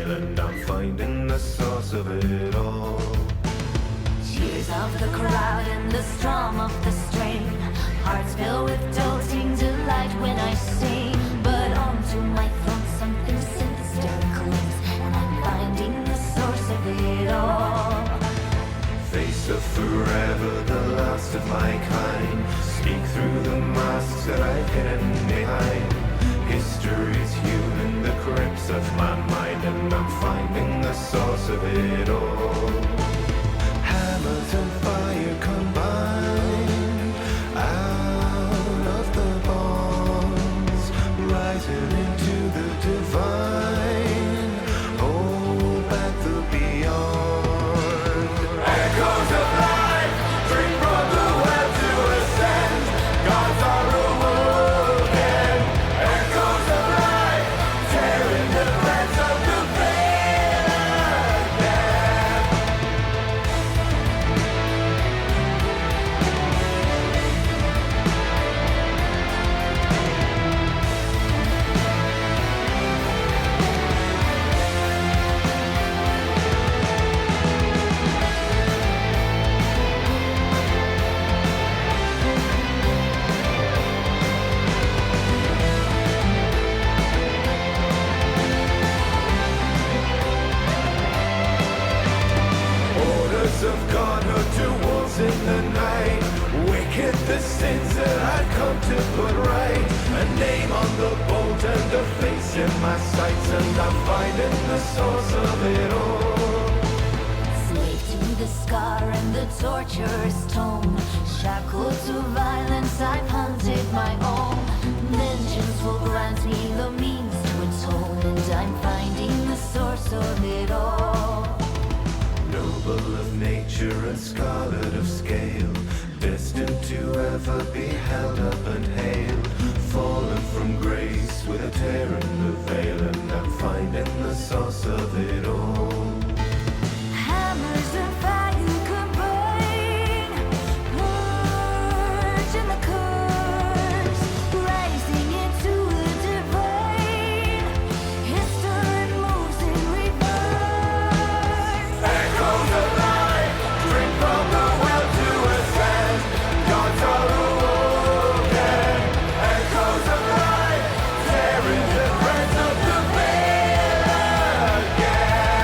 veil, and I'm finding the source of it all. Cheers of the crowd and the strum of the string, hearts fill with doting delight when I sing. But onto my throat something sinister clings, and I'm finding the source of it all. Face of forever, the last of my kind, speak through the masks that I've hidden behind. History's hewn in the crypts of my mind, and I'm finding the source of it all. Hammers and fire combine out of the bonds, rising into the divine. Hold back the beyond. Echoes of life, drink from the well to ascend. Gods are awoken. Echoes of life, tearing the threads of the veil again. Orders of godhood to wolves in the night. Wicked the sins that I've come to put right. A name on the bolt and a face in my sights, and I'm finding the source of it all. Slave to the scar and the torturous tone, shackled to violence, I've hunted my own. Vengeance will grant me the means to atone, and I'm finding the source of it all. Noble of nature and scarlet of scale, destined to ever be held up and hailed. Fallen from grace with a tear in the veil, and I'm finding the source of it all. Hammers and fire combine, purging the curse, rising into the divine. History moves in reverse. Echoes of life, drink from the well to ascend. Gods are awoken. Echoes of life, tearing the threads of the veil again.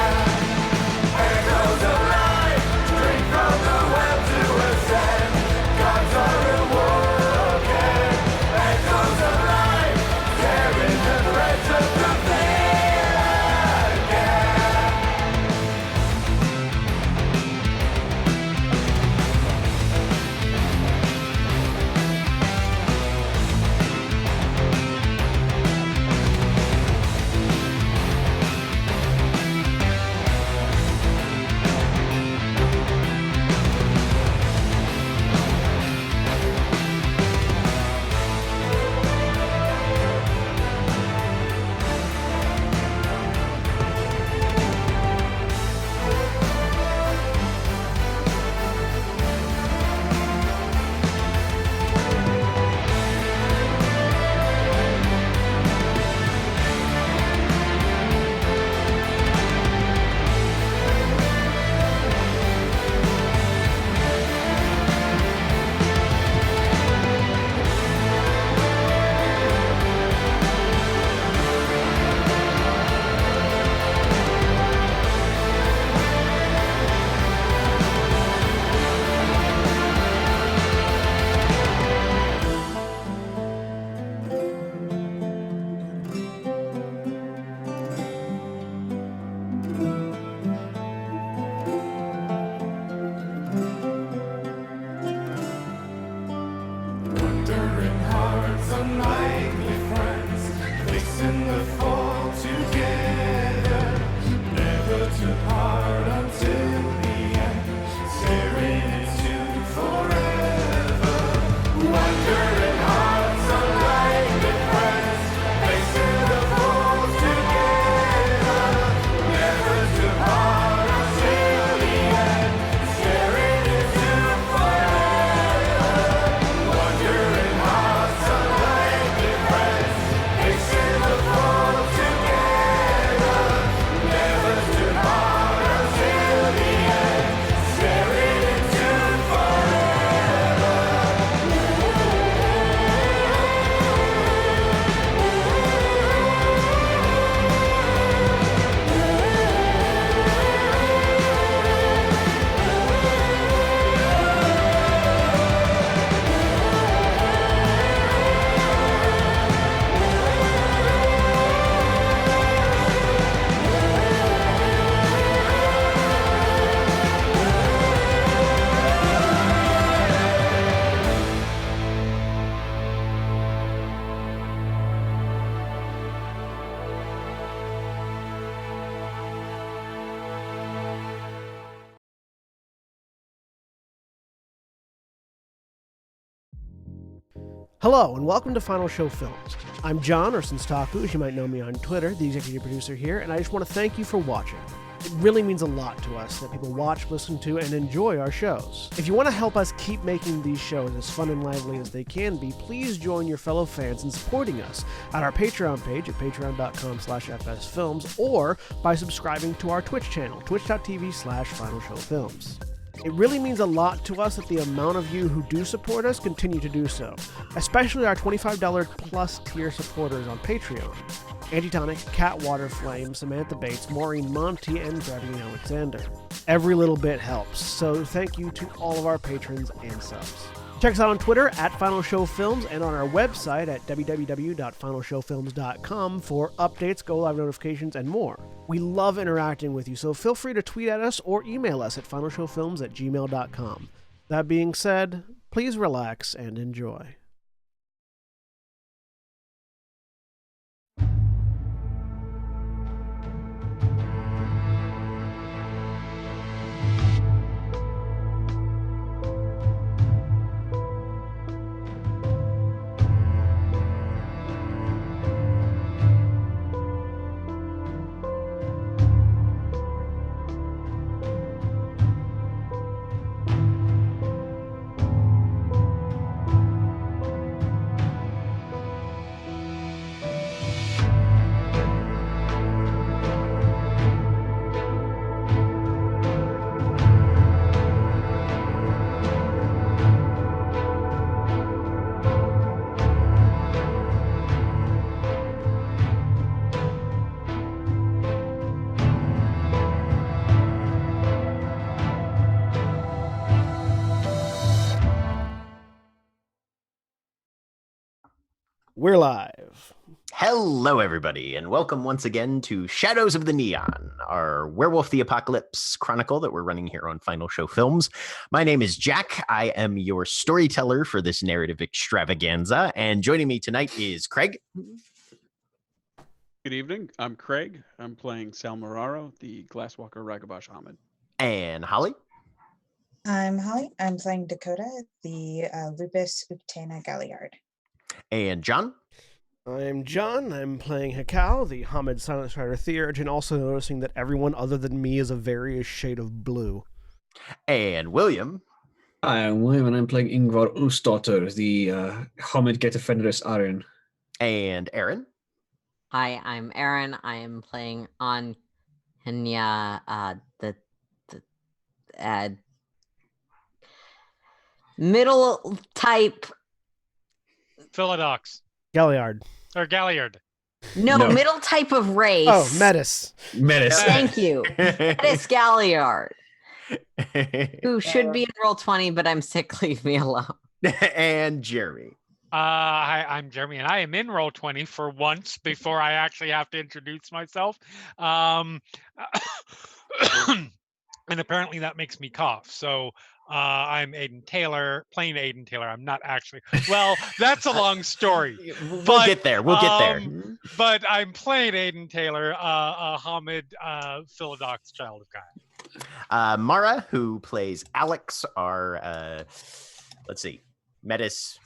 Hello, and welcome to Final Show Films. I'm John, or Senstaku, as you might know me on Twitter, the executive producer here, and I just want to thank you for watching. It really means a lot to us that people watch, listen to, and enjoy our shows. If you want to help us keep making these shows as fun and lively as they can be, please join your fellow fans in supporting us at our Patreon page at patreon.com/fsfilms or by subscribing to our Twitch channel, twitch.tv/finalshowfilms. It really means a lot to us that the amount of you who do support us continue to do so, especially our $25 plus tier supporters on Patreon. Angie Tonic, Cat Waterflame, Samantha Bates, Maureen Monty, and Gravity Alexander. Every little bit helps, so thank you to all of our patrons and subs. Check us out on Twitter at Final Show Films and on our website at www.finalshowfilms.com for updates, go-live notifications, and more. We love interacting with you, so feel free to tweet at us or email us at finalshowfilms@gmail.com. That being said, please relax and enjoy. We're live. Hello, everybody, and welcome once again to Shadows of the Neon, our Werewolf the Apocalypse chronicle that we're running here on Final Show Films. My name is Jack. I am your storyteller for this narrative extravaganza, and joining me tonight is Craig. Good evening. I'm Craig. I'm playing Sal Moraro, the Glasswalker Ragabash Ahmed. And Holly. I'm Holly. I'm playing Dakota, the Lupus Uktana Galliard. And John. I'm John. I'm playing Hekau, the Hamid Silent Strider Theurge, and also noticing that everyone other than me is a various shade of blue. And William. Hi, I'm William, and I'm playing Ingvar Ulfsdotter, the Hamid Getafenris Aryan. And Aaron. Hi, I'm Aaron. I am playing on Henya, the middle type. Philodox. Galliard. Or Galliard. No, middle type of race. Oh, Metis. Thank you. Metis Galliard. Who should be in roll 20, but I'm sick. Leave me alone. And Jeremy. Hi, I'm Jeremy, and I am in roll 20 for once before I actually have to introduce myself. And apparently that makes me cough. So I'm Aiden Taylor, playing Aiden Taylor. I'm not actually. Well, that's a long story. We'll get there. We'll get there. But I'm playing Aiden Taylor, Hamid Philodox, child of God. Mara, who plays Alex, our let's see, Metis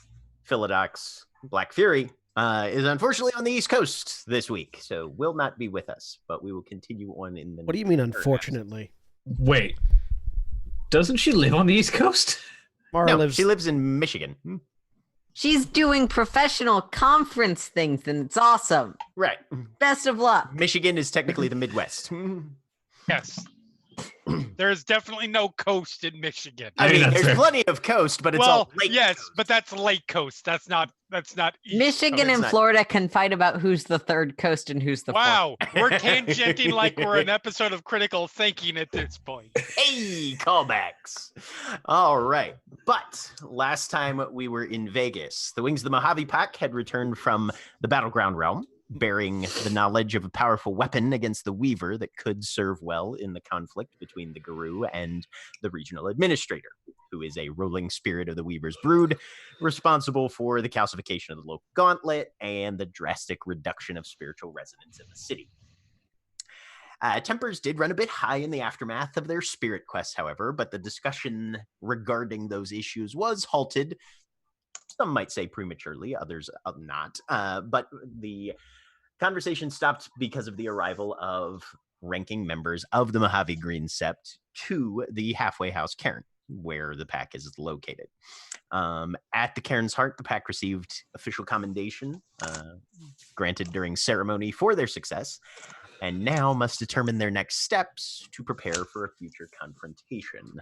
Philodox Black Fury, is unfortunately on the East Coast this week, so will not be with us. But we will continue on in the. What do you mean, unfortunately? Wait, doesn't she live on the East Coast? Mara she lives in Michigan. She's doing professional conference things, and it's awesome. Right. Best of luck. Michigan is technically the Midwest. Yes. There's definitely no coast in Michigan. I mean, there's plenty of coast, but it's all lake coast. But that's lake coast. That's not East Michigan Coast. and Florida can fight about who's the third coast and who's the Wow, we're tangenting like we're an episode of Critical Thinking at this point. Hey, callbacks. All right. But last time we were in Vegas, the Wings of the Mojave Pack had returned from the Battleground Realm, bearing the knowledge of a powerful weapon against the Weaver that could serve well in the conflict between the Guru and the regional administrator, who is a ruling spirit of the Weaver's brood, responsible for the calcification of the local gauntlet and the drastic reduction of spiritual resonance in the city. Tempers did run a bit high in the aftermath of their spirit quest, however, but the discussion regarding those issues was halted some might say prematurely, others not. But the conversation stopped because of the arrival of ranking members of the Mojave Green Sept to the halfway house cairn, where the pack is located. At the cairn's heart, the pack received official commendation granted during ceremony for their success, and now must determine their next steps to prepare for a future confrontation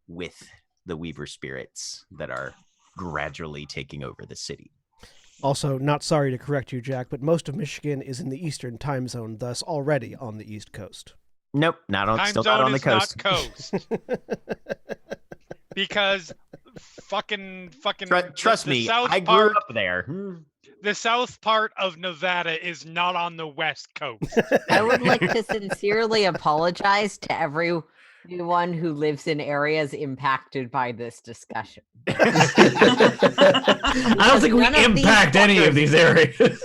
with the Weaver spirits that are gradually taking over the city. Also, not sorry to correct you, Jack, but most of Michigan is in the Eastern time zone, thus already on the East Coast. Nope, still not on the coast. Not coast. Because fucking. Trust me, I grew up there. The south part of Nevada is not on the West Coast. I would like to sincerely apologize to everyone who lives in areas impacted by this discussion. I don't think we impact any of these areas.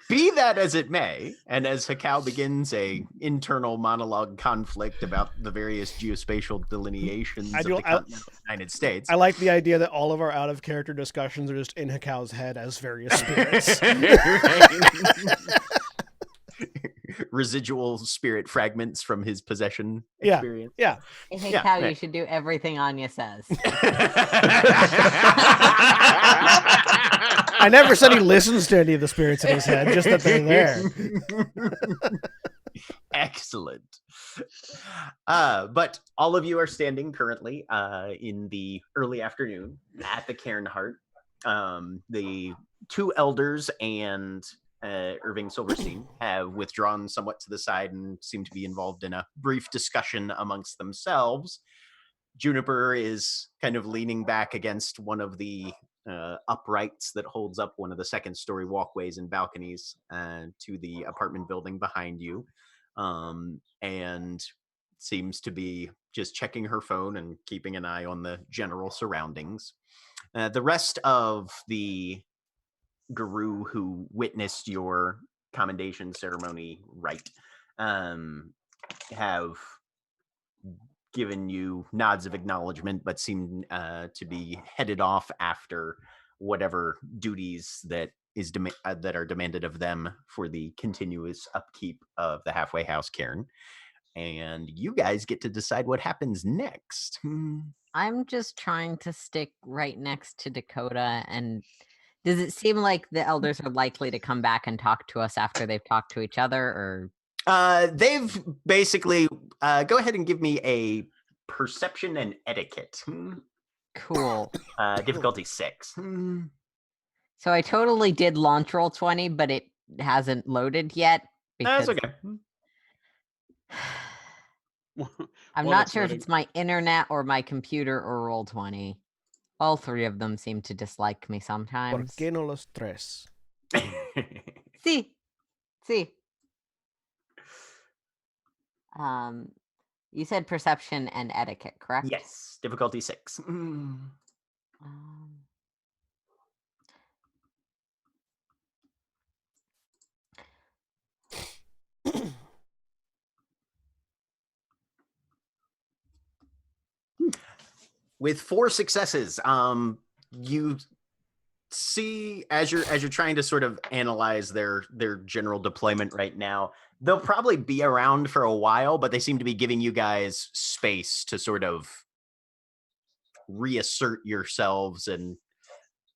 Be that as it may, and as Hakao begins a internal monologue conflict about the various geospatial delineations of the continental United States. I like the idea that all of our out-of-character discussions are just in Hakao's head as various spirits. Residual spirit fragments from his possession Yeah, experience. yeah. Hey, Yeah, Cow, right. you should do everything Anya says. I never said he listens to any of the spirits in his head, just that they're there. Excellent. But all of you are standing currently in the early afternoon at the cairn heart. The two elders and Irving Silverstein have withdrawn somewhat to the side and seem to be involved in a brief discussion amongst themselves. Juniper is kind of leaning back against one of the uprights that holds up one of the second-story walkways and balconies to the apartment building behind you, and seems to be just checking her phone and keeping an eye on the general surroundings. The rest of the guru who witnessed your commendation ceremony have given you nods of acknowledgement, but seem to be headed off after whatever duties that are demanded of them for the continuous upkeep of the halfway house cairn. And you guys get to decide what happens next. I'm just trying to stick right next to Dakota. And does it seem like the elders are likely to come back and talk to us after they've talked to each other, or? They've basically go ahead and give me a perception and etiquette. Cool. Difficulty 6. So I totally did launch roll 20, but it hasn't loaded yet. That's okay. I'm not sure if it's my internet or my computer or roll 20. All three of them seem to dislike me ¿Por sometimes. qué no los tres? Sí. You said perception and etiquette, correct? Yes, difficulty 6. With 4 successes, you see as you're trying to sort of analyze their general deployment right now, they'll probably be around for a while, but they seem to be giving you guys space to sort of reassert yourselves and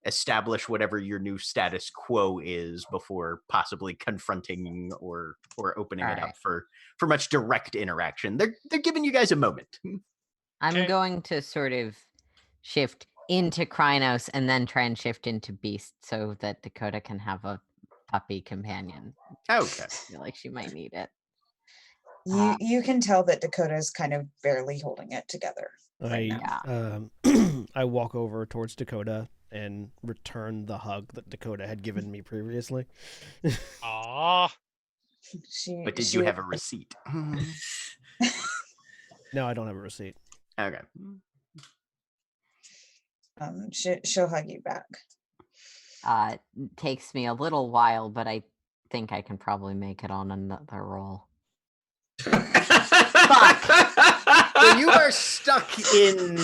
establish whatever your new status quo is before possibly confronting or opening it up for much direct interaction. They're giving you guys a moment. I'm going to sort of shift into Krynos and then try and shift into Beast so that Dakota can have a puppy companion. Okay. I feel like she might need it. You can tell that Dakota's kind of barely holding it together. I walk over towards Dakota and return the hug that Dakota had given me previously. Aww. But did you have a receipt? No, I don't have a receipt. Okay. She'll hug you back. It takes me a little while, but I think I can probably make it on another roll. So you are stuck in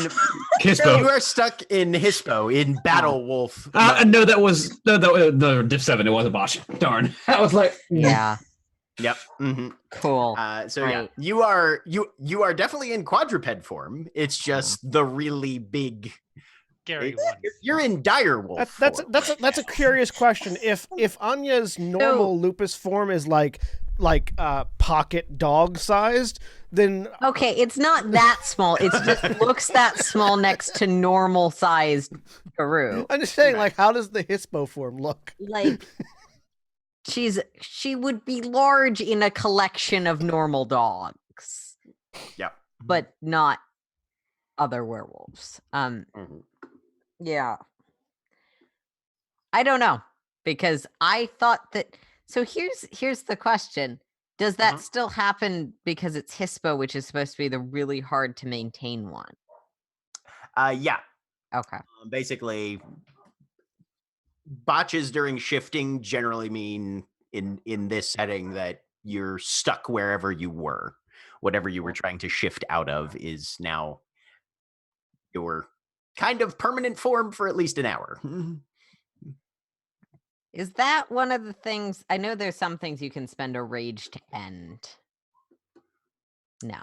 Hispo. You are stuck in Hispo in Battle Wolf. No, that was no Div 7. It was a botch. Darn. I was like, Yeah. Yep. Mm-hmm. Cool. So Right. yeah, you are definitely in quadruped form. It's just the really big. Scary one. You're in dire wolf. That's form. a curious question. If Anya's normal lupus form is like pocket dog sized, then Okay, it's not that small. It just looks that small next to normal sized Garou. I'm just saying, like, how does the Hispo form look? Like she would be large in a collection of normal dogs, Yep. but not other werewolves. Yeah. I don't know, because I thought that. So here's the question. Does that still happen because it's Hispo, which is supposed to be the really hard to maintain one? Yeah. Okay. Basically, botches during shifting generally mean in this setting that you're stuck wherever you were. Whatever you were trying to shift out of is now your kind of permanent form for at least an hour. Is that one of the things? I know there's some things you can spend a rage to end. No.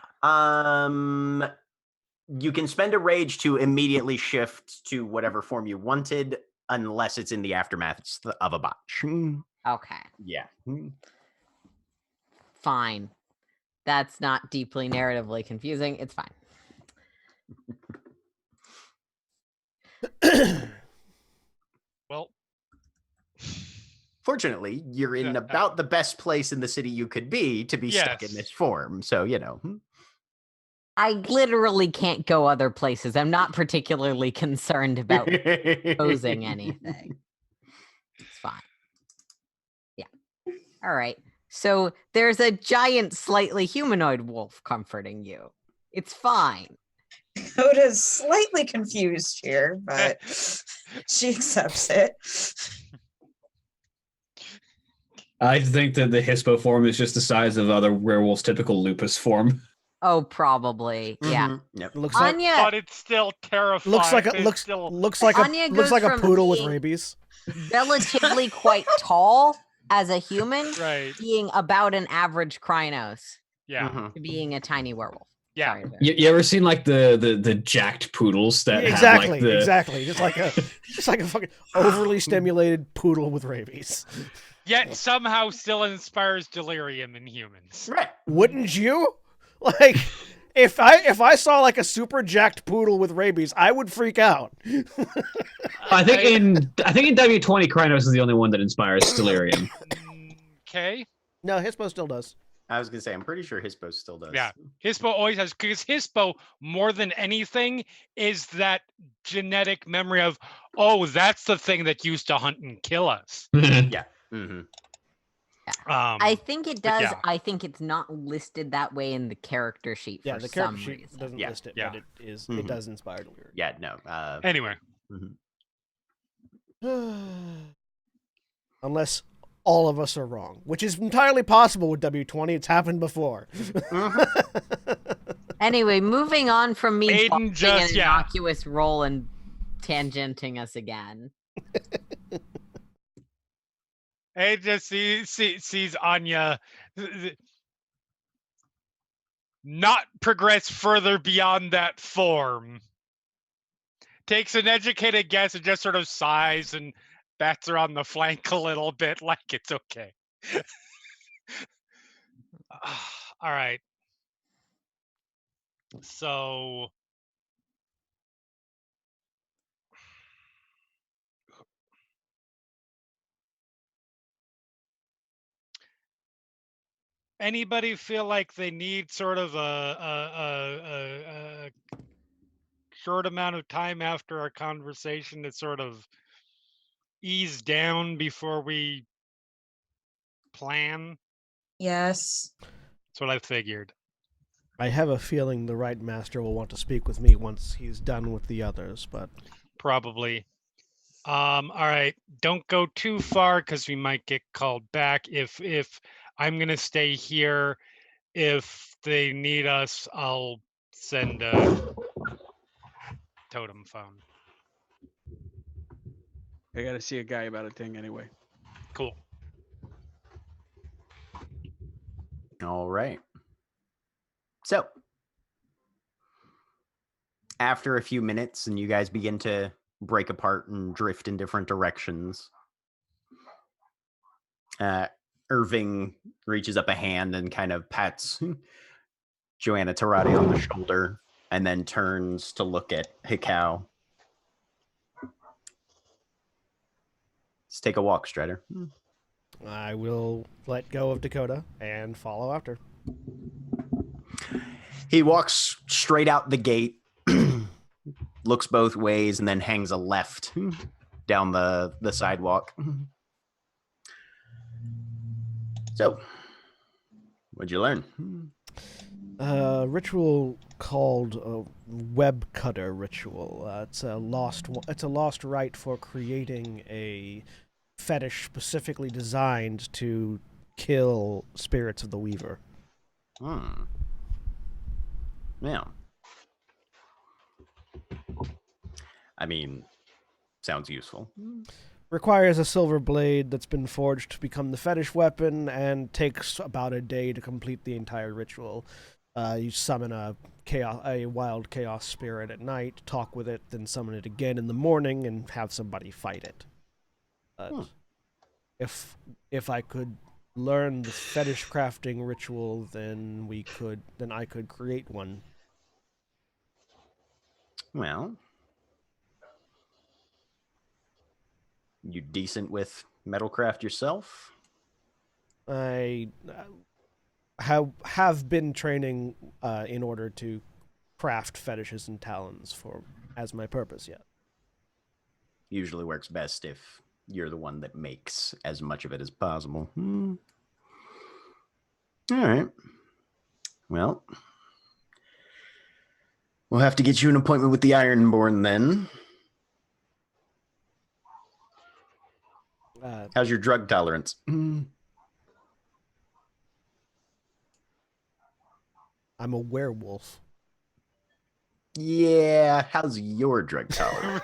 You can spend a rage to immediately shift to whatever form you wanted, unless it's in the aftermath of a botch. Okay. Yeah. Fine. That's not deeply narratively confusing. It's fine. Well, fortunately, you're in about the best place in the city you could be to be stuck in this form. So, I literally can't go other places. I'm not particularly concerned about posing anything. It's fine. Yeah. All right. So there's a giant, slightly humanoid wolf comforting you. It's fine. Coda's slightly confused here, but she accepts it. I think that the Hispo form is just the size of other werewolves' typical lupus form. Oh, probably. Yeah. Yep. Looks like, Anya but it's still terrifying. looks like Anya looks goes like a from poodle with being rabies. relatively quite tall as a human, right. being about an average Krynos, Yeah. to being a tiny werewolf. Yeah. Sorry, You ever seen like the jacked poodles that exactly, have like the exactly, just like a fucking overly stimulated poodle with rabies. Yet somehow still inspires delirium in humans. Right. Wouldn't you? Like, if I saw like a super jacked poodle with rabies, I would freak out. I think in W20 Krynos is the only one that inspires delirium. Okay. No, Hispo still does. I was gonna say, I'm pretty sure Hispo still does. Yeah, Hispo always has, because Hispo, more than anything, is that genetic memory of, oh, that's the thing that used to hunt and kill us. Yeah. Mm-hmm. I think it does. yeah. I think it's not listed that way in the character sheet for Yeah, the some character sheet reason. doesn't list it, Yeah. but it is. It does inspire delirium. Yeah. No. Anyway. Unless all of us are wrong, which is entirely possible with W20. It's happened before. Anyway, moving on from me Aiden playing just- an yeah. innocuous role and tangenting us again. It just sees Anya not progress further beyond that form. Takes an educated guess and just sort of sighs and bats her on the flank a little bit, like it's okay. All right. So anybody feel like they need sort of a short amount of time after our conversation to sort of ease down before we plan? Yes. That's what I figured. I have a feeling the right master will want to speak with me once he's done with the others, but Probably. All right. Don't go too far because we might get called back. If I'm gonna stay here, if they need us, I'll Send totem found. I gotta see a guy about a thing anyway. Cool. All right. So, after a few minutes and you guys begin to break apart and drift in different directions, Irving reaches up a hand and kind of pats Joanna Tarati on the shoulder and then turns to look at Hikau. Let's take a walk, Strider. I will let go of Dakota and follow after. He walks straight out the gate, looks both ways, and then hangs a left down the sidewalk. So, what'd you learn? Ritual called a web cutter ritual. It's a lost rite for creating a fetish specifically designed to kill spirits of the Weaver. Yeah. I mean, sounds useful. Requires a silver blade that's been forged to become the fetish weapon and takes about a day to complete the entire ritual. You summon a wild chaos spirit at night, talk with it, then summon it again in the morning and have somebody fight it. If I could learn the fetish crafting ritual, then I could create one. Well, you decent with metalcraft yourself? I have been training in order to craft fetishes and talons as my purpose yet. Usually works best if you're the one that makes as much of it as possible. All right. Well, we'll have to get you an appointment with the Ironborn then. How's your drug tolerance? I'm a werewolf. Yeah, how's your drug tolerance?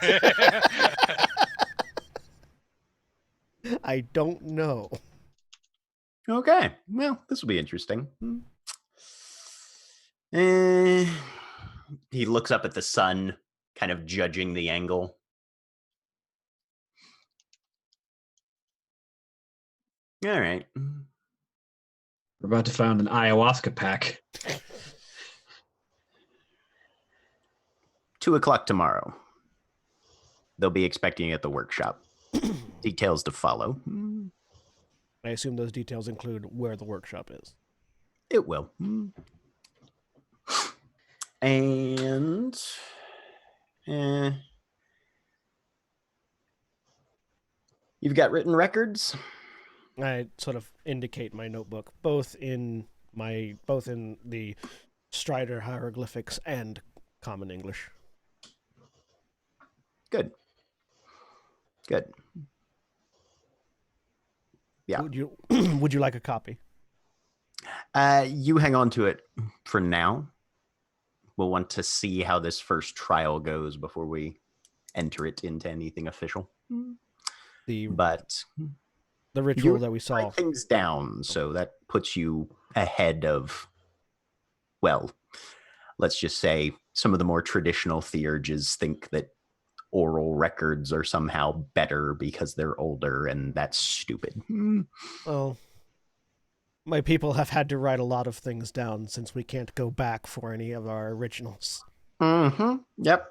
I don't know. Okay, well, this will be interesting. He looks up at the sun, kind of judging the angle. All right. We're about to find an ayahuasca pack. 2:00 tomorrow. They'll be expecting you at the workshop. Details to follow. I assume those details include where the workshop is. It will. And you've got written records? I sort of indicate my notebook, both in the Strider hieroglyphics and Common English. Good. Yeah. Would you like a copy? You hang on to it for now. We'll want to see how this first trial goes before we enter it into anything official. But the ritual that we saw. Write things down, so that puts you ahead of, well, let's just say some of the more traditional theurges think that oral records are somehow better because they're older, and that's stupid. Well, my people have had to write a lot of things down since we can't go back for any of our originals. Yep.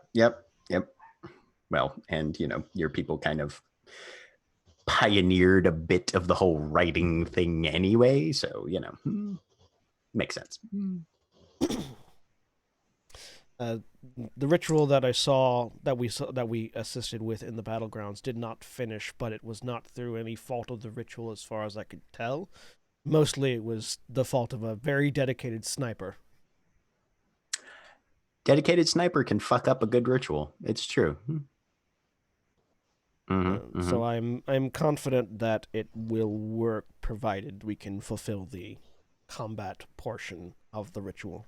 Well, and your people kind of pioneered a bit of the whole writing thing anyway, so makes sense. The ritual that we assisted with in the battlegrounds did not finish, but it was not through any fault of the ritual as far as I could tell. Mostly it was the fault of a very dedicated sniper. Dedicated sniper can fuck up a good ritual. It's true. So I'm confident that it will work, provided we can fulfill the combat portion of the ritual.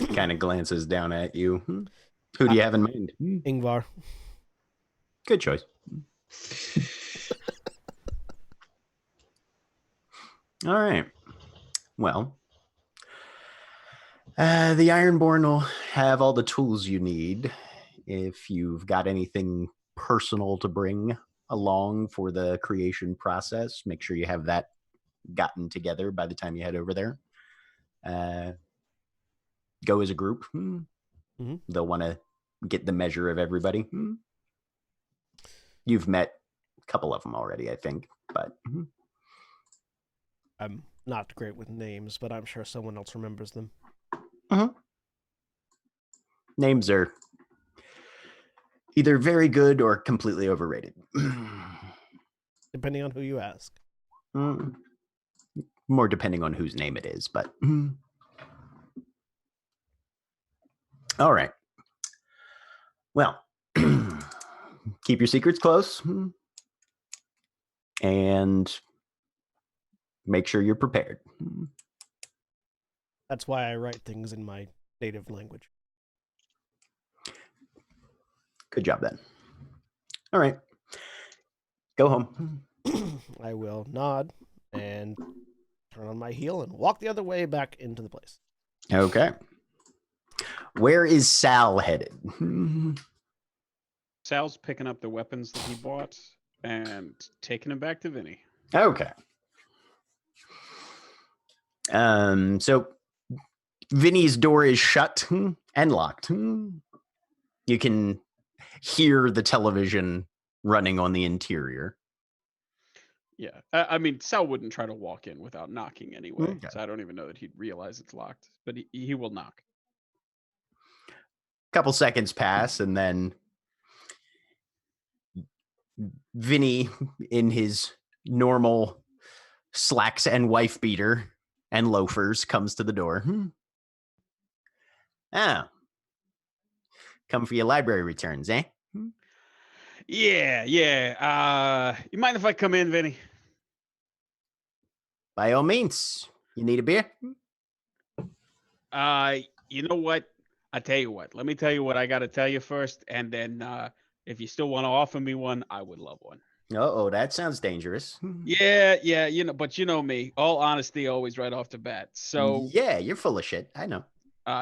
Kind of glances down at you. Who do you have in mind? Ingvar. Good choice. All right. Well, the Ironborn will have all the tools you need. If you've got anything personal to bring along for the creation process, make sure you have that gotten together by the time you head over there. Go as a group. They'll want to get the measure of everybody. You've met a couple of them already, I think, but I'm not great with names, but I'm sure someone else remembers them. Names are either very good or completely overrated. Depending on who you ask. More depending on whose name it is, but all right. Well, keep your secrets close and make sure you're prepared. That's why I write things in my native language. Good job then. All right. Go home. I will nod and turn on my heel and walk the other way back into the place. Okay. Where is Sal headed? Sal's picking up the weapons that he bought and taking them back to Vinnie. Okay. So Vinnie's door is shut and locked. You can hear the television running on the interior. Yeah, I mean, Sal wouldn't try to walk in without knocking anyway, Okay. so I don't even know that he'd realize it's locked, but he will knock. Couple seconds pass, and then Vinnie, in his normal slacks and wife beater and loafers, comes to the door. Oh. Come for your library returns, eh? Yeah. You mind if I come in, Vinnie? By all means. You need a beer? You know what? I tell you what. Let me tell you what I got to tell you first, and then if you still want to offer me one, I would love one. Uh-oh, that sounds dangerous. Yeah, but you know me. All honesty, always right off the bat. So yeah, you're full of shit. I know.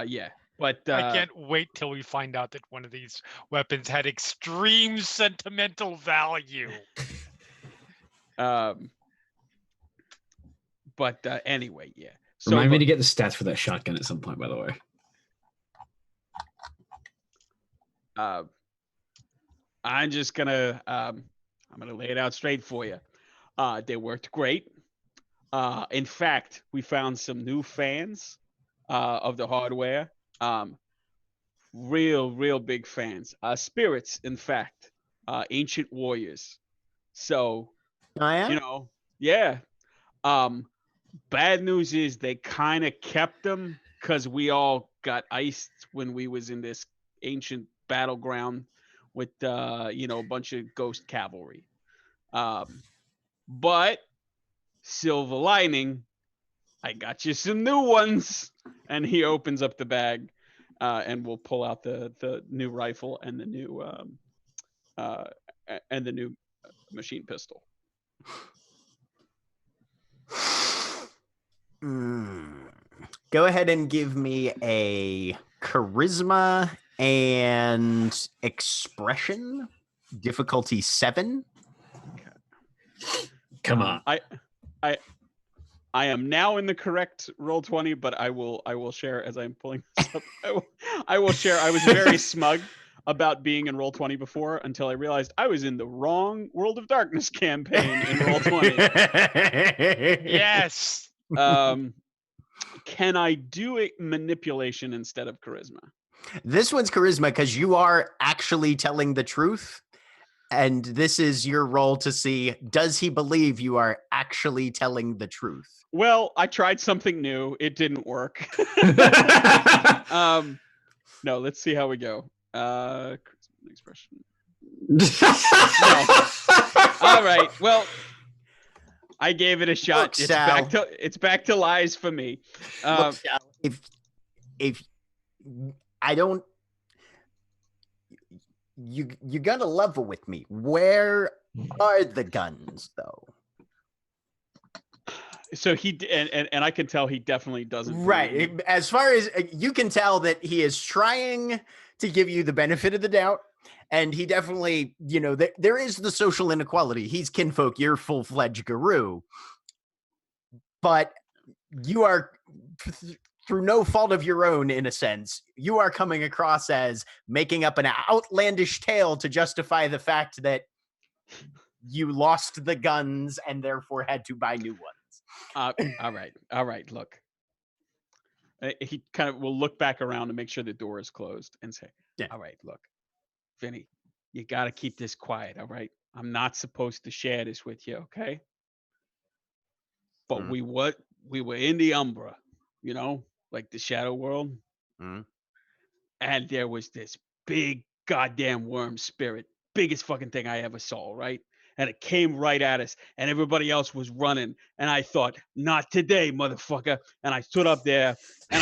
yeah. But I can't wait till we find out that one of these weapons had extreme sentimental value. But anyway, yeah. So, Remind me to get the stats for that shotgun at some point, by the way. I'm just gonna I'm gonna lay it out straight for you. They worked great. In fact, we found some new fans of the hardware. Real big fans. Spirits, in fact. Ancient warriors. So, yeah. Bad news is they kind of kept them because we all got iced when we was in this ancient battleground with a bunch of ghost cavalry. But silver lining, I got you some new ones. And he opens up the bag and we'll pull out the new rifle and the new machine pistol. Go ahead and give me a charisma and expression, difficulty 7. Come on. I am now in the correct roll 20, but I will share as I'm pulling this up. I will share. I was very smug about being in roll 20 before until I realized I was in the wrong World of Darkness campaign in roll 20. Yes. Can I do a manipulation instead of charisma? This one's charisma because you are actually telling the truth. And this is your role to see, does he believe you are actually telling the truth? Well, I tried something new. It didn't work. No, let's see how we go. Expression. No. All right. Well, I gave it a shot. Look, It's back to lies for me. Look, Sal, if I don't. You're gonna level with me. Where are the guns, though? So and I can tell he definitely doesn't. Right. As far as you can tell that he is trying to give you the benefit of the doubt. And he definitely, there is the social inequality. He's kinfolk, you're full-fledged guru. But you are, through no fault of your own, in a sense, you are coming across as making up an outlandish tale to justify the fact that you lost the guns and therefore had to buy new ones. All right. Look, he kind of will look back around to make sure the door is closed and say, all right, look, Vinny, you got to keep this quiet. All right. I'm not supposed to share this with you. Okay. But we were in the Umbra, like the Shadow World. And there was this big goddamn worm spirit, biggest fucking thing I ever saw, right? And it came right at us, and everybody else was running. And I thought, not today, motherfucker. And I stood up there and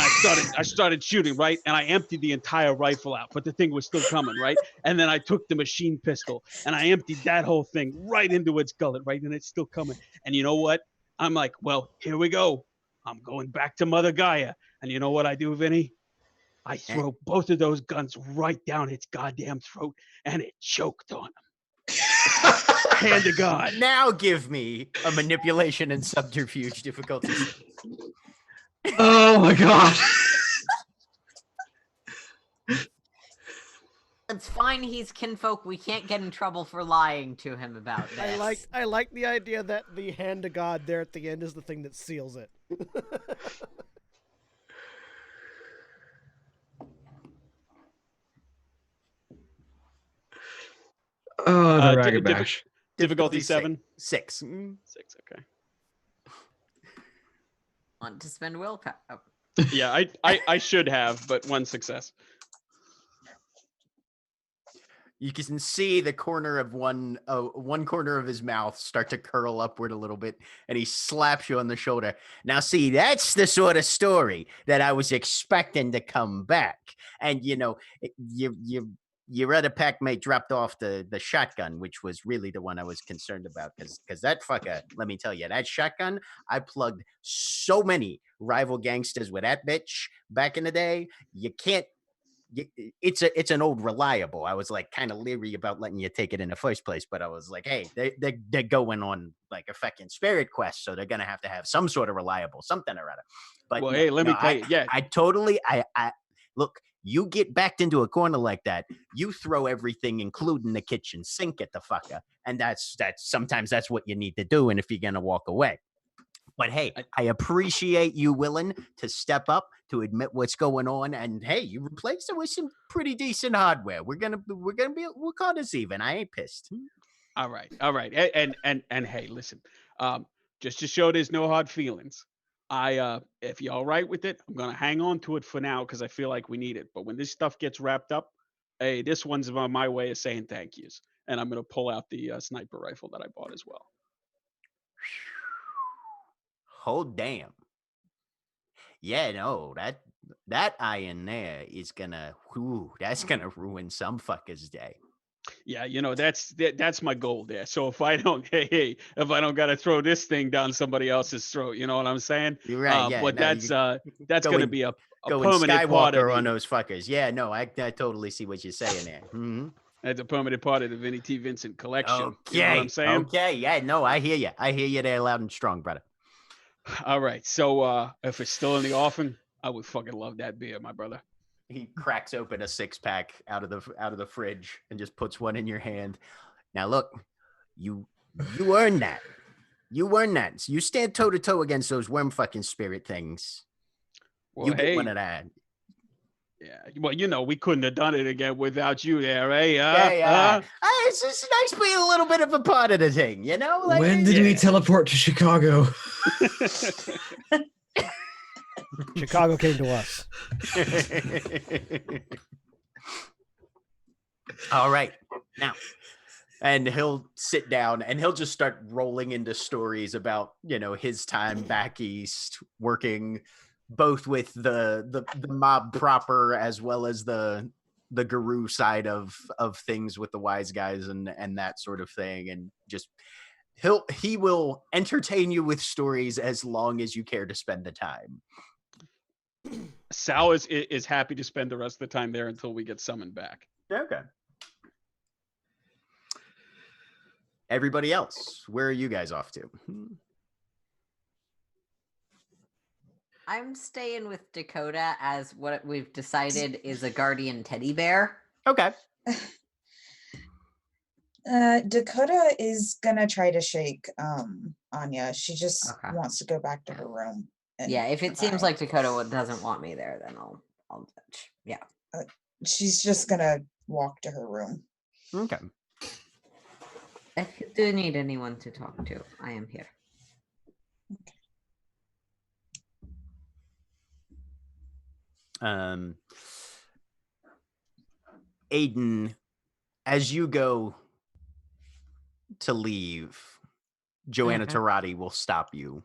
I started shooting, right? And I emptied the entire rifle out, but the thing was still coming, right? And then I took the machine pistol and I emptied that whole thing right into its gullet, right? And it's still coming. And you know what? I'm like, well, here we go. I'm going back to Mother Gaia. And you know what I do, Vinny? I throw both of those guns right down its goddamn throat, and it choked on him. Hand to God. Now give me a manipulation and subterfuge difficulty. Oh my god. It's fine. He's kinfolk. We can't get in trouble for lying to him about this. I like the idea that the hand to God there at the end is the thing that seals it. Oh, the Ragabash. Difficulty 7? 6. 6, okay. Want to spend willpower? Oh. Yeah, I should have, but 1 success. You can see the corner of one corner of his mouth start to curl upward a little bit, and he slaps you on the shoulder. Now, see, that's the sort of story that I was expecting to come back. And your other packmate dropped off the shotgun, which was really the one I was concerned about, because that fucker, let me tell you, that shotgun, I plugged so many rival gangsters with that bitch back in the day. You can't. It's an old reliable. I was like kind of leery about letting you take it in the first place, but I was like, hey, they're going on like a fucking spirit quest, so they're gonna have to have some sort of reliable something or other. But well, hey, let me tell you, yeah, I totally look. You get backed into a corner like that, you throw everything, including the kitchen sink, at the fucker, and that's sometimes that's what you need to do. And if you're gonna walk away. But hey, I appreciate you willing to step up to admit what's going on, and hey, you replaced it with some pretty decent hardware. We'll call this even. I ain't pissed. All right, and hey, listen, just to show there's no hard feelings. If you're all right with it, I'm gonna hang on to it for now because I feel like we need it. But when this stuff gets wrapped up, hey, this one's my way of saying thank yous, and I'm gonna pull out the sniper rifle that I bought as well. Oh damn. Yeah, no, that iron there is that's gonna ruin some fucker's day. Yeah, that's my goal there. So if I don't if I don't gotta throw this thing down somebody else's throat, you know what I'm saying? You're right, yeah. But no, that's gonna be a going permanent part of Skywalker on those fuckers. Yeah, no, I totally see what you're saying there. Mm-hmm. That's a permanent part of the Vinnie T. Vincent collection. Okay, you know what I'm saying? Okay, yeah, no, I hear you. I hear you there loud and strong, brother. All right, so if it's still in the offing, I would fucking love that beer, my brother. He cracks open a 6-pack out of the fridge and just puts one in your hand. Now look, you earned that. You earned that. So you stand toe to toe against those worm fucking spirit things. Well, you get one of that. Yeah, well, we couldn't have done it again without you there, eh? Yeah. It's just nice being a little bit of a part of the thing, you know? Like, when did we teleport to Chicago? Chicago came to us. All right. Now, and he'll sit down and he'll just start rolling into stories about, his time back east working both with the mob proper as well as the guru side of things with the wise guys and that sort of thing, and just he will entertain you with stories as long as you care to spend the time. Sal is happy to spend the rest of the time there until we get summoned back. Okay. Everybody else, where are you guys off to? I'm staying with Dakota as what we've decided is a guardian teddy bear. Okay. Dakota is gonna try to shake Anya. She just Okay. wants to go back to her room. And Yeah, if it seems hide. like Dakota doesn't want me there, then I'll touch. Yeah. She's just gonna walk to her room. Okay. If you do need anyone to talk to, I am here. Aiden, as you go to leave, Joanna Tarati will stop you.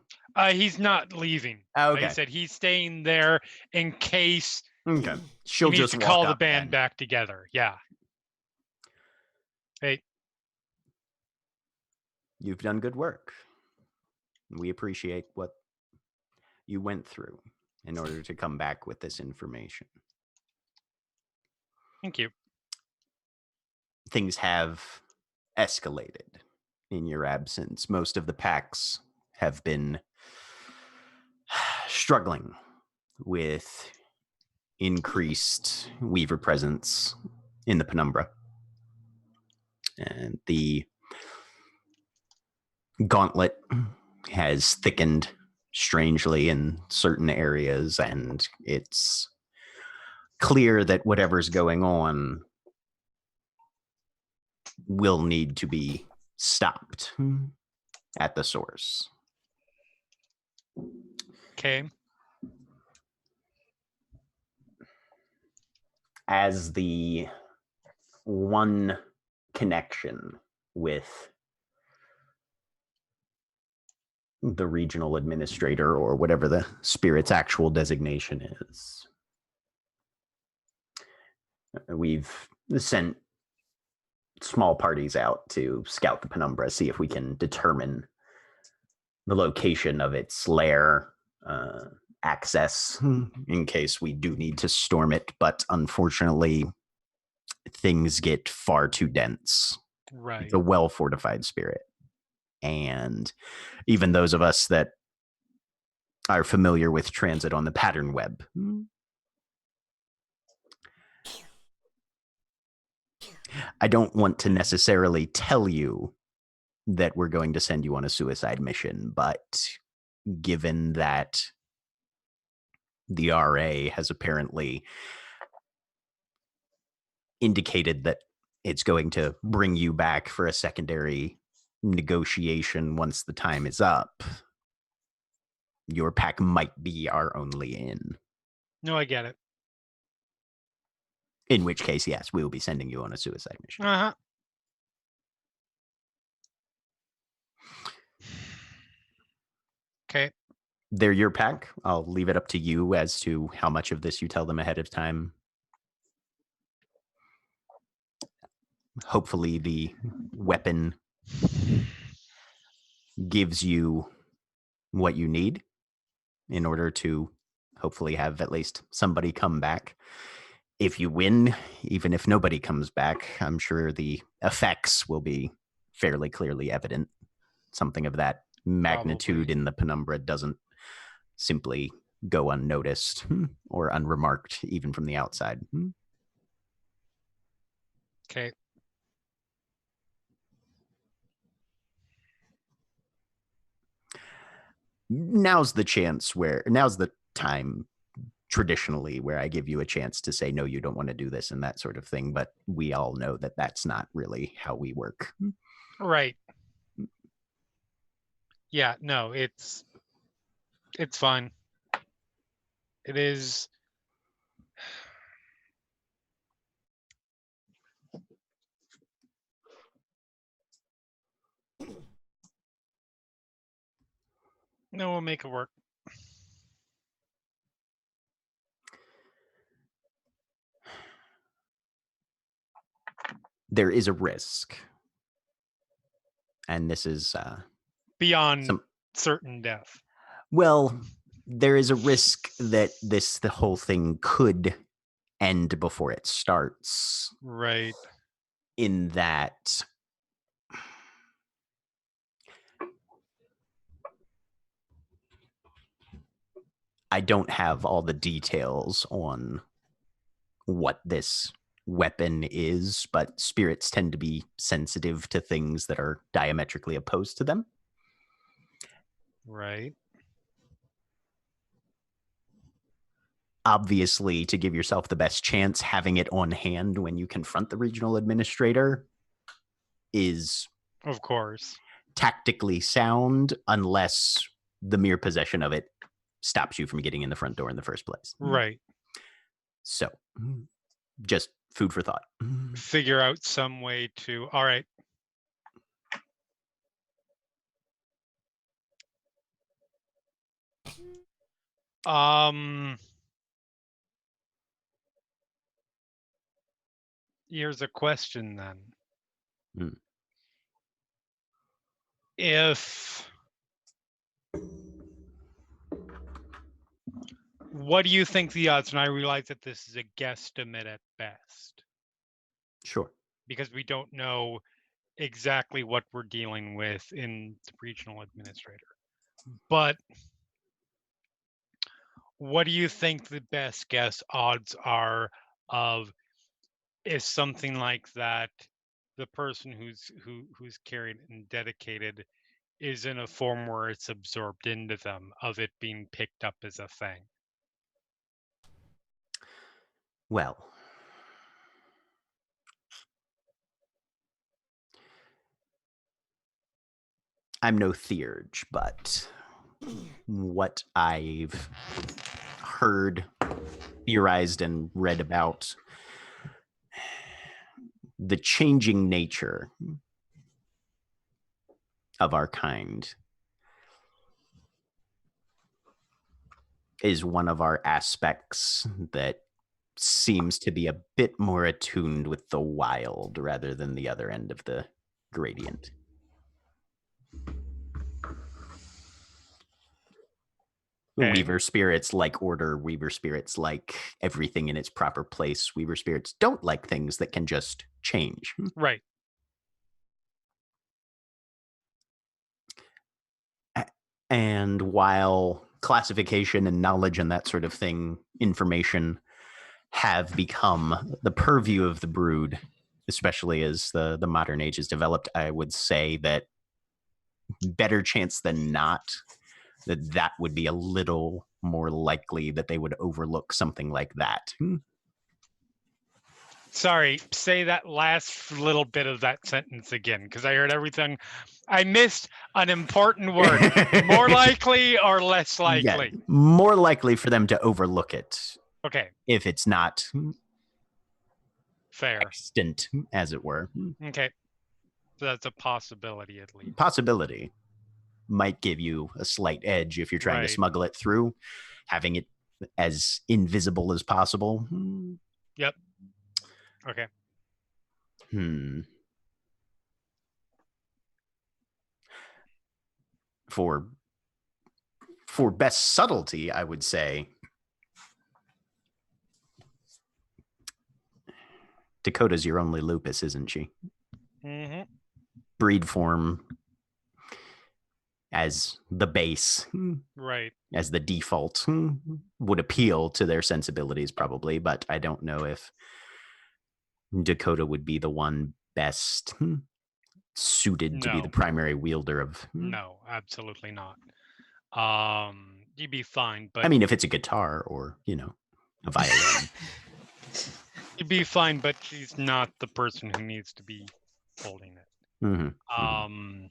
He's not leaving. Okay. Like I said, he's staying there in case Okay. She'll he needs just to call walk the up band then. back together. Yeah. Hey, You've done good work. We appreciate what you went through in order to come back with this information. thank you. Things have escalated in your absence. Most of the packs have been struggling with increased Weaver presence in the penumbra. And the gauntlet has thickened strangely in certain areas, and it's clear that whatever's going on will need to be stopped at the source. Okay. As the one connection with the regional administrator, or whatever the spirit's actual designation is, we've sent small parties out to scout the penumbra, see if we can determine the location of its lair, access, in case we do need to storm it. But unfortunately, things get far too dense. Right. It's a well-fortified spirit. And even those of us that are familiar with transit on the pattern web, I don't want to necessarily tell you that we're going to send you on a suicide mission, but given that the RA has apparently indicated that it's going to bring you back for a secondary negotiation once the time is up, your pack might be our only in. No, I get it. In which case, yes, we will be sending you on a suicide mission. Uh-huh. Okay. They're your pack. I'll leave it up to you as to how much of this you tell them ahead of time. Hopefully the weapon gives you what you need in order to hopefully have at least somebody come back. If you win, even if nobody comes back, I'm sure the effects will be fairly clearly evident. Something of that magnitude in the penumbra doesn't simply go unnoticed or unremarked, even from the outside. Okay. Now's the time traditionally where I give you a chance to say, no, you don't want to do this and that sort of thing. But we all know that that's not really how we work. Right. Yeah, no, it's fine. It is. No, we'll make it work. there is a risk, and this is Beyond certain death. well, there is a risk that the whole thing could end before it starts. Right. In that I don't have all the details on what this weapon is, but spirits tend to be sensitive to things that are diametrically opposed to them. Right. Obviously, to give yourself the best chance, having it on hand when you confront the regional administrator is, of course, tactically sound, unless the mere possession of it stops you from getting in the front door in the first place. Right. So, just food for thought. Figure out some way to. All right. Here's a question then. If what do you think the odds? And I realize that this is a guesstimate at best. Sure. Because we don't know exactly what we're dealing with in the regional administrator. But what do you think the best guess odds are of is something like that the person who's carried and dedicated is in a form where it's absorbed into them, of it being picked up as a thing? Well, I'm no theurge, but what I've heard, theorized, and read about the changing nature of our kind is one of our aspects that seems to be a bit more attuned with the wild rather than the other end of the gradient. Okay. Weaver spirits like order. Weaver spirits like everything in its proper place. Weaver spirits don't like things that can just change. Right. And while classification and knowledge and that sort of thing, information, have become the purview of the brood, especially as the modern age has developed, I would say that better chance than not that would be a little more likely that they would overlook something like that. Sorry, say that last little bit of that sentence again, because I heard everything. I missed an important word. More likely or less likely? Yeah, more likely for them to overlook it. Okay. If it's not fair, extant, as it were. Okay. So that's a possibility, at least. Possibility. Might give you a slight edge if you're trying to smuggle it through, having it as invisible as possible. Yep. Okay. For best subtlety, I would say Dakota's your only lupus, isn't she? Mm-hmm. Breed form as the base, right, as the default, would appeal to their sensibilities probably, but I don't know if Dakota would be the one best suited to be the primary wielder of. No, absolutely not. You'd be fine, but I mean, if it's a guitar or, a violin. You'd be fine, but she's not the person who needs to be holding it. Mm-hmm.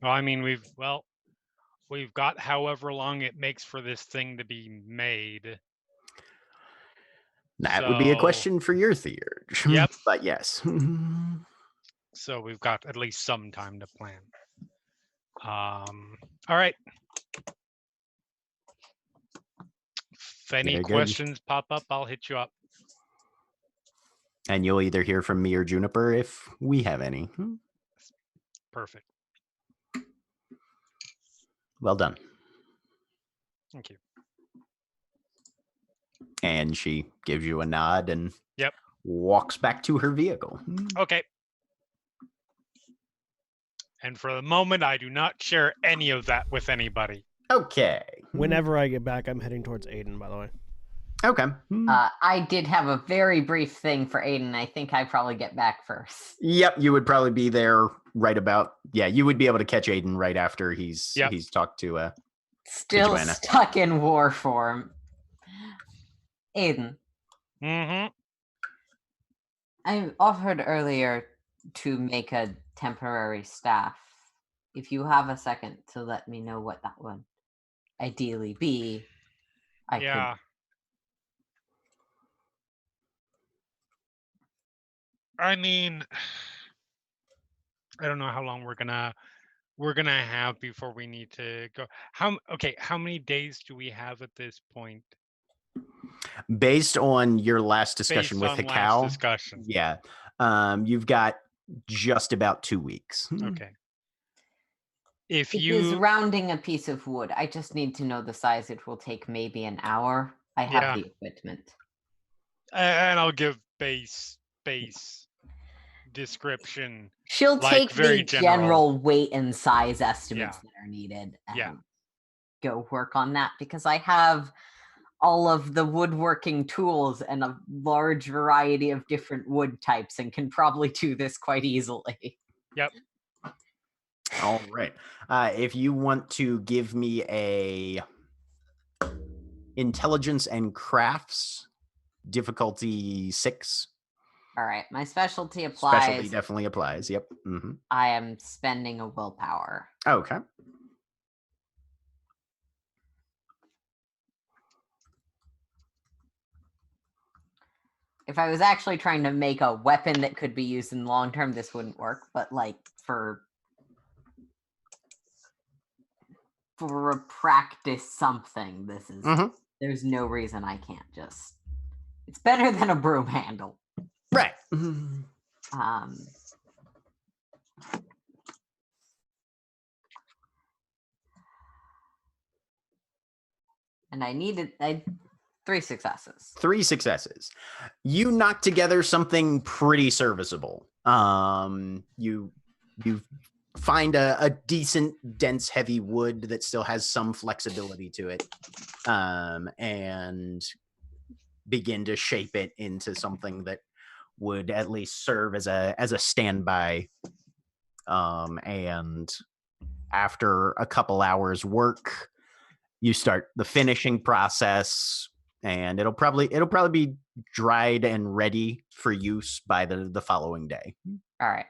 Well, I mean, we've got however long it makes for this thing to be made. That would be a question for your theurge. Yep. But yes. So we've got at least some time to plan. All right. If any questions pop up, I'll hit you up. And you'll either hear from me or Juniper if we have any. Perfect. Well done. Thank you. And she gives you a nod and Yep. walks back to her vehicle. Okay. And for the moment, I do not share any of that with anybody. Okay. Whenever I get back, I'm heading towards Aiden, by the way. Okay. I did have a very brief thing for Aiden. I think I probably get back first. Yep, you would probably be there right about. Yeah, you would be able to catch Aiden right after he's talked to. Still Joanna. stuck in war form. Aiden, Mm-hmm. I offered earlier to make a temporary staff. If you have a second to let me know what that would ideally be, I Yeah. could. I mean, I don't know how long we're gonna have before we need to go. How many days do we have at this point? Based on your last discussion Based with on last Hikal, discussion. yeah, you've got just about 2 weeks. Okay. If It is rounding a piece of wood. I just need to know the size. It will take maybe an hour. I have the equipment. And I'll give base description. She'll like, take very the general weight and size estimates that are needed and go work on that, because I have all of the woodworking tools and a large variety of different wood types and can probably do this quite easily. Yep. All right. If you want to give me a intelligence and crafts difficulty 6. All right. My specialty applies. Specialty definitely applies. Yep. Mm-hmm. I am spending a willpower. Okay. If I was actually trying to make a weapon that could be used in long term, this wouldn't work. But like for a practice something, this is there's no reason I can't just. It's better than a broom handle. Right. And I needed 3 successes. 3 successes. You knock together something pretty serviceable. You find a decent, dense, heavy wood that still has some flexibility to it, and begin to shape it into something that would at least serve as a standby. And after a couple hours work, you start the finishing process, and it'll probably be dried and ready for use by the following day. All right.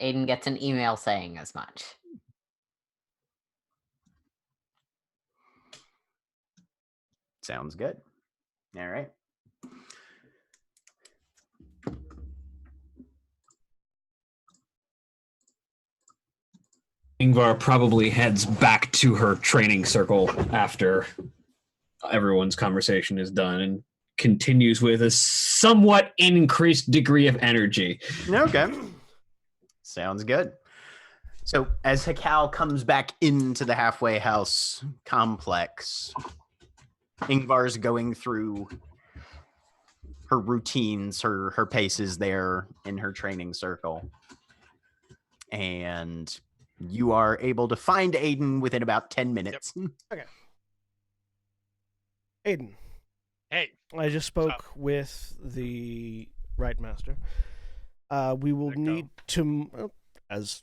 Aiden gets an email saying as much. Sounds good. All right. Ingvar probably heads back to her training circle after everyone's conversation is done and continues with a somewhat increased degree of energy. Okay. Sounds good. So as Hikal comes back into the halfway house complex, Ingvar's going through her routines, her paces there in her training circle. And you are able to find Aiden within about 10 minutes. Yep. Okay. Aiden. Hey. I just spoke with the Right Master. We will need to, as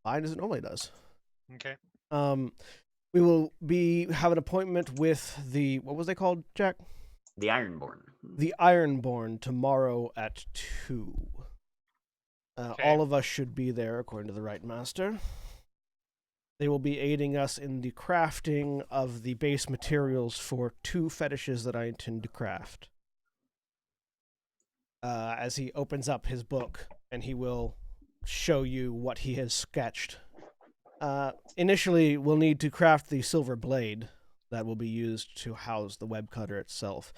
fine as it normally does. Okay. We will have an appointment with the, what was they called, Jack? The Ironborn. The Ironborn tomorrow at 2. All of us should be there, according to the Right Master. They will be aiding us in the crafting of the base materials for 2 fetishes that I intend to craft. As he opens up his book, and he will show you what he has sketched. Initially, we'll need to craft the silver blade that will be used to house the web cutter itself.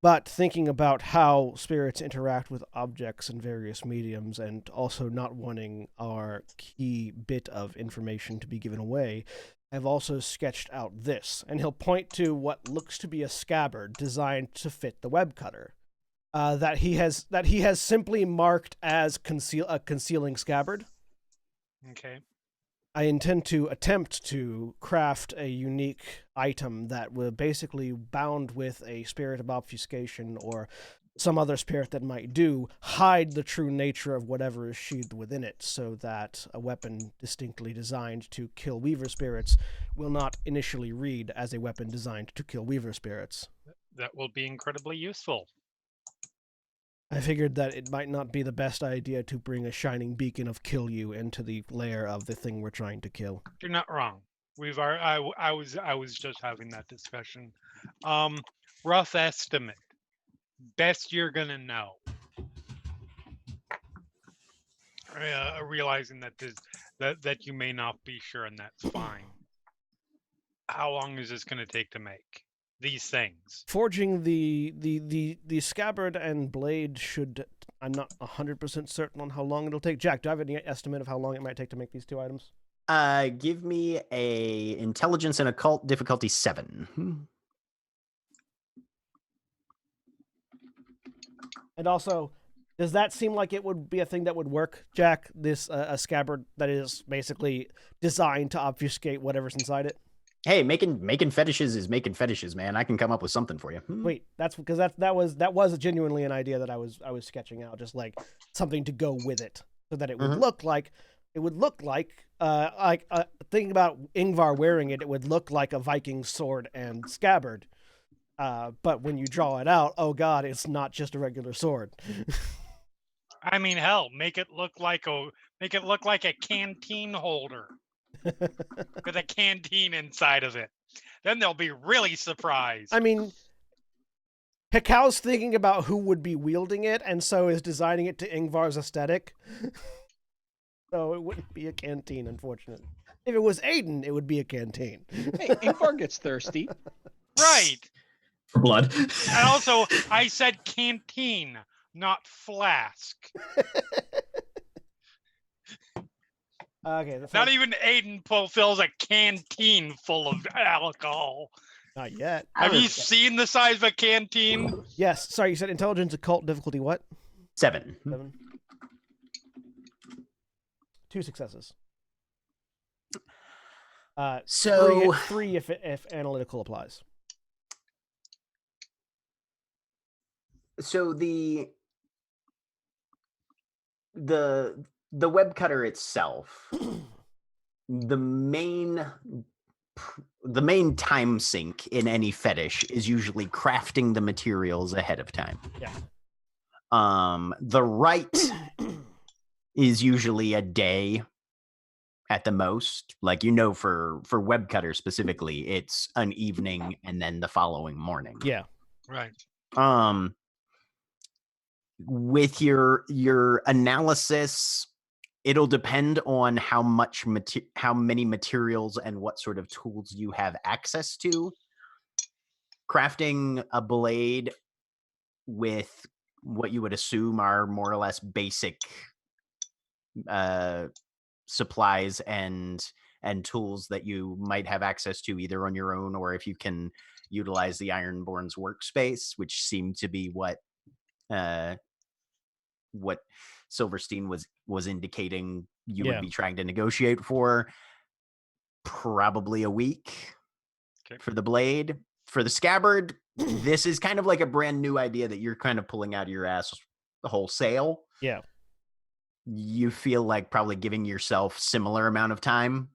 But thinking about how spirits interact with objects in various mediums, and also not wanting our key bit of information to be given away, I've also sketched out this. And he'll point to what looks to be a scabbard designed to fit the web cutter. That he has simply marked as a concealing scabbard. Okay. I intend to attempt to craft a unique item that will basically bound with a spirit of obfuscation or some other spirit that might hide the true nature of whatever is sheathed within it, so that a weapon distinctly designed to kill weaver spirits will not initially read as a weapon designed to kill weaver spirits. That will be incredibly useful. I figured that it might not be the best idea to bring a shining beacon of kill you into the lair of the thing we're trying to kill. You're not wrong. I was just having that discussion. Rough estimate. Best you're gonna know. Realizing that you may not be sure, and that's fine. How long is this gonna take to make these things? Forging the scabbard and blade should... I'm not 100% certain on how long it'll take. Jack, do I have any estimate of how long it might take to make these two items? Give me a intelligence and occult difficulty 7. And also, does that seem like it would be a thing that would work, Jack? This a scabbard that is basically designed to obfuscate whatever's inside it? Hey, making fetishes is making fetishes, man. I can come up with something for you. Wait, that's because that was genuinely an idea that I was sketching out, just like something to go with it, so that it would look like thinking about Ingvar wearing it, it would look like a Viking sword and scabbard. But when you draw it out, oh god, it's not just a regular sword. I mean, hell, make it look like a canteen holder. With a canteen inside of it. Then they'll be really surprised. I mean, Hikau's thinking about who would be wielding it, and so is designing it to Ingvar's aesthetic. So it wouldn't be a canteen, unfortunately. If it was Aiden, it would be a canteen. Hey, Ingvar gets thirsty. Right. For blood. And also, I said canteen, not flask. Okay. Not even Aiden fills a canteen full of alcohol. Not yet. Have you seen the size of a canteen? Yes. Sorry, you said intelligence, occult, difficulty what? 7. 7. 2 successes. So 3 if analytical applies. So the web cutter itself, the main time sink in any fetish is usually crafting the materials ahead of time. Yeah. The rite is usually a day at the most. Like, for web cutter specifically, it's an evening and then the following morning. Yeah. Right. With your analysis, it'll depend on how many materials and what sort of tools you have access to. Crafting a blade with what you would assume are more or less basic supplies and tools that you might have access to either on your own, or if you can utilize the Ironborn's workspace, which seemed to be what Silverstein was indicating you would be trying to negotiate for. Probably a week for the blade. For the scabbard, this is kind of like a brand new idea that you're kind of pulling out of your ass wholesale. Yeah. You feel like probably giving yourself similar amount of time.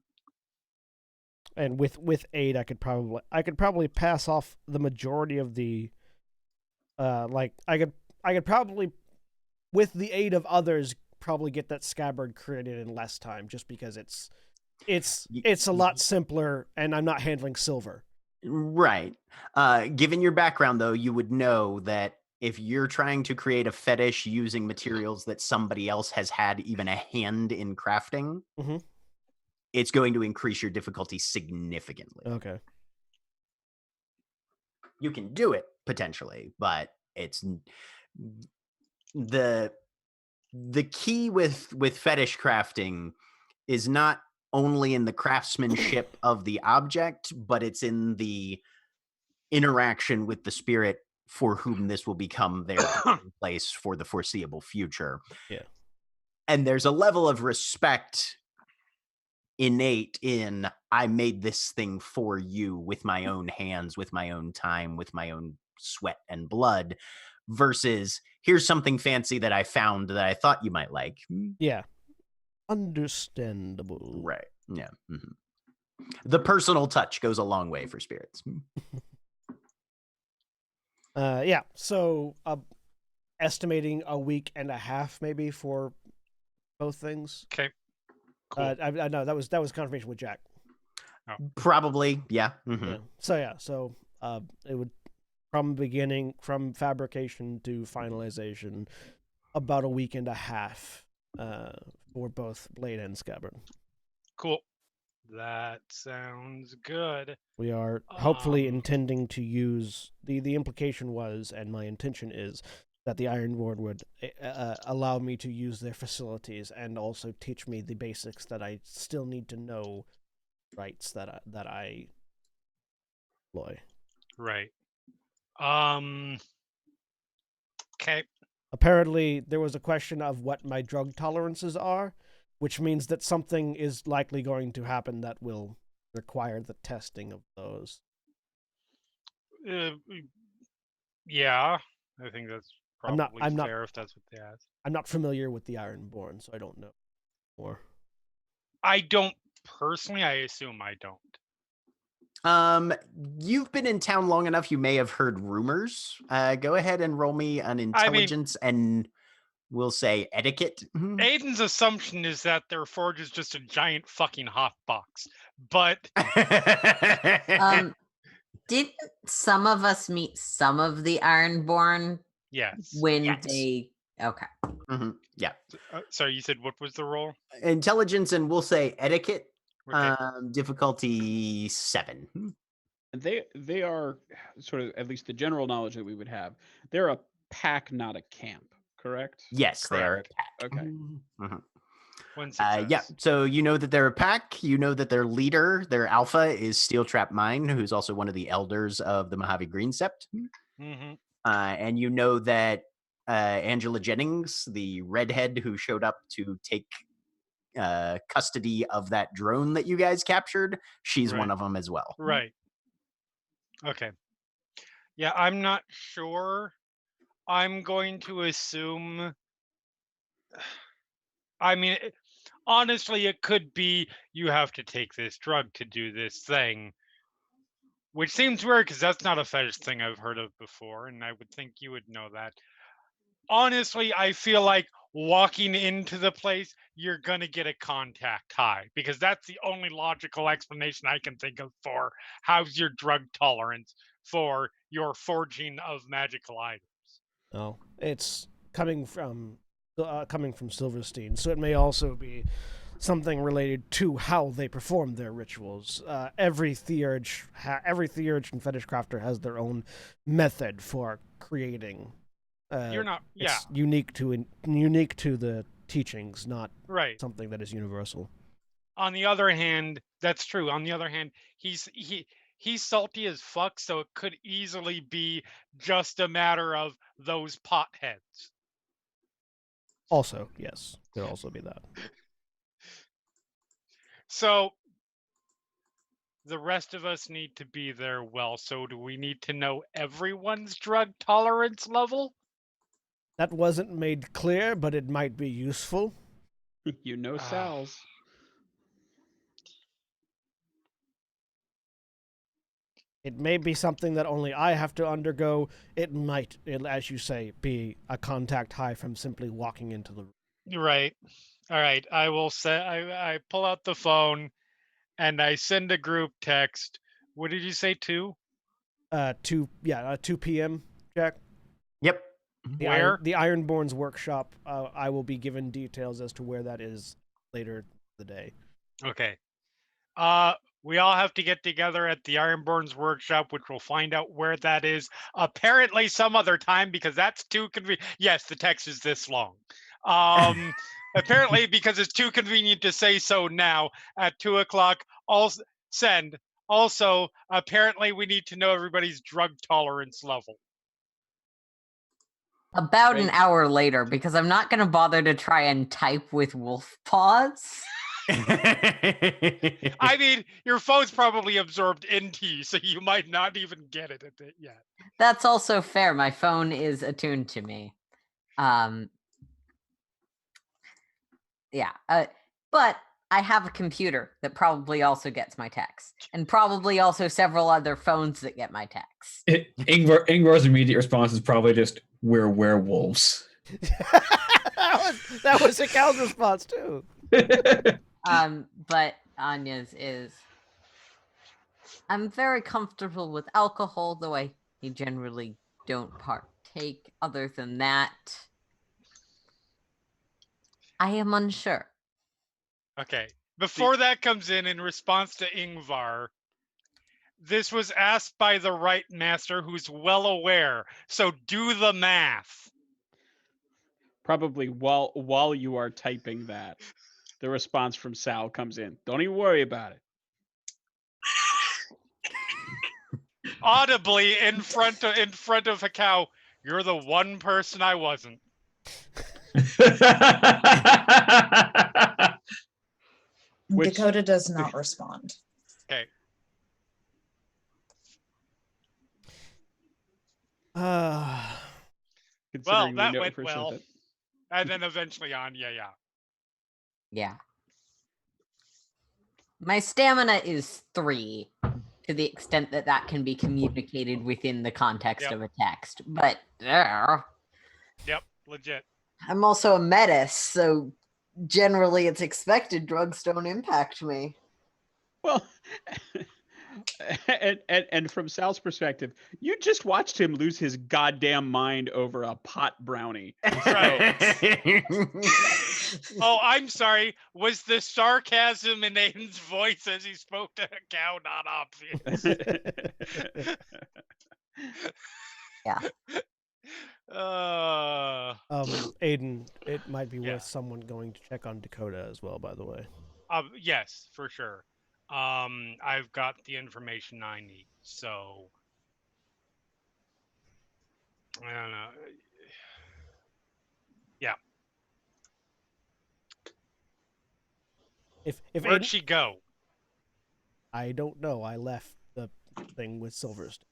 And with aid, I could probably pass off the majority of the I could probably, with the aid of others, probably get that scabbard created in less time, just because it's a lot simpler and I'm not handling silver. Right. Given your background, though, you would know that if you're trying to create a fetish using materials that somebody else has had even a hand in crafting, it's going to increase your difficulty significantly. Okay. You can do it, potentially, but It's the key with fetish crafting is not only in the craftsmanship of the object, but it's in the interaction with the spirit for whom this will become their place for the foreseeable future. Yeah. And there's a level of respect innate in, I made this thing for you with my own hands, with my own time, with my own sweat and blood, versus here's something fancy that I found that I thought you might like. Yeah. Understandable. Right. Yeah. Mm-hmm. The personal touch goes a long way for spirits. Yeah. So, estimating a week and a half maybe for both things. Okay. Cool. I know that was confirmation with Jack. Probably, yeah. Mm-hmm. Yeah. So it would, from beginning, from fabrication to finalization, about a week and a half for both blade and scabbard. Cool. That sounds good. We are hopefully intending to use the implication was, and my intention is, that the Ironborn would allow me to use their facilities and also teach me the basics that I still need to know, rights that I employ. Right. Okay. Apparently, there was a question of what my drug tolerances are, which means that something is likely going to happen that will require the testing of those. Yeah, I think that's probably I'm not, fair if that's what they asked. I'm not familiar with the Ironborn, so I don't know more. I don't personally. I assume I don't. You've been in town long enough. You may have heard rumors. Go ahead and roll me an intelligence and we'll say etiquette. Aiden's assumption is that their forge is just a giant fucking hot box, but didn't some of us meet some of the Ironborn? Yes. When they okay. Mm-hmm. Yeah. Sorry, you said what was the roll? Intelligence and we'll say etiquette. Okay. Difficulty 7. They are sort of, at least the general knowledge that we would have, they're a pack, not a camp, correct? Yes, Correct. they are a pack. Okay. Mm-hmm. One success. Yeah, so you know that they're a pack. You know that their leader, their alpha, is Steel Trap Mine, who's also one of the elders of the Mojave Green Sept. Mm-hmm. And you know that Angela Jennings, the redhead who showed up to take custody of that drone that you guys captured, she's one of them as well. Right. Okay. Yeah, I'm not sure. I'm going to assume. I mean, honestly, it could be you have to take this drug to do this thing, which seems weird because that's not a fetish thing I've heard of before, and I would think you would know that. Honestly, I feel like walking into the place, you're going to get a contact high because that's the only logical explanation I can think of for how's your drug tolerance for your forging of magical items. Oh, it's coming from Silverstein, so it may also be something related to how they perform their rituals. Every theurge and fetish crafter has their own method for creating. You're not. Yeah. It's unique to the teachings, not right. something that is universal. On the other hand, that's true. On the other hand, he's salty as fuck, so it could easily be just a matter of those potheads. Also, yes, could also be that. So the rest of us need to be there. Well, so do we need to know everyone's drug tolerance level? That wasn't made clear, but it might be useful. You know Sal's. It may be something that only I have to undergo. It might, as you say, be a contact high from simply walking into the room. Right. All right. I will say I pull out the phone and I send a group text. What did you say, 2? 2 p.m., Jack? Yep. Where? The Ironborn's workshop. I will be given details as to where that is later the day. Okay. We all have to get together at the Ironborn's workshop, which we'll find out where that is apparently some other time because that's too convenient. Yes, the text is this long. Apparently because it's too convenient to say so now at 2:00. Also, send. Also, apparently we need to know everybody's drug tolerance level. About an Right. hour later, because I'm not going to bother to try and type with wolf paws. I mean, your phone's probably absorbed into you, so you might not even get it yet. That's also fair. My phone is attuned to me. Yeah. But I have a computer that probably also gets my text, and probably also several other phones that get my text. Ingvar's immediate response is probably just, "We're werewolves." that was Cal's response too. But Anya's is, I'm very comfortable with alcohol, though I generally don't partake. Other than that, I am unsure. Okay. Before that comes in response to Ingvar, this was asked by the right master who's well aware. So do the math. Probably while you are typing that, the response from Sal comes in. Don't even worry about it. Audibly in front of a cow. You're the one person I wasn't. Which- Dakota does not respond. Okay. Considering we that know went for well. sure that And then eventually on, yeah. Yeah. My stamina is 3, to the extent that that can be communicated within the context of a text. But Yep, legit. I'm also a metis, so generally it's expected drugs don't impact me. well, and from Sal's perspective, you just watched him lose his goddamn mind over a pot brownie. Oh, I'm sorry. Was the sarcasm in Aiden's voice as he spoke to a cow not obvious? Yeah. Aiden, it might be Yeah. worth someone going to check on Dakota as well, by the way. Yes, for sure. I've got the information I need, so I don't know. Yeah. If Where'd Aiden, she go? I don't know. I left the thing with Silverstone.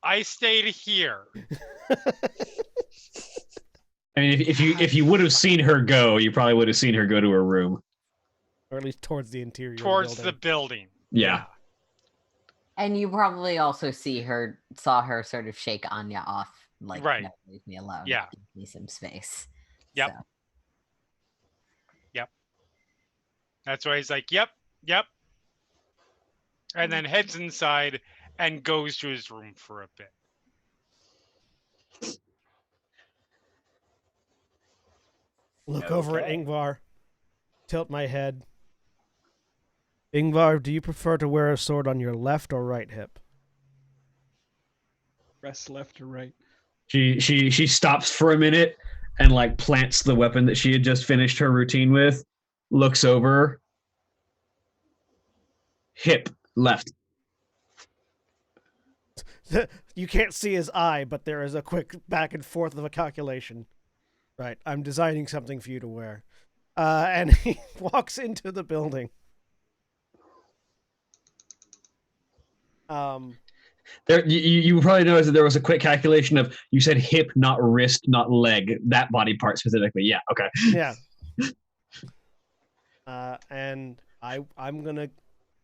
I stayed here. I mean, if you would have seen her go, you probably would have seen her go to her room. Or at least towards the interior Towards of the the building. building. Yeah. And you probably also saw her sort of shake Anya off, like, Right. no, leave me alone. Yeah. Give me some space. Yep. So, That's why he's like, yep. And then heads inside and goes to his room for a bit. Look over at Ingvar. Tilt my head. Ingvar, do you prefer to wear a sword on your left or right hip? Press left or right. She stops for a minute and like plants the weapon that she had just finished her routine with, looks over, hip left. You can't see his eye, but there is a quick back and forth of a calculation. Right, I'm designing something for you to wear. And he walks into the building. There, you probably noticed that there was a quick calculation of, you said hip, not wrist, not leg. That body part specifically. Yeah, okay. Yeah. And I'm gonna,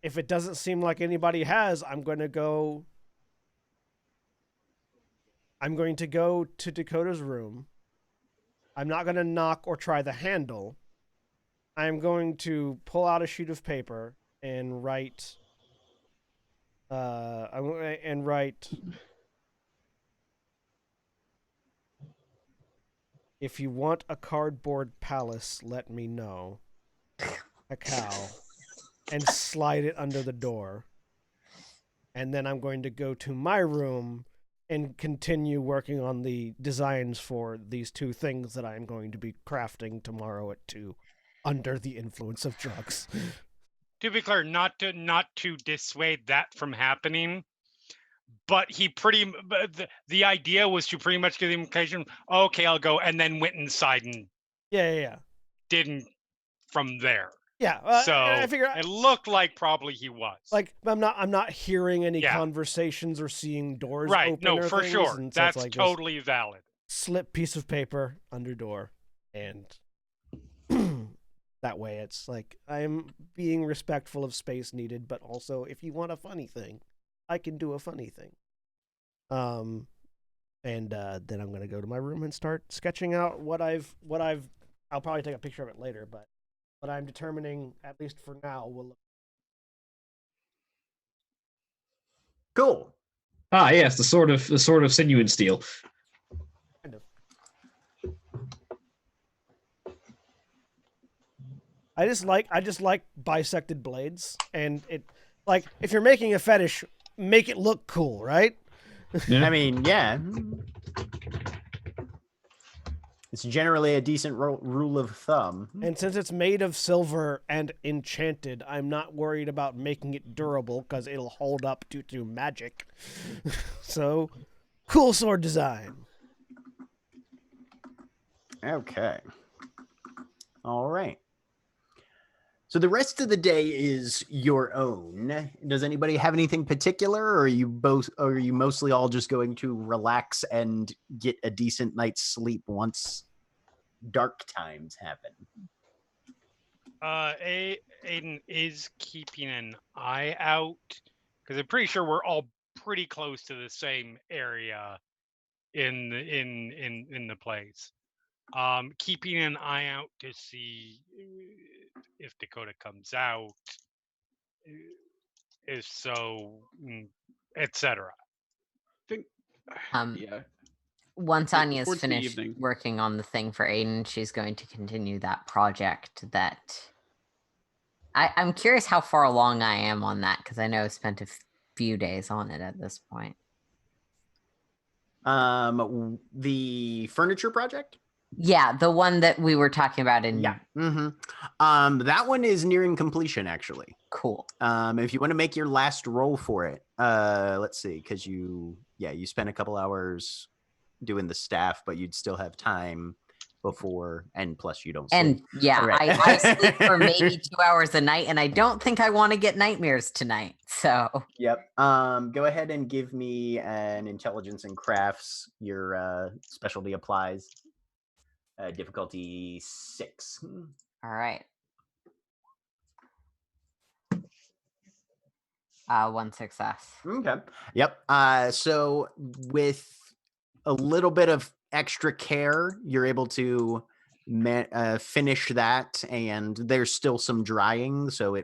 if it doesn't seem like anybody has, I'm going to go to Dakota's room. I'm not going to knock or try the handle. I'm going to pull out a sheet of paper and write. If you want a cardboard palace, let me know. A cow. and slide it under the door. And then I'm going to go to my room and continue working on the designs for these two things that I'm going to be crafting tomorrow at 2 under the influence of drugs. To be clear, not to dissuade that from happening, but the idea was to pretty much give the implication, okay, I'll go, and then went inside and Yeah. didn't from there. Yeah, So I figure it looked like probably he was. like I'm not hearing any conversations or seeing doors right. open. No, or for things, sure. and so That's it's like totally valid. Slip piece of paper under door, and that way it's like I'm being respectful of space needed, but also if you want a funny thing, I can do a funny thing. And then I'm gonna go to my room and start sketching out what I've. I'll probably take a picture of it later, but what I'm determining, at least for now, will look. Cool. Ah, yes, the sword of sinew and steel. Kind of. I just like bisected blades, and it like if you're making a fetish, make it look cool, right? I mean, yeah. It's generally a decent rule of thumb. And since it's made of silver and enchanted, I'm not worried about making it durable because it'll hold up due to magic. So, cool sword design. Okay. All right. So the rest of the day is your own. Does anybody have anything particular, or are you mostly all just going to relax and get a decent night's sleep once dark times happen? Aiden is keeping an eye out because I'm pretty sure we're all pretty close to the same area in the place. Keeping an eye out to see if Dakota comes out, if so, etc. think, yeah. Once Anya's towards the finished evening. working on the thing for Aiden, she's going to continue that project that I'm curious how far along I am on that, because I know I've spent a few days on it at this point. The furniture project? Yeah, the one that we were talking about in that one is nearing completion, actually. Cool. If you want to make your last roll for it, let's see, because you spent a couple hours doing the staff, but you'd still have time before, and plus you don't sleep. And yeah, Right. I sleep for maybe 2 hours a night, and I don't think I want to get nightmares tonight. So Yep. Go ahead and give me an intelligence and crafts. Your specialty applies. Difficulty 6. all right. 1 success. Okay. Yep. So with a little bit of extra care, you're able to finish that, and there's still some drying. So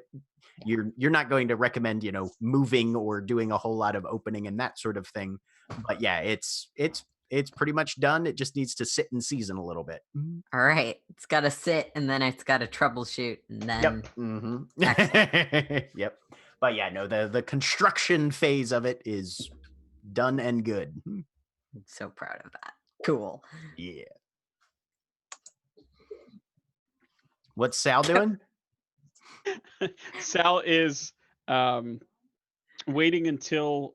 you're not going to recommend moving or doing a whole lot of opening and that sort of thing. But yeah, it's pretty much done. It just needs to sit and season a little bit. All right. It's got to sit, and then it's got to troubleshoot, and then Yep. Mm-hmm. Yep. But yeah, no, the construction phase of it is done and good. I'm so proud of that. Cool. Yeah. What's Sal doing? Sal is waiting until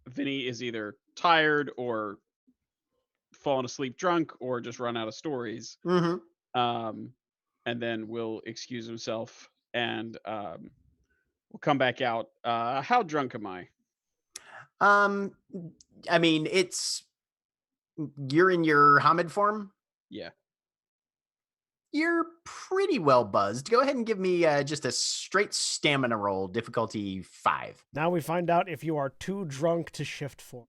Vinny is either tired or fallen asleep drunk or just run out of stories. Mm-hmm. And then will excuse himself and we'll come back out. How drunk am I? I mean, you're in your Hamid form? Yeah. You're pretty well buzzed. Go ahead and give me just a straight stamina roll, difficulty 5. Now we find out if you are too drunk to shift forms.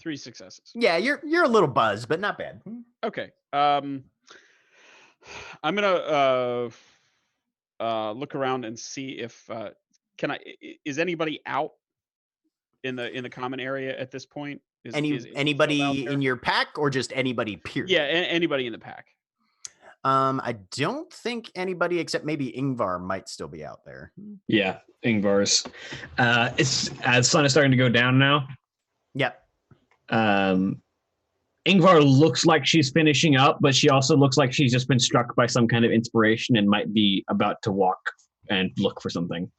3 successes. Yeah, you're a little buzzed, but not bad. Okay. I'm gonna look around and see if is anybody out in the common area at this point? Is Anybody in your pack, or just anybody period? Yeah, anybody in the pack. I don't think anybody except maybe Ingvar might still be out there. Yeah, Ingvar's. The sun is starting to go down now. Yep. Ingvar looks like she's finishing up, but she also looks like she's just been struck by some kind of inspiration and might be about to walk and look for something.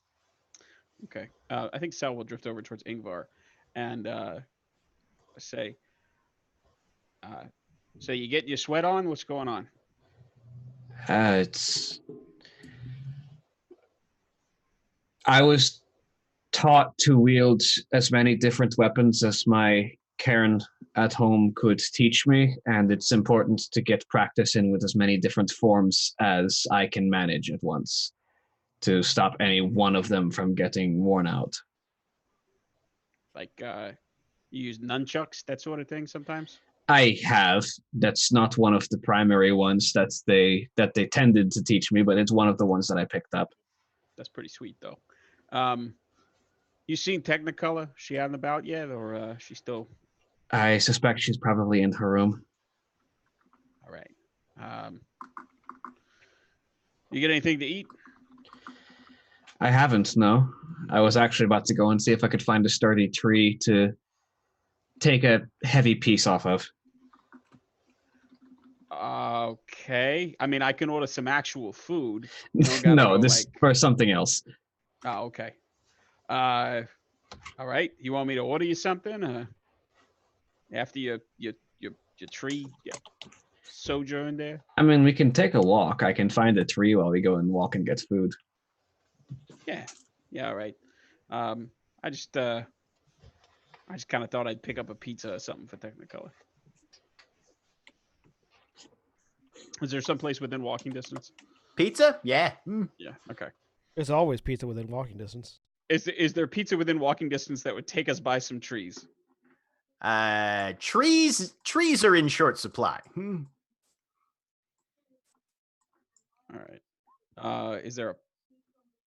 Okay. I think Sal will drift over towards Ingvar and say, so you getting your sweat on? What's going on? I was taught to wield as many different weapons as my Karen at home could teach me, and it's important to get practice in with as many different forms as I can manage at once to stop any one of them from getting worn out. Like you use nunchucks, that sort of thing sometimes? I have. That's not one of the primary ones that they tended to teach me, but it's one of the ones that I picked up. That's pretty sweet, though. You seen Technicolor? She out and about yet, or she still? I suspect she's probably in her room. All right. You get anything to eat? I haven't, no. I was actually about to go and see if I could find a sturdy tree to take a heavy piece off of. Okay. I mean, I can order some actual food. No, this for something else. Oh, okay. All right. You want me to order you something? After your tree sojourn there? I mean, we can take a walk. I can find a tree while we go and walk and get food. Yeah. All right. I just kind of thought I'd pick up a pizza or something for Technicolor. Is there some place within walking distance? Pizza? Yeah. Yeah. Okay. There's always pizza within walking distance. Is there pizza within walking distance that would take us by some trees? Trees are in short supply. All right. Is there a?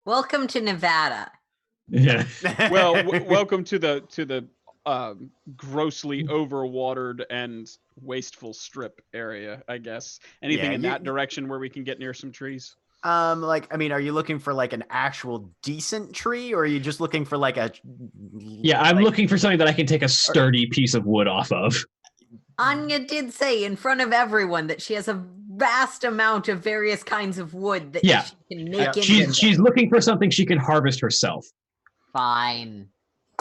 Welcome to Nevada. Yeah. Well, welcome to the grossly overwatered and wasteful strip area, I guess. Anything in that direction where we can get near some trees? Are you looking for like an actual decent tree, or are you just looking for like a? Yeah, I'm looking for something that I can take a sturdy piece of wood off of. Anya did say in front of everyone that she has a vast amount of various kinds of wood that she can make. She's looking for something she can harvest herself. Fine.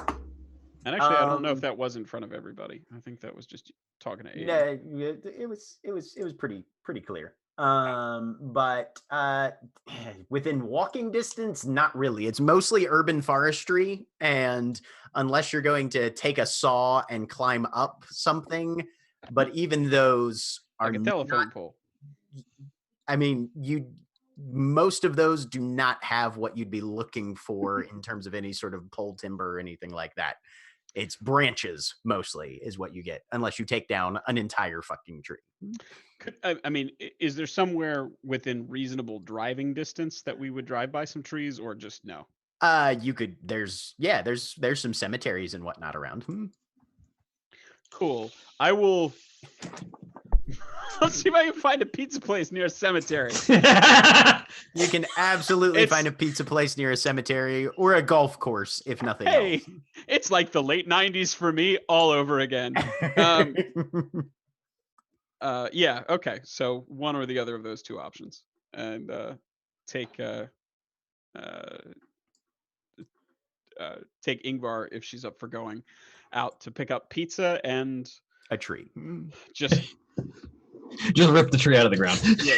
And actually, I don't know if that was in front of everybody. I think that was just talking to Aiden. No, it was pretty clear. But within walking distance, not really. It's mostly urban forestry, and unless you're going to take a saw and climb up something, but even those are like a telephone pole. I mean, most of those do not have what you'd be looking for in terms of any sort of pole timber or anything like that. It's branches mostly is what you get, unless you take down an entire fucking tree. I mean, is there somewhere within reasonable driving distance that we would drive by some trees, or just no? You could. There's some cemeteries and whatnot around. Cool. I will. Let's see if I can find a pizza place near a cemetery. You can absolutely find a pizza place near a cemetery or a golf course, if nothing else. It's like the late 90s for me all over again. Yeah, okay. So one or the other of those two options. And take Ingvar, if she's up for going out, to pick up pizza and a tree. Just rip the tree out of the ground. Yeah,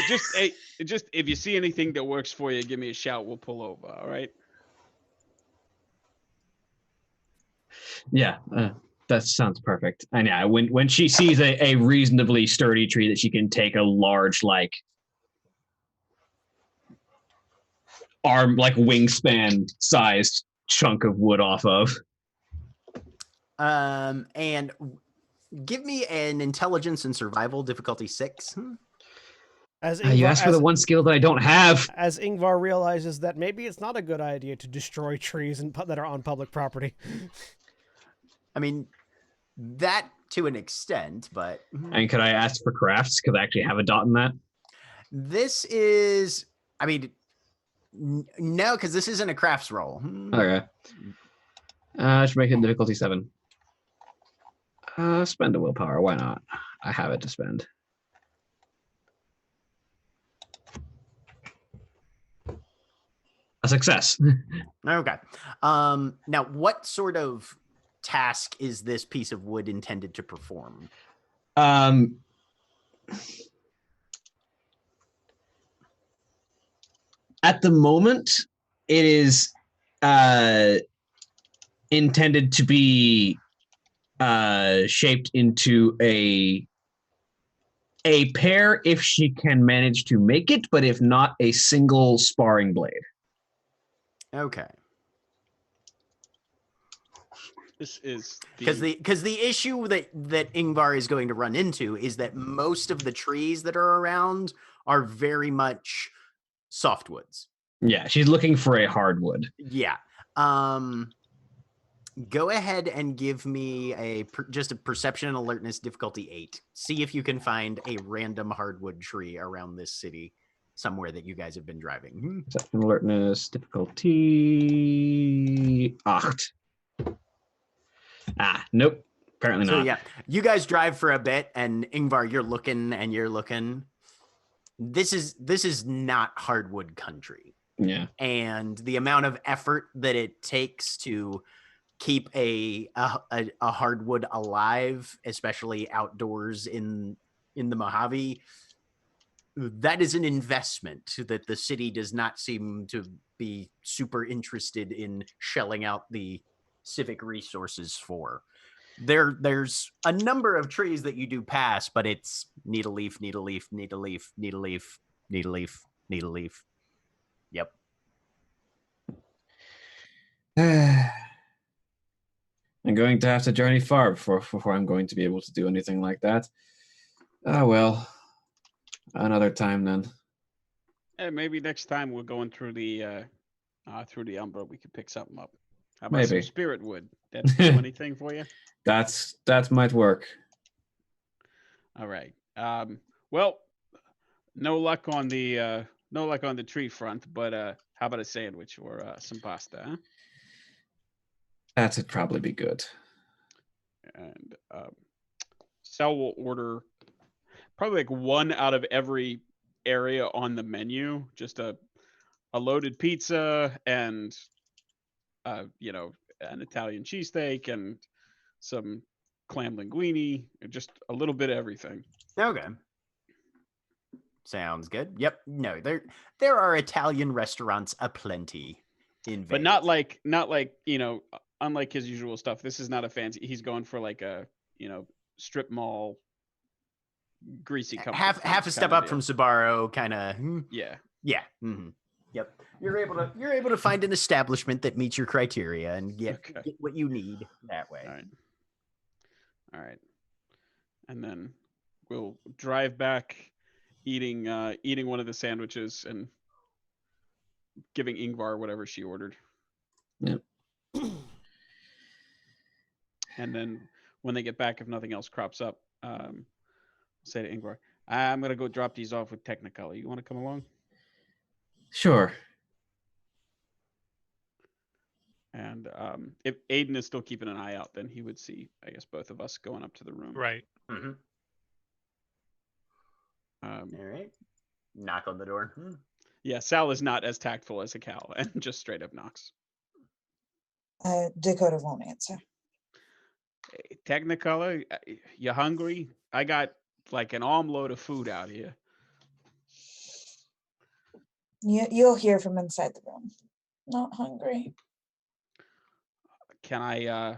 just if you see anything that works for you, give me a shout. We'll pull over. All right. Yeah, that sounds perfect. And yeah, when she sees a reasonably sturdy tree that she can take a large arm, wingspan sized chunk of wood off of. And give me an intelligence and survival difficulty 6. As Ingvar, you asked for the one skill that I don't have. As Ingvar realizes that maybe it's not a good idea to destroy trees that are on public property. I mean, that to an extent, but... And could I ask for crafts? Because I actually have a dot in that. This is, I mean, no, because this isn't a crafts roll. Okay. I should make it difficulty 7. Spend a willpower. Why not? I have it to spend. A success. Okay. Now, what sort of task is this piece of wood intended to perform? At the moment, it is intended to be shaped into a pair if she can manage to make it, but if not, a single sparring blade. Okay. This is Because the issue that Ingvar is going to run into is that most of the trees that are around are very much softwoods. Yeah, she's looking for a hardwood. Yeah. Go ahead and give me just a perception and alertness difficulty 8. See if you can find a random hardwood tree around this city somewhere that you guys have been driving. Perception, alertness, difficulty 8. Nope. Apparently not. So yeah, you guys drive for a bit, and Ingvar, you're looking and you're looking. This is not hardwood country. Yeah. And the amount of effort that it takes to keep a hardwood alive, especially outdoors in the Mojave, that is an investment that the city does not seem to be super interested in shelling out the civic resources for. There's a number of trees that you do pass, but it's needle leaf, needle leaf, needle leaf, needle leaf, needle leaf, needle leaf. Yep. I'm going to have to journey far before I'm going to be able to do anything like that. Oh well. Another time then. maybe next time we're going through the Umbra, we could pick something up. How about Maybe. some spirit wood? That do anything for you? That might work. All right. Well, no luck on the tree front, but how about a sandwich or some pasta? Huh? That'd probably be good. And Sal will order probably like one out of every area on the menu, just a loaded pizza and an Italian cheesesteak and some clam linguine, just a little bit of everything. Okay. Sounds good. Yep. No, there are Italian restaurants aplenty in Vegas. But not like, unlike his usual stuff. This is not a fancy. He's going for like a, strip mall greasy comfort half a step up from Sbarro kind of. Yeah. Yeah. Mm-hmm. Yep. You're able to find an establishment that meets your criteria and get what you need that way. All right. And then we'll drive back eating one of the sandwiches and giving Ingvar whatever she ordered. Yep. And then when they get back, if nothing else crops up, say to Ingvar, I'm going to go drop these off with Technicolor. You want to come along? Sure. And if Aiden is still keeping an eye out, then he would see, I guess, both of us going up to the room. Right. Mm-hmm. All right. Knock on the door. Yeah, Sal is not as tactful as a cow and just straight up knocks. Dakota won't answer. Hey, Technicolor, you hungry? I got like an armload of food out here. You'll hear from inside the room. Not hungry. Can I?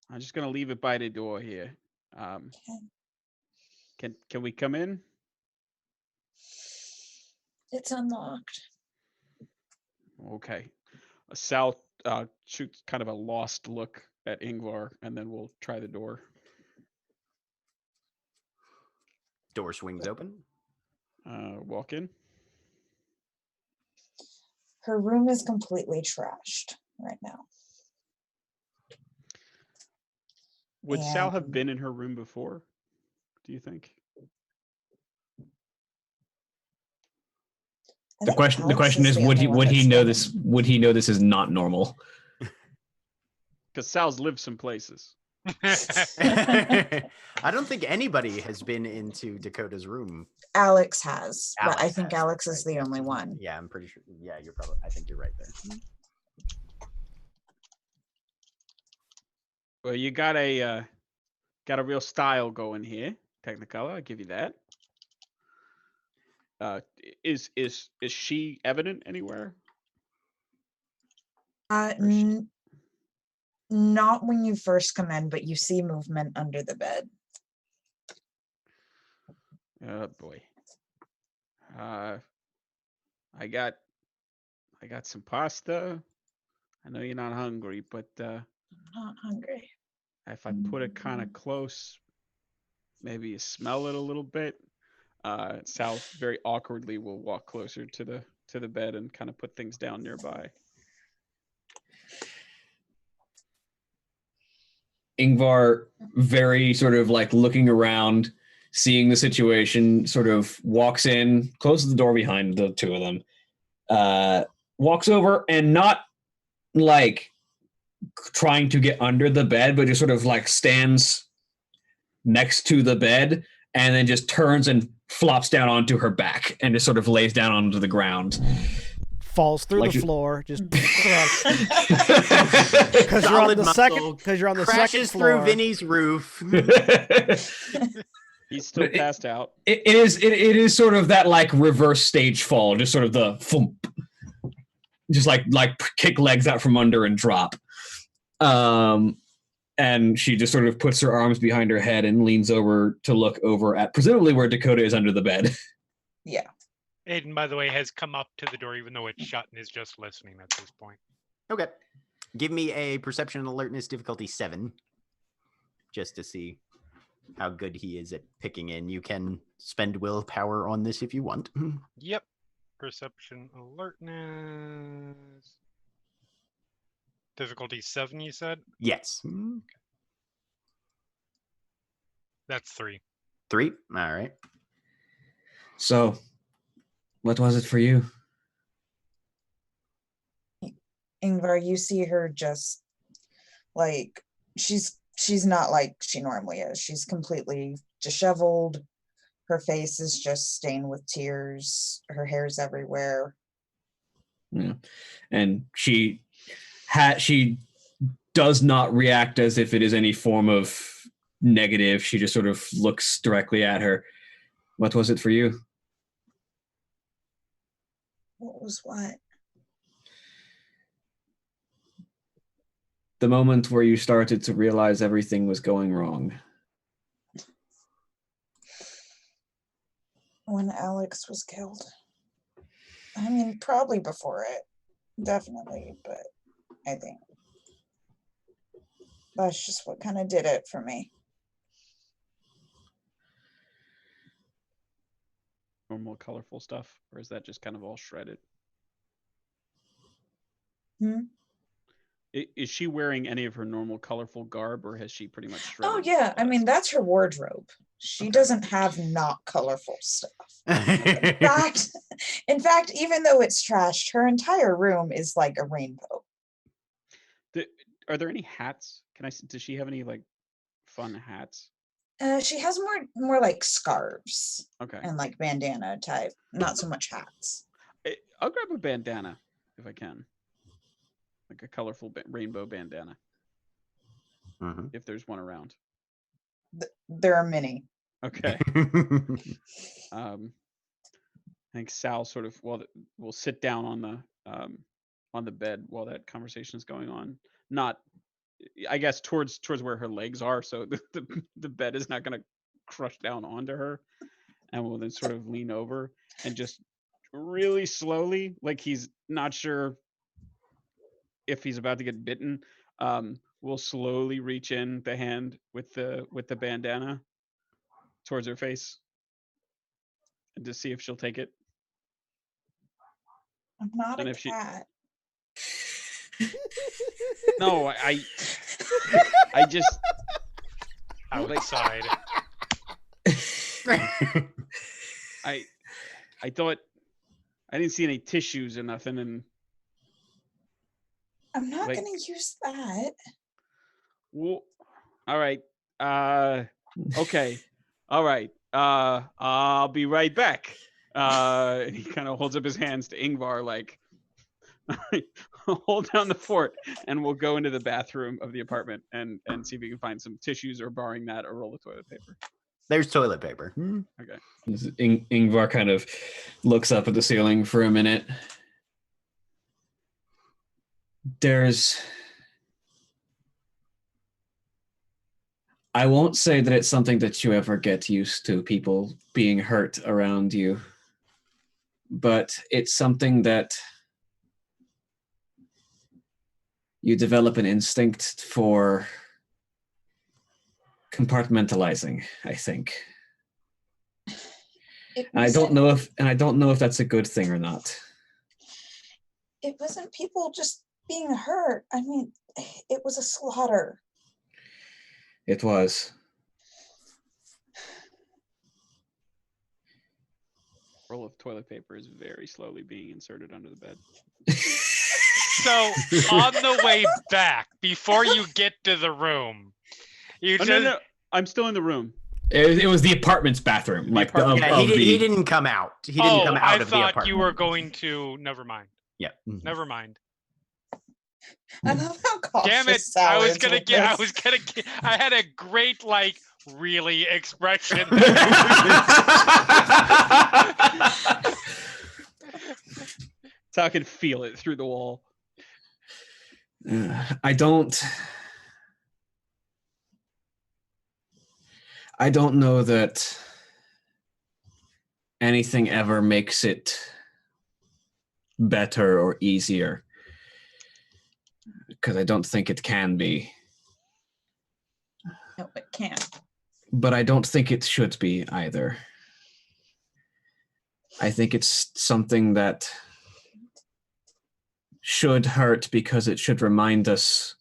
I'm just gonna leave it by the door here. Can we come in? It's unlocked. Okay. Sal shoots kind of a lost look at Ingvar, and then we'll try the door. Door swings open. Walk in. Her room is completely trashed right now. Would Sal have been in her room before? Do you think? I The think question Alex is the would only he one would he that's know been this in. would he know this is not normal? Because Sal's lived some places. I don't think anybody has been into Dakota's room. Alex has, but I Alex think has, Alex that's is the right. only one. Yeah, I'm pretty sure. Yeah, I think you're right there. Well, you got a real style going here, Technicolor. I'll give you that. Is she evident anywhere? Not when you first come in, but you see movement under the bed. Oh boy. I got some pasta. I know you're not hungry, but I'm not hungry. if I put it kind of close, maybe you smell it a little bit. Sal very awkwardly will walk closer to the bed and kind of put things down nearby. Ingvar, very sort of like looking around, seeing the situation, sort of walks in, closes the door behind the two of them, walks over and not like trying to get under the bed, but just sort of like stands next to the bed and then just turns and flops down onto her back and just sort of lays down onto the ground. Falls through Like the you- floor, just because you're Solid on the muscle, second. Because you're on the second crashes floor. through Vinny's roof. He's still passed out. It is sort of that like reverse stage fall, just sort of the thump, just like kick legs out from under and drop. And she just sort of puts her arms behind her head and leans over to look over at presumably where Dakota is under the bed. Yeah. Aiden, by the way, has come up to the door even though it's shut and is just listening at this point. Okay. Give me a perception and alertness difficulty 7. Just to see how good he is at picking in. You can spend willpower on this if you want. Yep. Perception alertness. Difficulty 7, you said? Yes. That's 3. 3. All right. So, what was it for you? Ingvar, you see her just like she's not like she normally is. She's completely disheveled. Her face is just stained with tears. Her hair's everywhere. Yeah. And she does not react as if it is any form of negative. She just sort of looks directly at her. What was it for you? What was what? The moment where you started to realize everything was going wrong. When Alex was killed. I mean, probably before it. Definitely, but I think that's just what kind of did it for me. Normal colorful stuff, or is that just kind of all shredded? Is she wearing any of her normal colorful garb, or has she pretty much shredded? Oh yeah, I all mean that that's her wardrobe. She Okay. doesn't have not colorful stuff. In fact, even though it's trashed, her entire room is like a rainbow. stuff? Are there any hats? Does she have any like fun hats? She has more like scarves Okay. and like bandana type, not so much hats. I'll grab a bandana if I can. Like a colorful rainbow bandana, if there's one around. There are many. Okay. I think Sal sort of will sit down on the bed while that conversation is going on. Not, I guess, towards where her legs are, so the bed is not going to crush down onto her, and will then sort of lean over and just really slowly, like he's not sure if he's about to get bitten, will slowly reach in the hand with the bandana towards her face and to see if she'll take it. I'm not And a if she- cat. No, I just Outside. I thought I didn't see any tissues or nothing, and I'm not Like- gonna use that. well, all right. Okay. All right. I'll be right back. And he kind of holds up his hands to Ingvar, like, hold down the fort, and we'll go into the bathroom of the apartment and see if we can find some tissues, or barring that, a roll of toilet paper. There's toilet paper. Okay. Ingvar kind of looks up at the ceiling for a minute. I won't say that it's something that you ever get used to, people being hurt around you, but it's something that you develop an instinct for compartmentalizing, I think. It And I don't know if that's a good thing or not. It wasn't people just being hurt. I mean, it was a slaughter. It was. Roll of toilet paper is very slowly being inserted under the bed. So on the way back, before you get to the room, you Oh, just no, I'm still in the room. It was the apartment's bathroom. Like the, apartment- of, Yeah, of the, he didn't come out. He didn't come out I of the thought apartment. you were going to. Never mind. Yeah. Never mind. I love how cautious Damn it! Sal I was is gonna with get. I this. was gonna get. I had a great really expression. So I can feel it through the wall. I don't know that anything ever makes it better or easier, because I don't think it can be. No, it can't. But I don't think it should be either. I think it's something that should hurt because it should remind us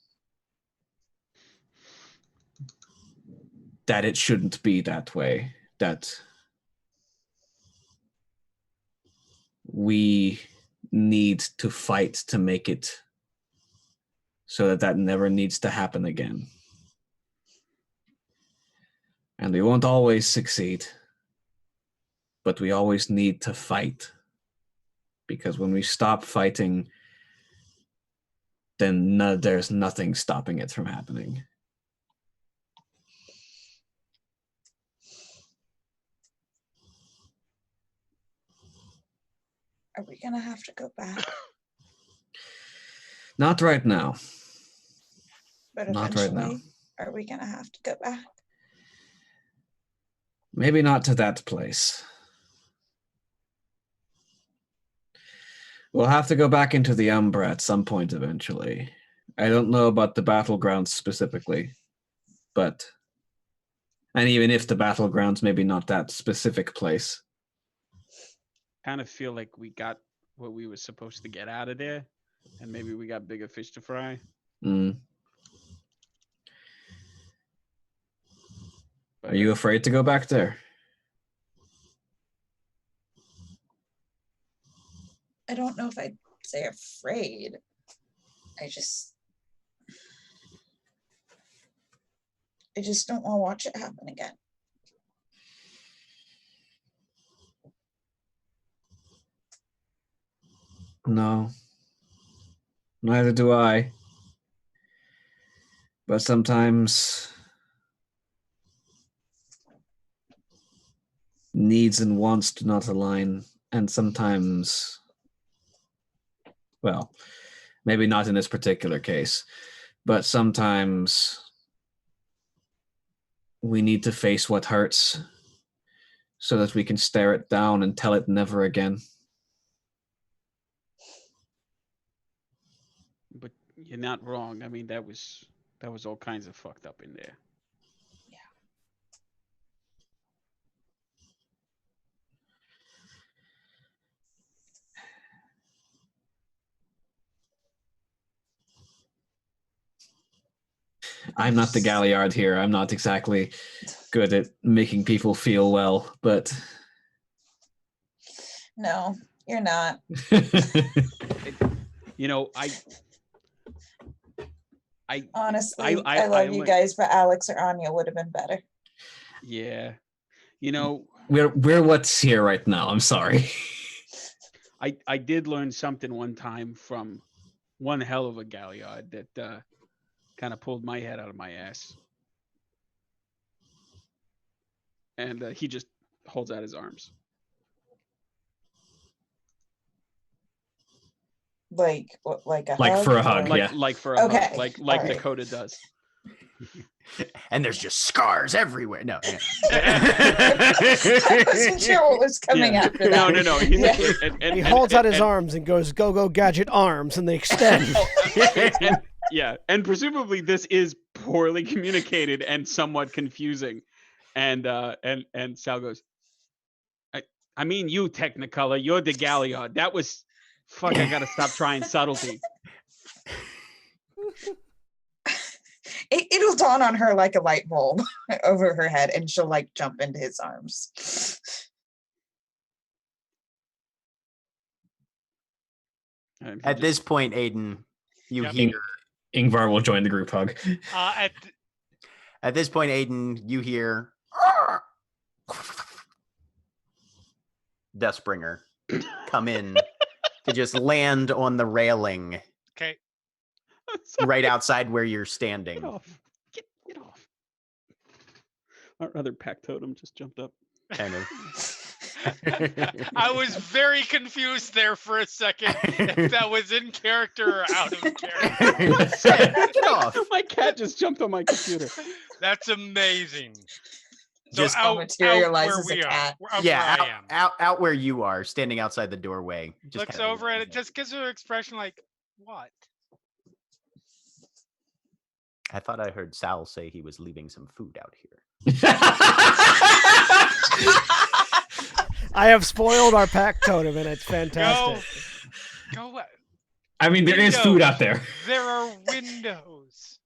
that it shouldn't be that way, that we need to fight to make it so that that never needs to happen again. And we won't always succeed, but we always need to fight. Because when we stop fighting, then there's nothing stopping it from happening. Are we gonna have to go back? Not right now. But Not eventually, right now. are we gonna have to go back? Maybe not to that place. We'll have to go back into the Umbra at some point eventually. I don't know about the battlegrounds specifically, and even if the battlegrounds, maybe not that specific place. Kind of feel like we got what we were supposed to get out of there, and maybe we got bigger fish to fry. Mm. Are you afraid to go back there? I don't know if I'd say afraid. I just don't want to watch it happen again. No. Neither do I. But sometimes needs and wants do not align, and sometimes, well, maybe not in this particular case, but sometimes we need to face what hurts so that we can stare it down and tell it never again. But you're not wrong. I mean, that was all kinds of fucked up in there. I'm not the Galliard here. I'm not exactly good at making people feel well, but No, You're not. You know, I Honestly, I love you guys, but Alex or Anya would have been better. Yeah. You know, we're what's here right now. I'm sorry. I did learn something one time from one hell of a Galliard that kind of pulled my head out of my ass. And he just holds out his arms. Like a Like hug for a hug, or- yeah. Like for a Okay, hug, like all right. Dakota does. And there's just scars everywhere. No. I wasn't sure what was coming Yeah. after that. No. He's Yeah. He holds out his arms and goes, "Go, go, gadget arms," and they extend. Yeah, and presumably this is poorly communicated and somewhat confusing. And Sal goes, I mean you, Technicolor, you're the Galliard. That was fuck, I gotta stop trying subtlety. It'll dawn on her like a light bulb over her head, and she'll like jump into his arms. And he At just- this point, Aiden, you Yep. hear. Ingvar will join the group hug. At this point, Aiden, you hear. Dustbringer come in to just land on the railing Okay. right outside where you're standing. Get off. Get off. Our other pack totem just jumped up. Kind of. I was very confused there for a second if that was in character or out of character. Get off. My cat just jumped on my computer. That's amazing. Just materializes where a we cat. are. Where Yeah, I am. out where you are, standing outside the doorway. Just Looks kinda over at it, looking just gives her an expression like, what? I thought I heard Sal say he was leaving some food out here. I have spoiled our pack totem, and it's fantastic. Go. I mean, there is food out there. There are windows.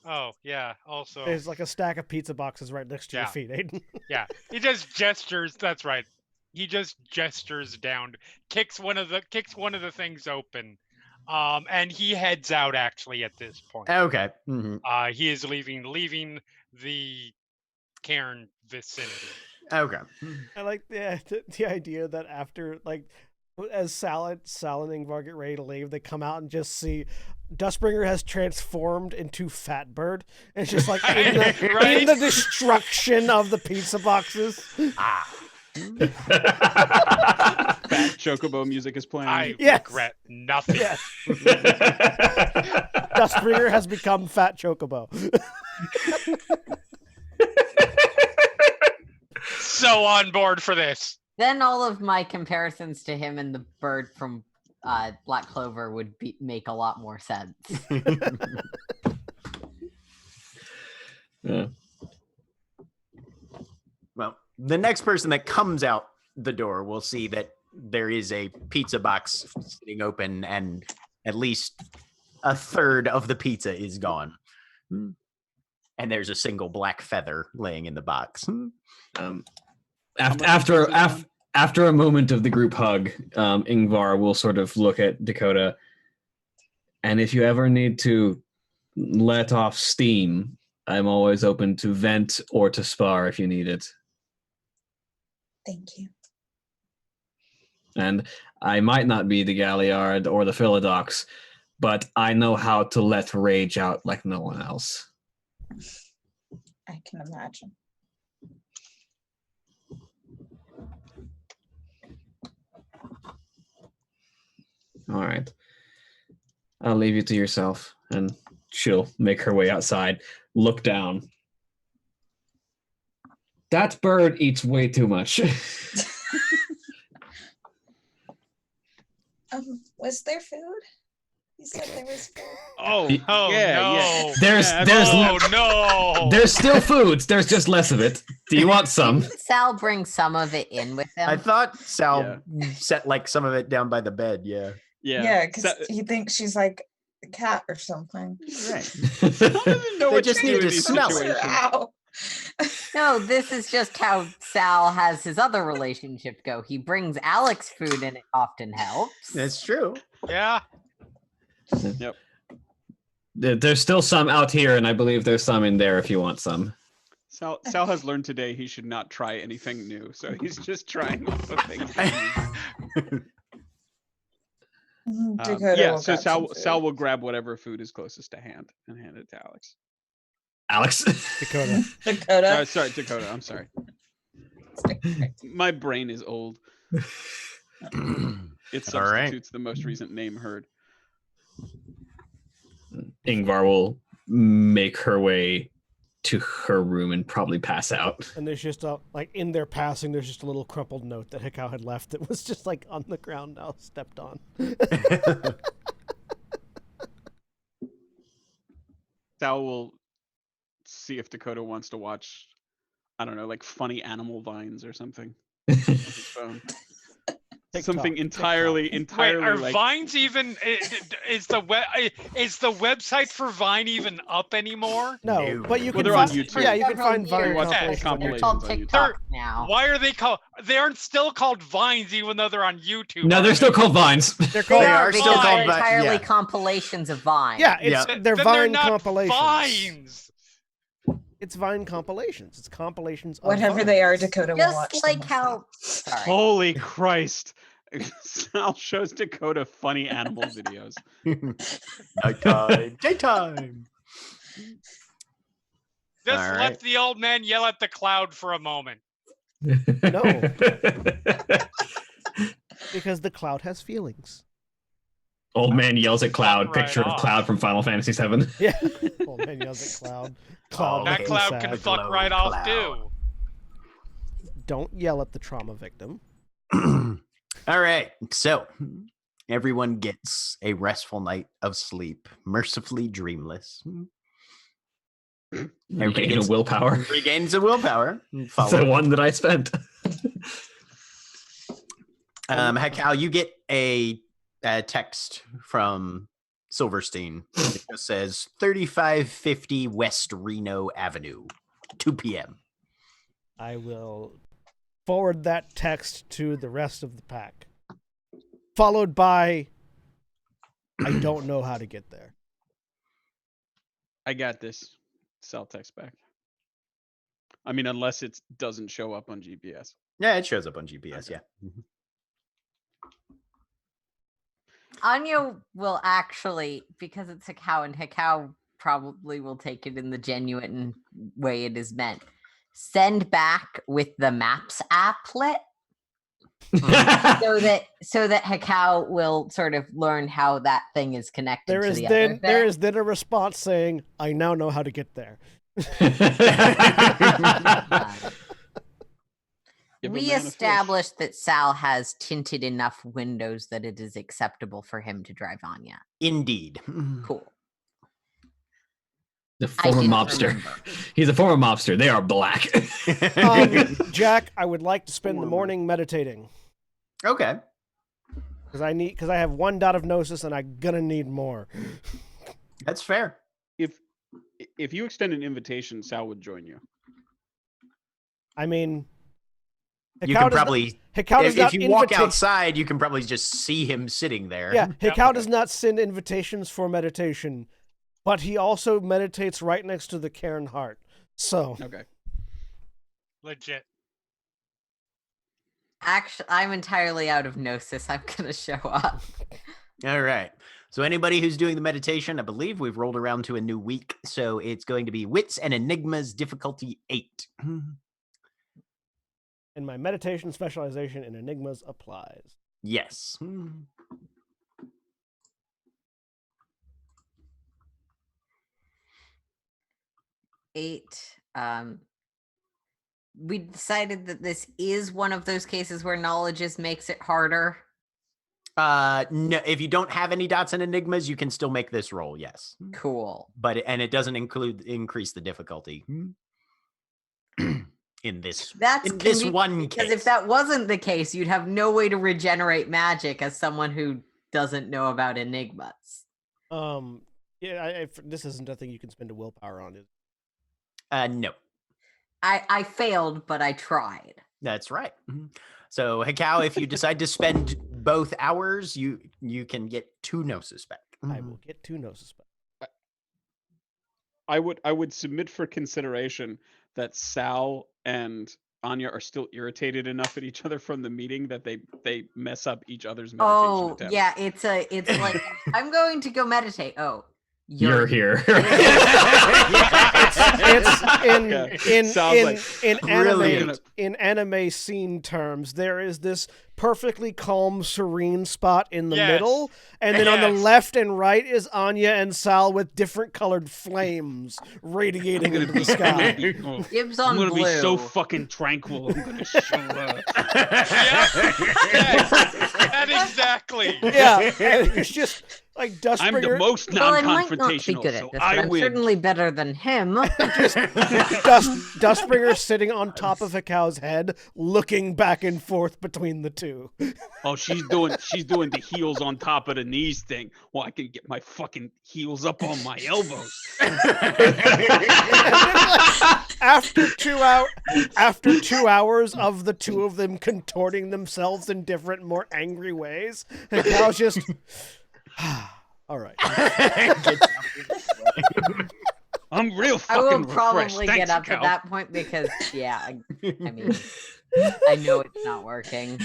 Oh, yeah. Also, There's like a stack of pizza boxes right next to your Yeah. feet, Aiden. yeah. He just gestures. That's right. He just gestures down, kicks one of the things open, and he heads out. Actually, at this point, Okay. Mhm. he is leaving the cairn vicinity. Okay. I like the idea that after, like, as Sal and Ingvar get ready to leave, they come out and just see Dustbringer has transformed into Fatbird. And it's just like in Right? the destruction of the pizza boxes. Ah. Fat Chocobo music is playing. I Yes. regret nothing. Yes. Dustbringer has become Fat Chocobo. So on board for this. Then all of my comparisons to him and the bird from Black Clover would make a lot more sense. Yeah. Well, the next person that comes out the door will see that there is a pizza box sitting open and at least a third of the pizza is gone. And there's a single black feather laying in the box. After a moment of the group hug, Ingvar will sort of look at Dakota. And if you ever need to let off steam, I'm always open to vent or to spar if you need it. Thank you. And I might not be the Galliard or the Philodox, but I know how to let rage out like no one else. I can imagine. All right. I'll leave you to yourself. And she'll make her way outside, look down. That bird eats way too much. Was there food? You said there was food. Oh, Oh yeah, no. yeah. There's still food. There's just less of it. Do you want some? Didn't Sal bring some of it in with him? I thought Sal set like some of it down by the bed. Yeah. Yeah, because he thinks she's like a cat or something. Right. Doesn't know They what just to need do in to these smell it. situations. Ow. No, this is just how Sal has his other relationship go. He brings Alex food and it often helps. That's true. Yeah. Yep. There's still some out here, and I believe there's some in there if you want some. Sal has learned today he should not try anything new, so he's just trying all the things. Dakota Yeah, will so grab some Sal food. will grab whatever food is closest to hand and hand it to Alex. Alex. Dakota. Dakota. Sorry, Dakota. I'm sorry. My brain is old. It All right. substitutes the most recent name heard. Ingvar will make her way to her room and probably pass out. And there's just like in their passing, there's just a little crumpled note that Hikau had left that was just like on the ground now, stepped on. Sal will see if Dakota wants to watch, I don't know, like funny animal vines or something. On his phone. Something entirely Wait, are like, Vines even? Is the website for Vine even up anymore? No, but you Well, can they're on find, YouTube. yeah, you can find Several Vine years compilations compilations on They're on called YouTube. TikTok now. Why are they called? They aren't still called Vines, even though they're on YouTube. No, are they're they? still called vines. They're They called, are still because called they're Vine, entirely yeah. compilations of Vine. yeah, Yeah. they're Then Vine they're not compilations. Vines. It's Vine compilations. It's compilations of Whatever they are, Vines. Dakota will watch Just them like with how. Sorry. holy Christ. Sal shows Dakota funny animal videos. Nighttime. Daytime. Just All let right. the old man yell at the cloud for a moment. No. Because the cloud has feelings. Old man yells at Cloud. Right Picture of off. Cloud from Final Fantasy VII. Yeah. Oh man yells at Cloud. Cloud Oh, That looking cloud sad. can fuck Glow right off cloud. too. Don't yell at the trauma victim. All right. So everyone gets a restful night of sleep, mercifully dreamless. Everybody Gain a gets willpower. regains a willpower. It's Follow. the one that I spent. Hekau, you get a text from Silverstein. It just says 3550 West Reno Avenue, 2 p.m. I will forward that text to the rest of the pack. Followed by, I don't know how to get there. I got this. Sal text back. I mean, unless it doesn't show up on GPS. Yeah, it shows up on GPS. Yeah. Anya will actually, because it's Hikau, and Hikau probably will take it in the genuine way it is meant, send back with the Maps applet so that Hikau will sort of learn how that thing is connected There to is the then other there bit. is then a response saying, I now know how to get there. Give a We man a fish. established that Sal has tinted enough windows that it is acceptable for him to drive Anya. Indeed. Cool. The I former didn't mobster. remember. He's a former mobster. They are black. Jack, I would like to spend the morning meditating. Okay. Because I have 1 dot of gnosis and I'm gonna need more. That's fair. If you extend an invitation, Sal would join you. I mean, You Hikau can does probably, Hikau does if not you walk invita- outside, you can probably just see him sitting there. Yeah, Hikau does not send invitations for meditation, but he also meditates right next to the Cairn Heart. So Okay. Legit. Actually, I'm entirely out of gnosis. I'm gonna show up. All right. So anybody who's doing the meditation, I believe we've rolled around to a new week. So it's going to be Wits and Enigmas, difficulty 8. and my meditation specialization in enigmas applies. Yes. 8. We decided that this is one of those cases where knowledge makes it harder. No, if you don't have any dots and enigmas, you can still make this roll. Yes. Cool. But it doesn't increase the difficulty in this That's in this convenient, one because case. if that wasn't the case, you'd have no way to regenerate magic as someone who doesn't know about enigmas. Yeah, this isn't a thing you can spend a willpower on. No. I failed, but I tried. That's right. So, Hekau, if you decide to spend both hours, you can get 2 gnosis back. I will get 2 gnosis back. I would submit for consideration that Sal and Anya are still irritated enough at each other from the meeting that they mess up each other's meditation attempts. Yeah, it's like I'm going to go meditate. Oh, You're here. In anime scene terms, there is this perfectly calm, serene spot in the middle, and then on the left and right is Anya and Sal with different colored flames radiating into the sky. Gibbs on I'm gonna blue. be so fucking tranquil. I'm gonna show up. That exactly. Yeah, and it's just like Dustbringer. I'm the most Well, I might not be non-confrontational, good at so this, but I I'm win. certainly better than him. Dustbringer sitting on top of Hekau's head, looking back and forth between the two. Oh, she's doing the heels on top of the knees thing. Well, I can get my fucking heels up on my elbows. After 2 hours of the two of them contorting themselves in different, more angry ways, Hekau's just, all right. I'm real I fucking will refreshed. probably Thanks, get up Cal. at that point because, I mean, I know it's not working.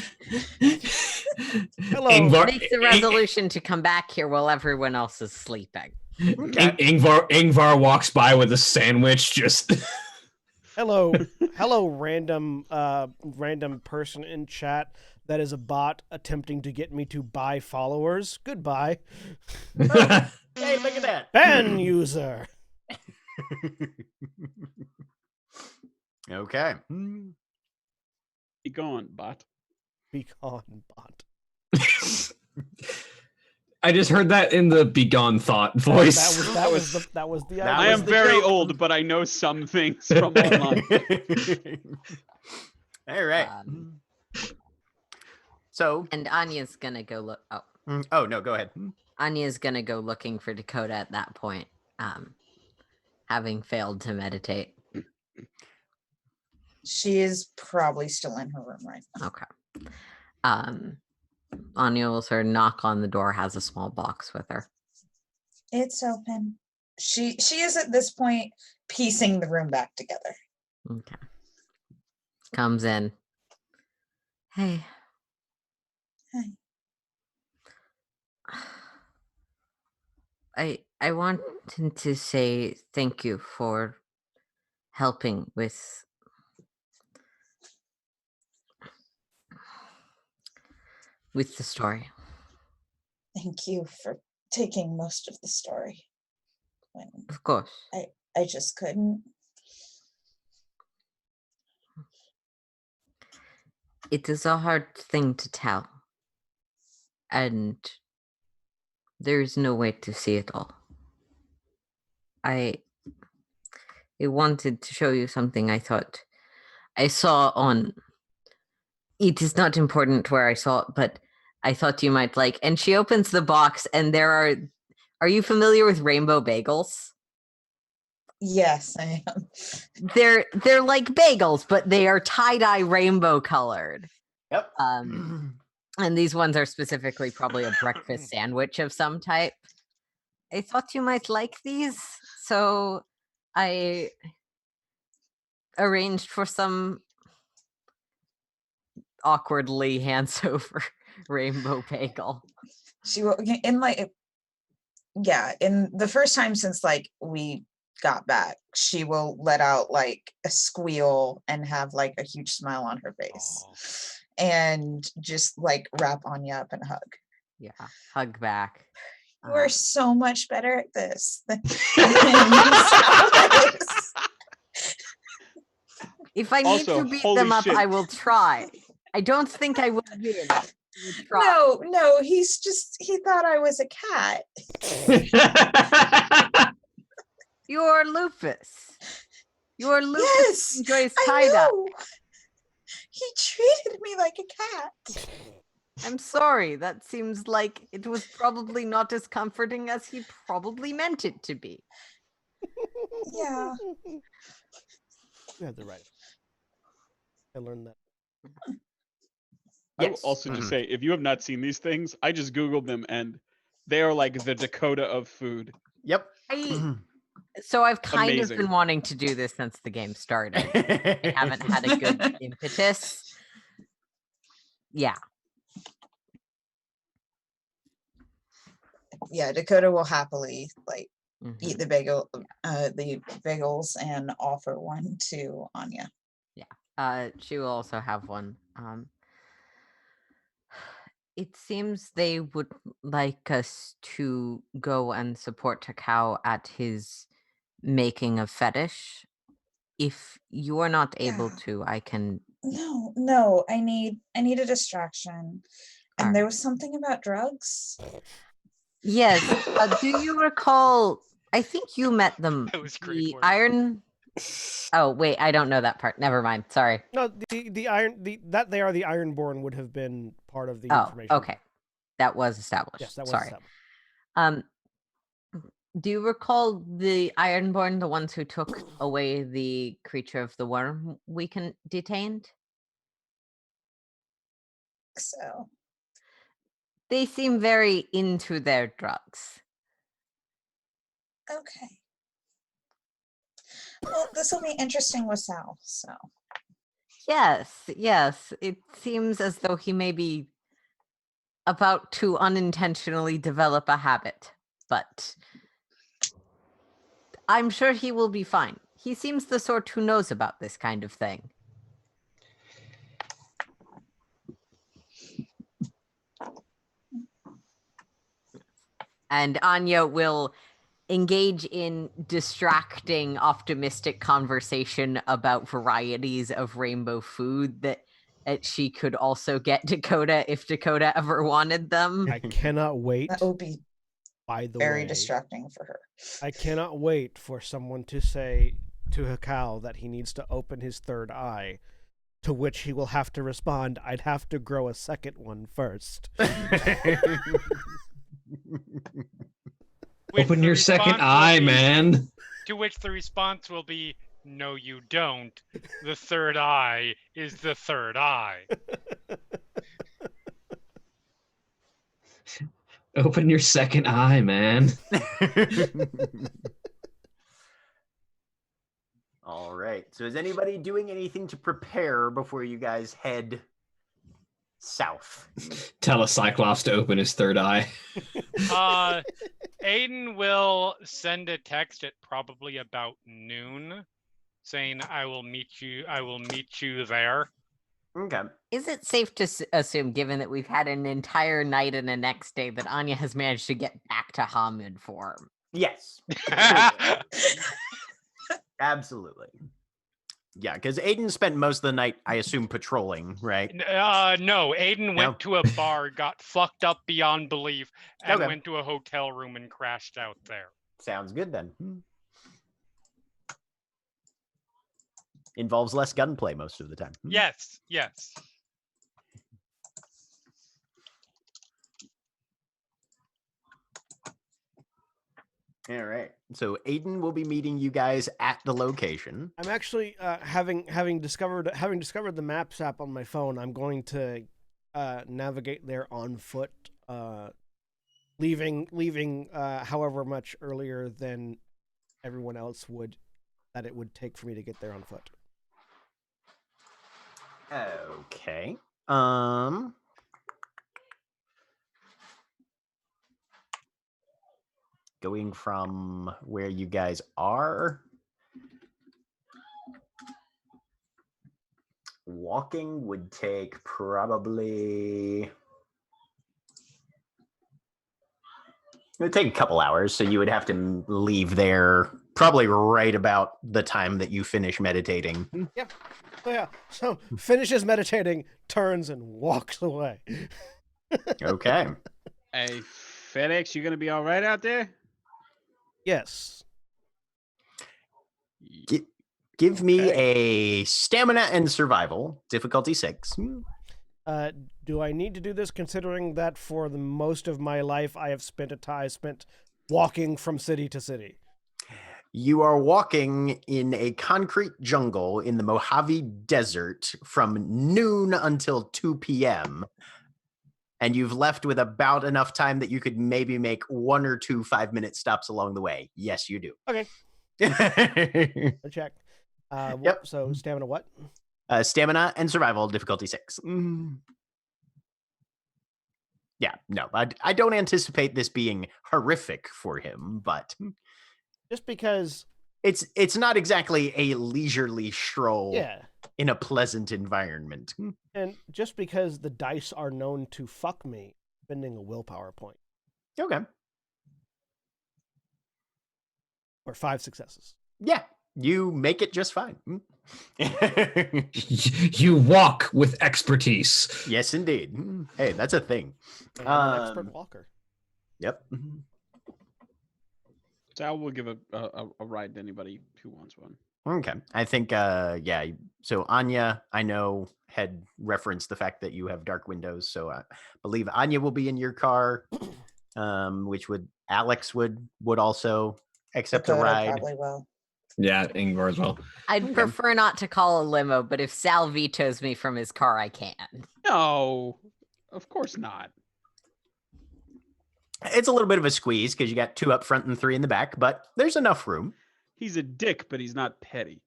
Hello. Make the resolution to come back here while everyone else is sleeping. Ingvar walks by with a sandwich, just... Hello, random person in chat that is a bot attempting to get me to buy followers. Goodbye. Hey, look at that. Ban user. Okay. Be gone, bot. Be gone, bot. I just heard that in the begone thought voice. That was the That I was am the very joke. old, but I know some things from online. All right. So, And Anya's gonna go look. oh no, go ahead. Anya's gonna go looking for Dakota at that point, having failed to meditate. She is probably still in her room right now. Okay. Anya will sort of knock on the door, has a small box with her. It's open. She is at this point piecing the room back together. Okay. Comes in. Hey. Hi. I wanted to say thank you for helping with the story. Thank you for taking most of the story. When Of course. I just couldn't. It is a hard thing to tell. And there is no way to see it all. I wanted to show you something I thought I saw on. It is not important where I saw it, but I thought you might like. And she opens the box, and there are you familiar with rainbow bagels? Yes, I am. They're like bagels, but they are tie-dye rainbow colored. Yep. And these ones are specifically probably a breakfast sandwich of some type. I thought you might like these, so I arranged for some awkwardly hands over rainbow bagel. She will in the first time since we got back, she will let out like a squeal and have like a huge smile on her face. And just like wrap Anya up and hug. Yeah, hug back. You are so much better at this than If I need Also, to beat holy them up, shit. I will try. I don't think I will win. I will try. No, he thought I was a cat. You're Lupus. You're Lupus. Yes, Enjoys I tie-dye. know. He treated me like a cat. I'm sorry. That seems like it was probably not as comforting as he probably meant it to be. Yeah. You have the right. I learned that. I will also Mm-hmm. just say, if you have not seen these things, I just Googled them and they are like the Dakota of food. Yep. So I've kind of Amazing. been wanting to do this since the game started. I haven't had a good impetus. Yeah. Yeah, Dakota will happily like Mhm. eat the bagels and offer one to Anya. She will also have one. It seems they would like us to go and support Takao at his making of fetish. If you are not able Yeah. to, I can. No, I need a distraction. And there Alright. was something about drugs. Yes. Do you recall? I think you met them. That was great The work. iron. Oh wait, I don't know that part. Never mind. Sorry. No, the iron that they are the Ironborn would have been part of the Oh, information. okay. That was established. Yes, that was Sorry. established. Do you recall the Ironborn, the ones who took away the creature of the worm we detained? So They seem very into their drugs. okay. Well, this will be interesting with Sal. So Yes. It seems as though he may be about to unintentionally develop a habit, but I'm sure he will be fine. He seems the sort who knows about this kind of thing. And Anya will engage in distracting, optimistic conversation about varieties of rainbow food that she could also get Dakota if Dakota ever wanted them. I cannot wait. that would be By the very way, distracting for her. I cannot wait for someone to say to Hakao that he needs to open his third eye, to which he will have to respond, "I'd have to grow a second one first." Which Open the your second response will eye, be- man. To which the response will be, "No, you don't. The third eye is the third eye." Open your second eye, man. All right. So is anybody doing anything to prepare before you guys head south? Tell a Cyclops to open his third eye. Aiden will send a text at probably about noon saying, I will meet you there. Okay. Is it safe to assume, given that we've had an entire night and a next day, that Anya has managed to get back to Hamid form? Yes. Absolutely. Yeah, because Aiden spent most of the night, I assume, patrolling, right? No, Aiden No? went to a bar, got fucked up beyond belief, and Okay. went to a hotel room and crashed out there. Sounds good then. Involves less gunplay most of the time. Yes. All right. So Aiden will be meeting you guys at the location. I'm actually having discovered the Maps app on my phone. I'm going to navigate there on foot, leaving however much earlier than everyone else would that it would take for me to get there on foot. Okay. Going from where you guys are, walking would take probably, it would take a couple hours, so you would have to leave there probably right about the time that you finish meditating. Yep. So yeah. So finishes meditating, turns and walks away. Okay. Hey, FedEx, you gonna be all right out there? Yes. Give me Okay. a stamina and survival, difficulty 6. Do I need to do this considering that for the most of my life I have spent walking from city to city? You are walking in a concrete jungle in the Mojave Desert from noon until 2 p.m. And you've left with about enough time that you could maybe make 1 or 2 5-minute stops along the way. Yes, you do. Okay. Check. Yep. So stamina what? Stamina and survival difficulty 6. Yeah, no, I don't anticipate this being horrific for him, but Just because. it's not exactly a leisurely stroll Yeah. in a pleasant environment. And just because the dice are known to fuck me, spending a willpower point. Okay. Or 5 successes. Yeah, you make it just fine. You walk with expertise. Yes, indeed. Hey, that's a thing. And I'm an expert walker. Yep. Sal will give a ride to anybody who wants one. Okay. I think, yeah. So Anya, I know, had referenced the fact that you have dark windows. So I believe Anya will be in your car, which Alex would also accept a I ride. probably will. Yeah, Ingvar as well. I'd prefer not to call a limo, but if Sal vetoes me from his car, I can. No, of course not. It's a little bit of a squeeze because you got 2 up front and 3 in the back, but there's enough room. He's a dick, but he's not petty.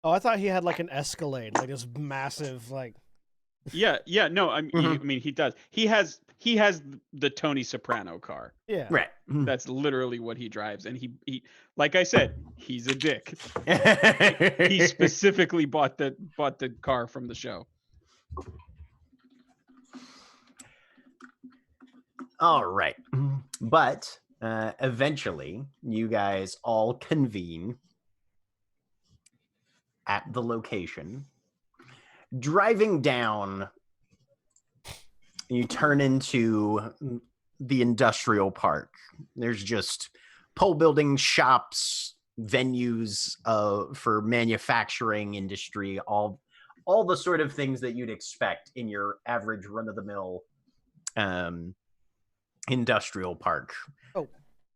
Oh, I thought he had like an Escalade, like this massive, like. Yeah. No, I mean he does. He has the Tony Soprano car. Yeah. Right. That's literally what he drives, and he like I said, he's a dick. He specifically bought the car from the show. All right. But eventually, you guys all convene at the location. Driving down, you turn into the industrial park. There's just pole building shops, venues for manufacturing industry, all the sort of things that you'd expect in your average run-of-the-mill industrial park. Oh.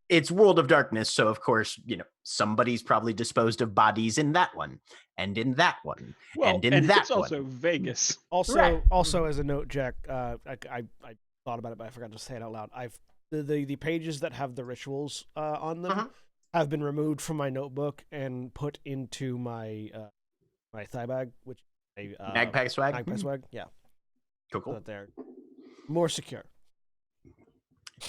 It's World of Darkness, so of course, somebody's probably disposed of bodies in that one, and in that one, and in that it's also Vegas. Also, Right. also as a note, Jack, I thought about it, but I forgot to say it out loud. The pages that have the rituals on them have been removed from my notebook and put into my my thigh bag, which Magpie swag. Magpie swag, yeah. Cool. So that they're more secure.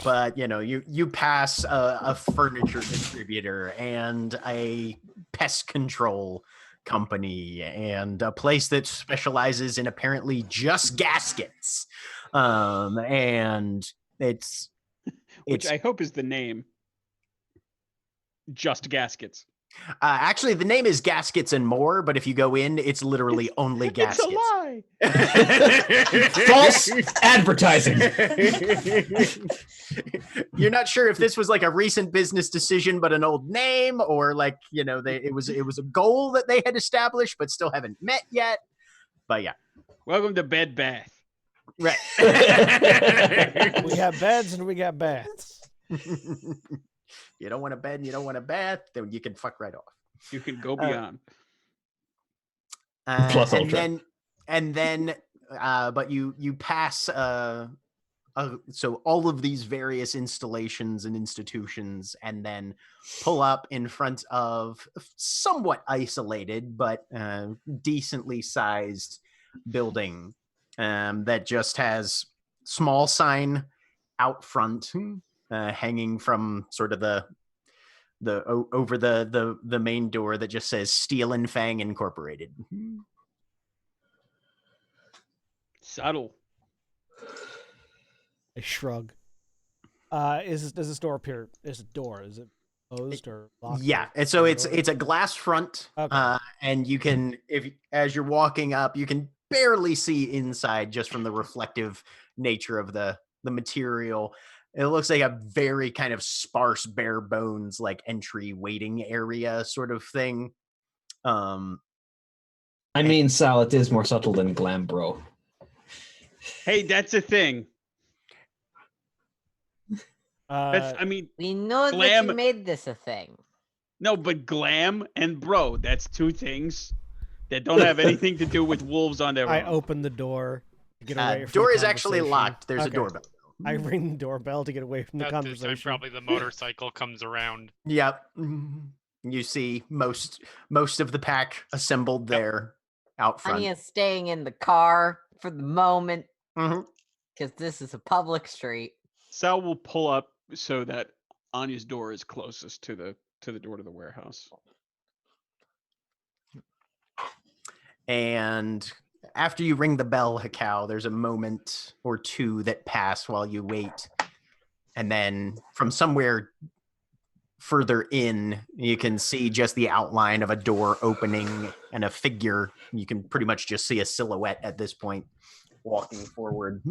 But you pass a furniture distributor and a pest control company and a place that specializes in apparently just gaskets, and it's Which I hope is the name. Just Gaskets. Actually, the name is Gaskets and More, but if you go in, it's literally only gaskets. It's a lie. False advertising. You're not sure if this was like a recent business decision, but an old name, or like it was a goal that they had established, but still haven't met yet. But yeah, Welcome to Bed Bath. right. We got beds and we got baths. You don't want a bed and you don't want a bath, then you can fuck right off. You can go beyond. Plus and ultra. then but you pass so all of these various installations and institutions, and then pull up in front of somewhat isolated but decently sized building that just has small sign out front hanging from sort of the over the main door that just says Steel and Fang Incorporated. Subtle. I shrug. Does this door appear? Is it closed or locked? Yeah, and so it's a glass front, Okay. and you can, as you're walking up, you can barely see inside just from the reflective nature of the material. It looks like a very kind of sparse, bare bones, like entry waiting area sort of thing. I mean, Sal, it is more subtle than glam, bro. Hey, that's a thing. I mean, Uh, We know that Glam- you made this a thing. No, but glam and bro, that's two things that don't have anything to do with wolves on their I own. open the door to get away from Door the is actually conversation. locked. There's a Okay. doorbell. I ring the doorbell to get away from the At this time, conversation. probably the motorcycle comes around. Yep. You see most of the pack assembled there out front. Anya is staying in the car for the moment Mhm. because this is a public street. Sal will pull up so that Anya's door is closest to the door to the warehouse. And after you ring the bell, Hekau, there's a moment or two that pass while you wait. And then from somewhere further in, you can see just the outline of a door opening and a figure. You can pretty much just see a silhouette at this point walking forward.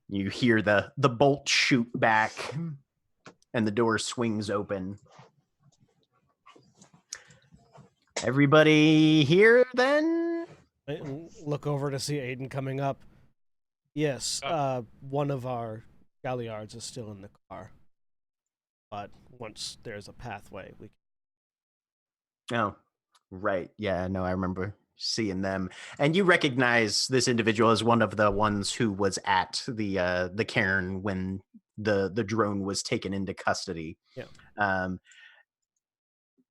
You hear the bolt shoot back and the door swings open. Everybody here then? I look over to see Aiden coming up. Yes, one of our galliards is still in the car. But once there's a pathway, we can... Oh, right. Yeah, no, I remember seeing them. And you recognize this individual as one of the ones who was at the cairn when the drone was taken into custody. Yeah.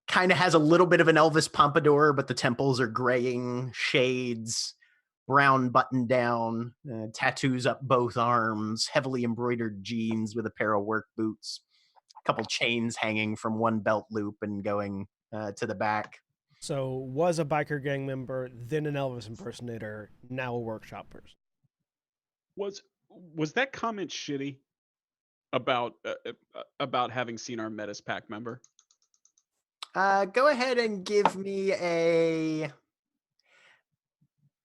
Kind of has a little bit of an Elvis pompadour, but the temples are graying, shades, brown button down, tattoos up both arms, heavily embroidered jeans with a pair of work boots, a couple chains hanging from one belt loop and going to the back. So was a biker gang member, then an Elvis impersonator, now a workshop person. Was that comment shitty about having seen our Metis Pack member? Go ahead and give me a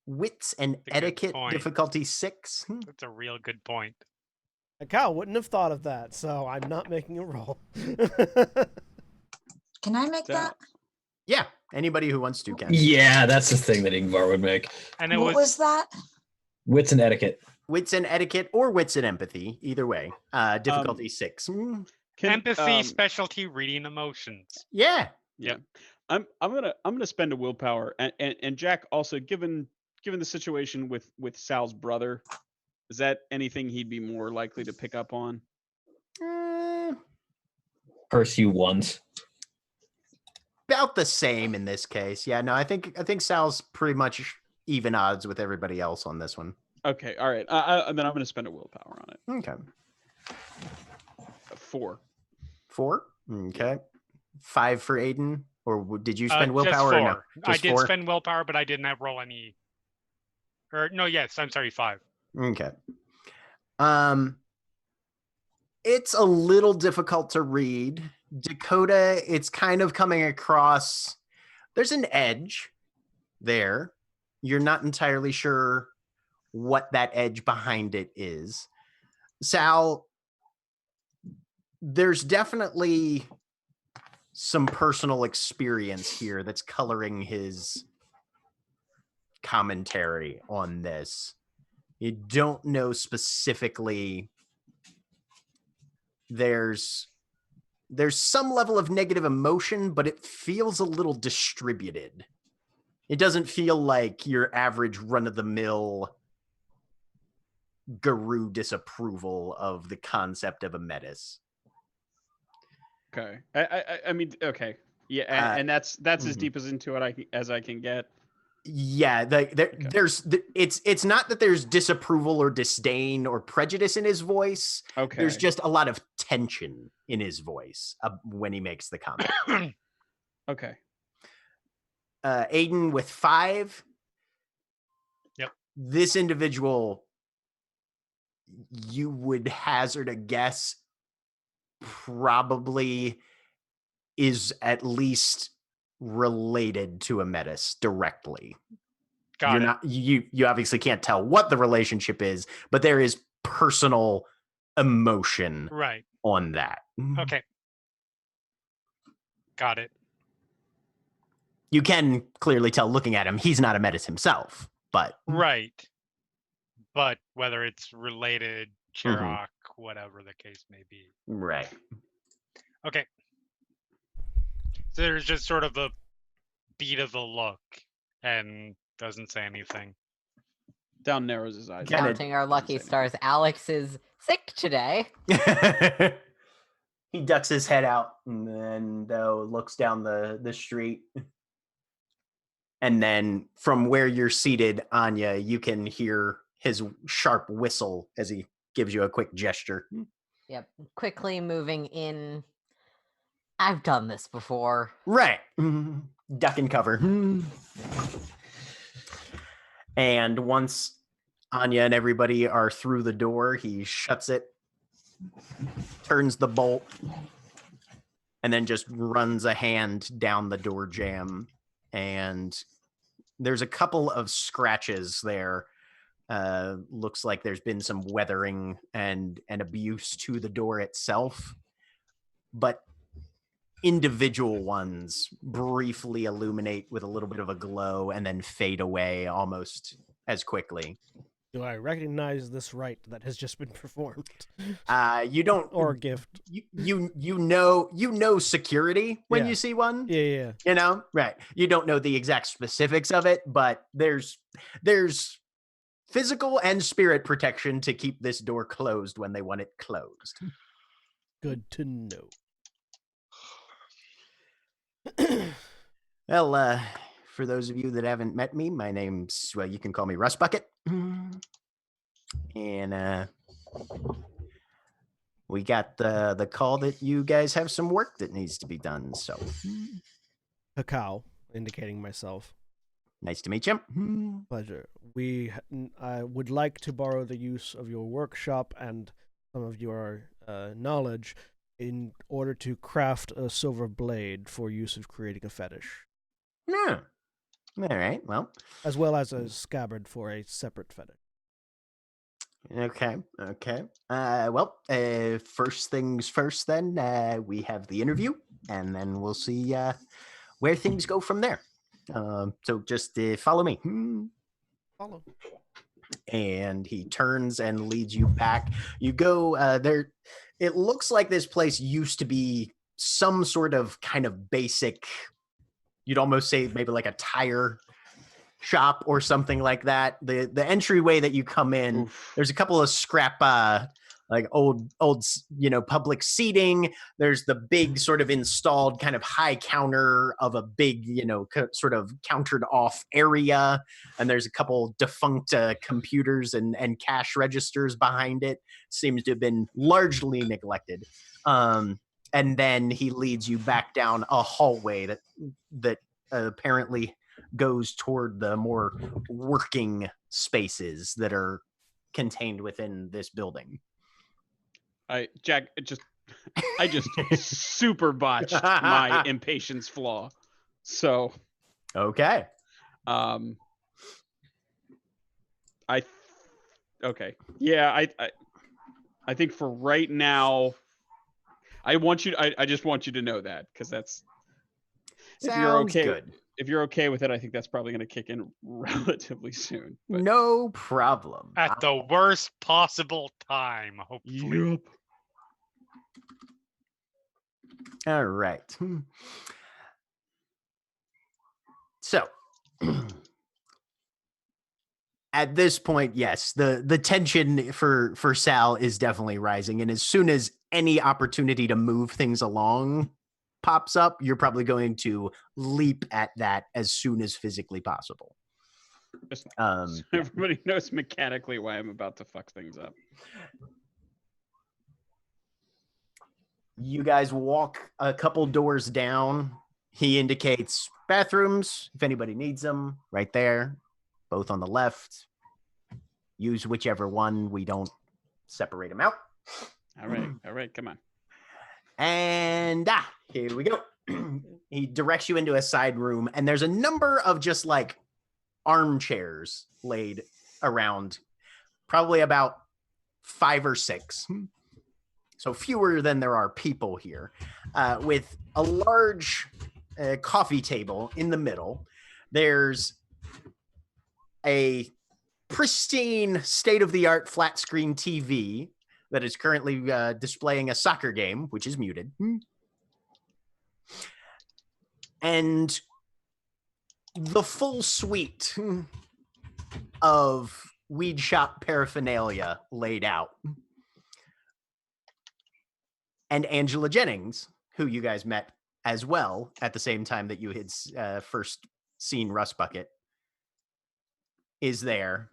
wits and That's a good etiquette point. difficulty 6. That's a real good point. Cal wouldn't have thought of that, so I'm not making a roll. Can I make So- that? Yeah, anybody who wants to can. Yeah, that's the thing that Ingvar would make. And it What was that? Wits and etiquette. Wits and etiquette or wits and empathy, either way. Difficulty 6. empathy, specialty, reading emotions. Yeah. Yeah, I'm gonna spend a willpower, and Jack also, given the situation with Sal's brother, is that anything he'd be more likely to pick up on? Curse you once. About the same in this case. Yeah, no, I think Sal's pretty much even odds with everybody else on this one. Okay, all right. Then I'm gonna spend a willpower on it. Okay. 4. 4. Okay. 5 for Aiden, or did you spend Just willpower? 4. Or no? I Just did 4? spend willpower, but I did not roll any. Or no, yes, I'm sorry, 5. Okay. It's a little difficult to read. Dakota, it's kind of coming across. There's an edge there. You're not entirely sure what that edge behind it is. Sal, there's definitely some personal experience here that's coloring his commentary on this. You don't know specifically. There's some level of negative emotion, but it feels a little distributed. It doesn't feel like your average run-of-the-mill guru disapproval of the concept of a metis. Okay. I mean, okay. Yeah, and that's as deep as into it as I can get. Yeah, it's not that there's disapproval or disdain or prejudice in his voice. Okay. There's just a lot of tension in his voice when he makes the comment. Okay. Aiden with 5. Yep. This individual, you would hazard a guess, probably is at least related to a metis directly. You obviously can't tell what the relationship is, but there is personal emotion Right. on that. Okay. Got it. You can clearly tell looking at him, he's not a metis himself, but Right. But whether it's related, Chirac, whatever the case may be. Right. Okay. So there's just sort of a beat of a look and doesn't say anything. Down narrows his eyes. Kinda- Counting our lucky stars, Alex is sick today. He ducks his head out and then looks down the street. And then from where you're seated, Anya, you can hear his sharp whistle as he gives you a quick gesture. Yep. Quickly moving in. I've done this before. Right. Duck and cover. And once Anya and everybody are through the door, he shuts it, turns the bolt, and then just runs a hand down the door jamb. And there's a couple of scratches there. Looks like there's been some weathering and abuse to the door itself. But individual ones briefly illuminate with a little bit of a glow and then fade away almost as quickly. Do I recognize this rite that has just been performed? You don't, or gift? You know security when Yeah. you see one. Yeah. You know, right? You don't know the exact specifics of it, but there's physical and spirit protection to keep this door closed when they want it closed. Good to know. Well, for those of you that haven't met me, my name's, well, you can call me Rust Bucket. And we got the call that you guys have some work that needs to be done. So, Cacao, indicating myself. nice to meet you. Pleasure. I would like to borrow the use of your workshop and some of your knowledge in order to craft a silver blade for use of creating a fetish, Yeah. All right. Well, as well as a scabbard for a separate fetish. okay. Well, first things first, then we have the interview, and then we'll see where things go from there. So just follow me. Follow. And he turns and leads you back. You go there. It looks like this place used to be some sort of kind of basic, you'd almost say maybe like a tire shop or something like that. The entryway that you come in, there's a couple of scrap like old public seating. There's the big sort of installed kind of high counter of a big sort of countered off area, and there's a couple defunct computers and cash registers behind it. Seems to have been largely neglected. And then he leads you back down a hallway that apparently goes toward the more working spaces that are contained within this building. I just super botched my impatience flaw. So okay. Yeah, I think for right now, I just want you to know that, because that's Sounds if you're okay. good. If you're okay with it, I think that's probably going to kick in relatively soon. No problem. At the worst possible time, hopefully. Yep. All right. So at this point, yes, the tension for Sal is definitely rising. And as soon as any opportunity to move things along pops up, you're probably going to leap at that as soon as physically possible. Just so everybody knows mechanically why I'm about to fuck things up. You guys walk a couple doors down. He indicates bathrooms, if anybody needs them, right there, both on the left. Use whichever one. We don't separate them out. All right, come on. And here we go. He directs you into a side room, and there's a number of just like armchairs laid around, probably about 5 or 6. So fewer than there are people here, with a large coffee table in the middle. There's a pristine, state-of-the-art flat screen TV that is currently displaying a soccer game, which is muted. And the full suite of weed shop paraphernalia laid out. And Angela Jennings, who you guys met as well at the same time that you had first seen Rust Bucket, is there.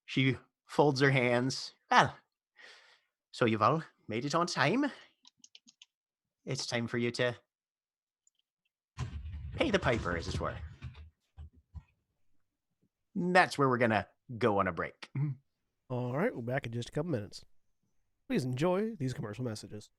She folds her hands. Well, so you've all made it on time. It's time for you to pay the piper, as it were. That's where we're going to go on a break. All right, we're back in just a couple minutes. Please enjoy these commercial messages.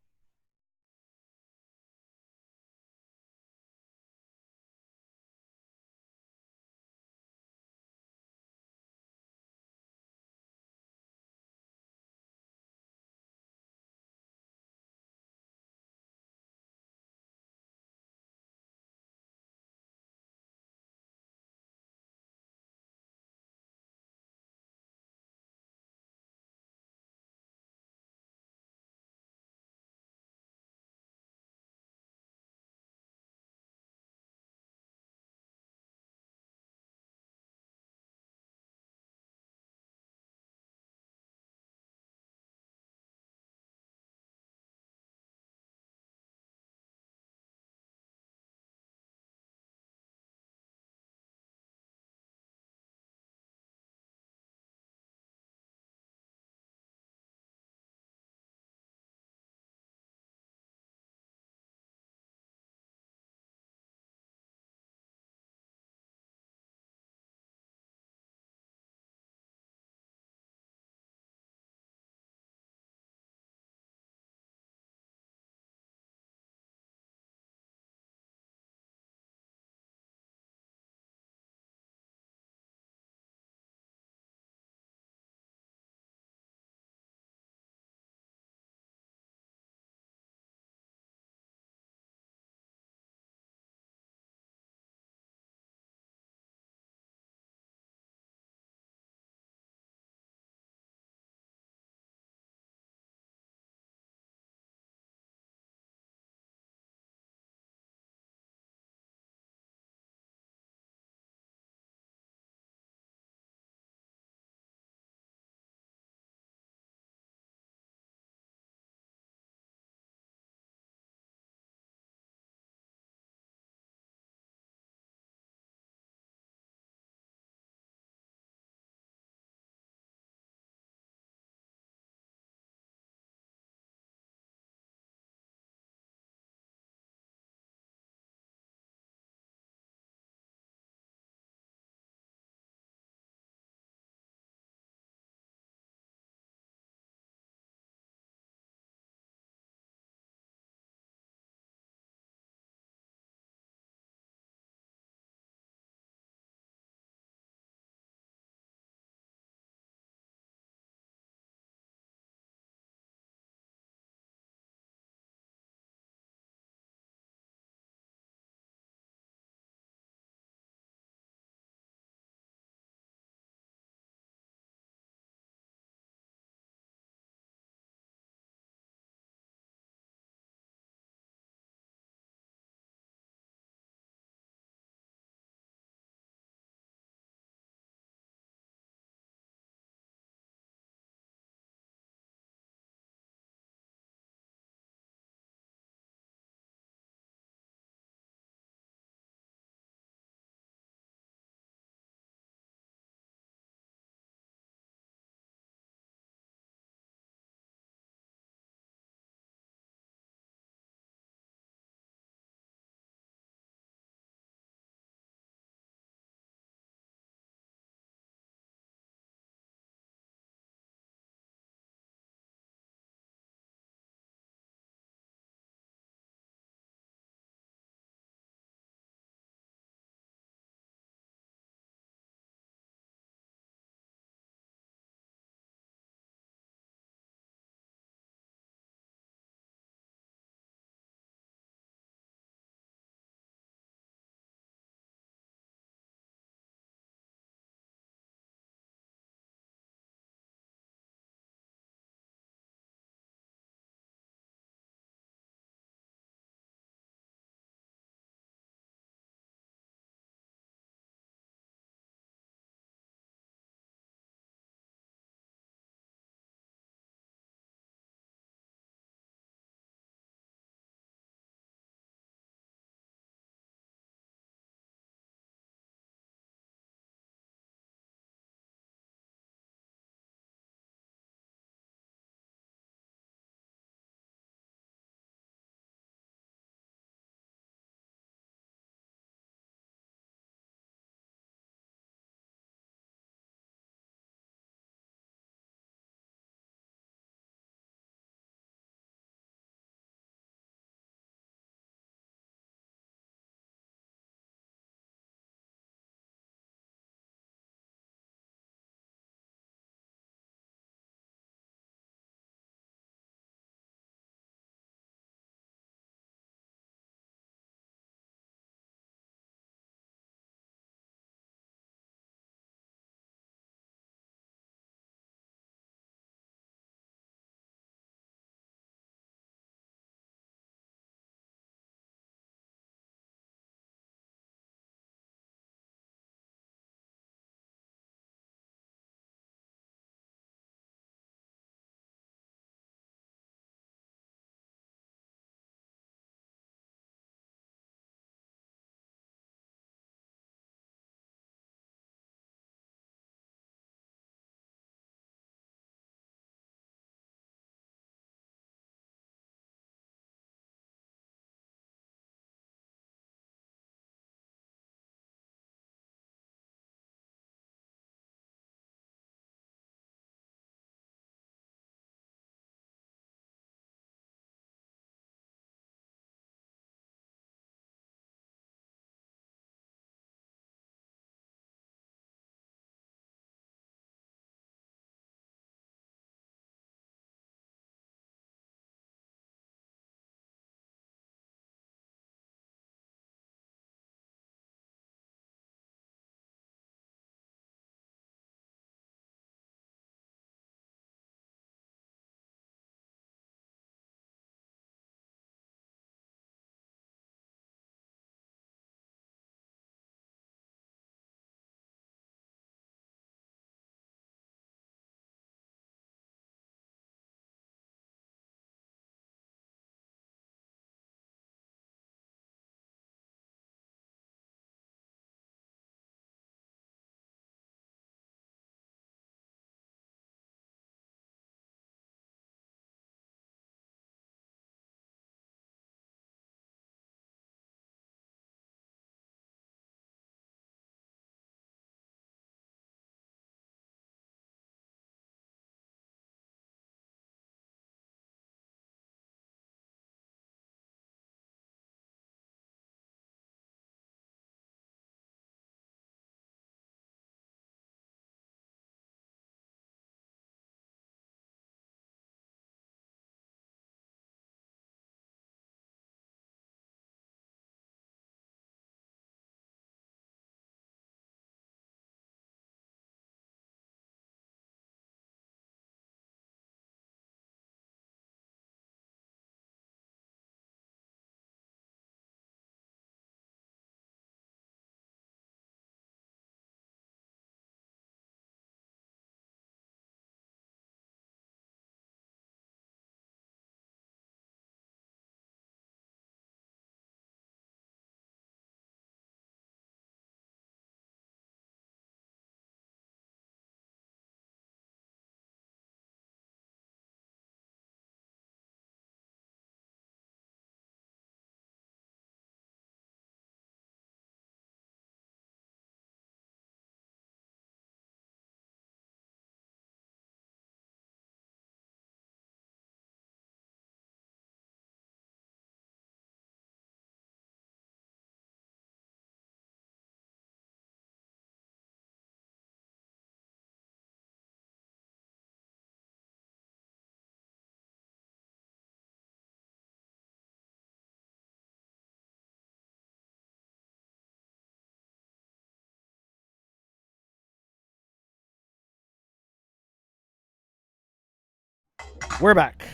We're back.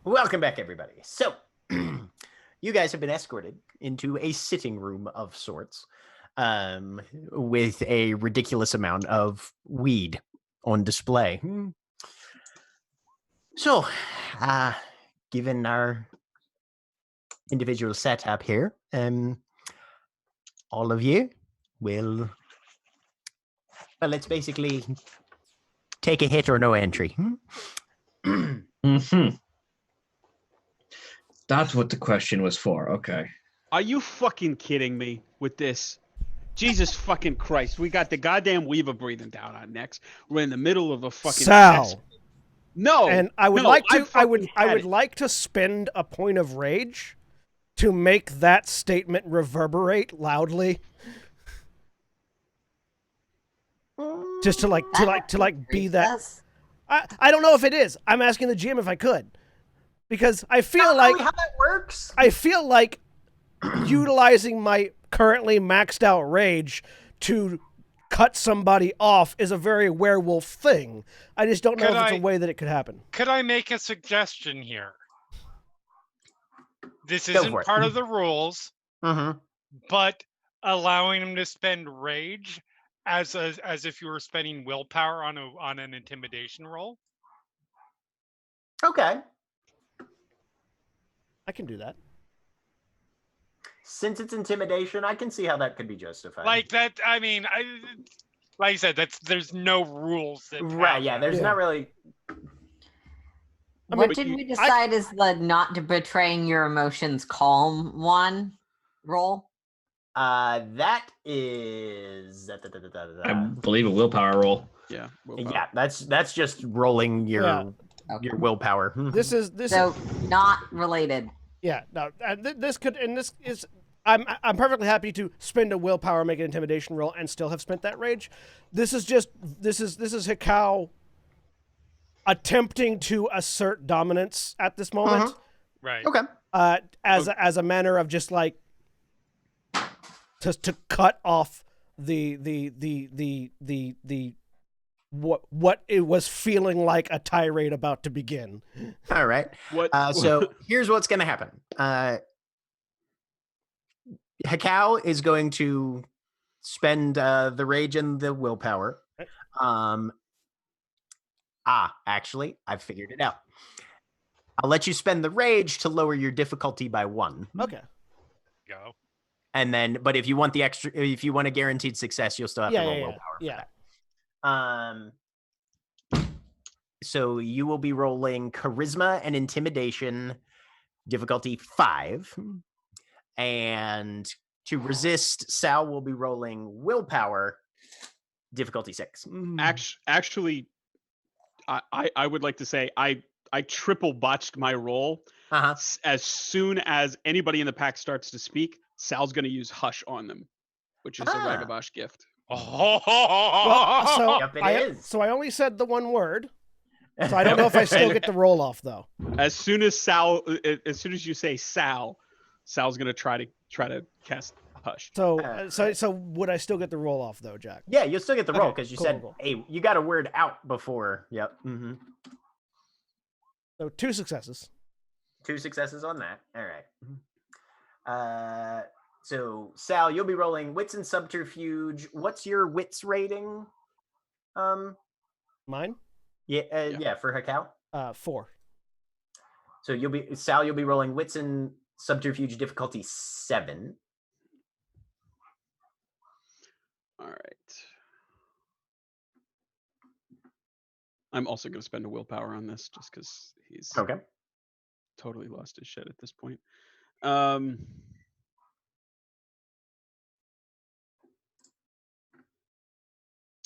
Welcome back, everybody. So, you guys have been escorted into a sitting room of sorts, with a ridiculous amount of weed on display. So, given our individual setup here, all of you will, well, it's basically take a hit or no entry. Mm-hmm. That's what the question was for. Okay. Are you fucking kidding me with this? Jesus fucking Christ. We got the goddamn Weaver breathing down our necks. We're in the middle of a fucking Sal. No. And I would no, like to I would had it. like to spend a point of rage to make that statement reverberate loudly. Just to be that. I don't know if it is. I'm asking the GM if I could. Because I feel like how that works. I feel like utilizing my currently maxed out rage to cut somebody off is a very werewolf thing. I just don't know if it's a way that it could happen. Could I make a suggestion here? This Go isn't for it. part of the rules, Mm-hmm. but allowing him to spend rage as if you were spending willpower on an intimidation roll. Okay. I can do that. Since it's intimidation, I can see how that could be justified. Like that, I mean, like I said, there's no rules. Right, yeah, there's not really... What did we decide is the not betraying your emotions calm one roll? That is... I believe a willpower roll. Yeah. Yeah, that's just rolling your willpower. This is So not related. Yeah, no, this could, and this is, I'm perfectly happy to spend a willpower, make an intimidation roll, and still have spent that rage. This is Hikau attempting to assert dominance at this moment. Right. Okay. As a manner of just like to cut off the what it was feeling like a tirade about to begin. All right. So here's what's going to happen. Hikau is going to spend the rage and the willpower. Actually, I've figured it out. I'll let you spend the rage to lower your difficulty by 1. Okay. Go. And then, but if you want a guaranteed success, you'll still have to roll willpower for that. So you will be rolling charisma and intimidation, difficulty 5. And to resist, Sal will be rolling willpower, difficulty 6. Actually, I would like to say I triple botched my roll. As soon as anybody in the pack starts to speak, Sal's going to use Hush on them, which is a Ragabash gift. Well, Yep, it is. So I only said the one word. So I don't know if I still get the roll off though. As soon as you say Sal's going to try to cast Hush. So would I still get the roll off though, Jack? Yeah, you'll still get the roll Okay, because you cool, said, cool. hey, you got a word out before. Yep. Mm-hmm. So 2 successes. 2 successes on that. All right. So Sal, you'll be rolling wits and subterfuge. What's your wits rating? Mine? Yeah, for Hikau. 4. So you'll be rolling wits and subterfuge difficulty 7. All right. I'm also going to spend a willpower on this just because he's totally lost his shit at this point.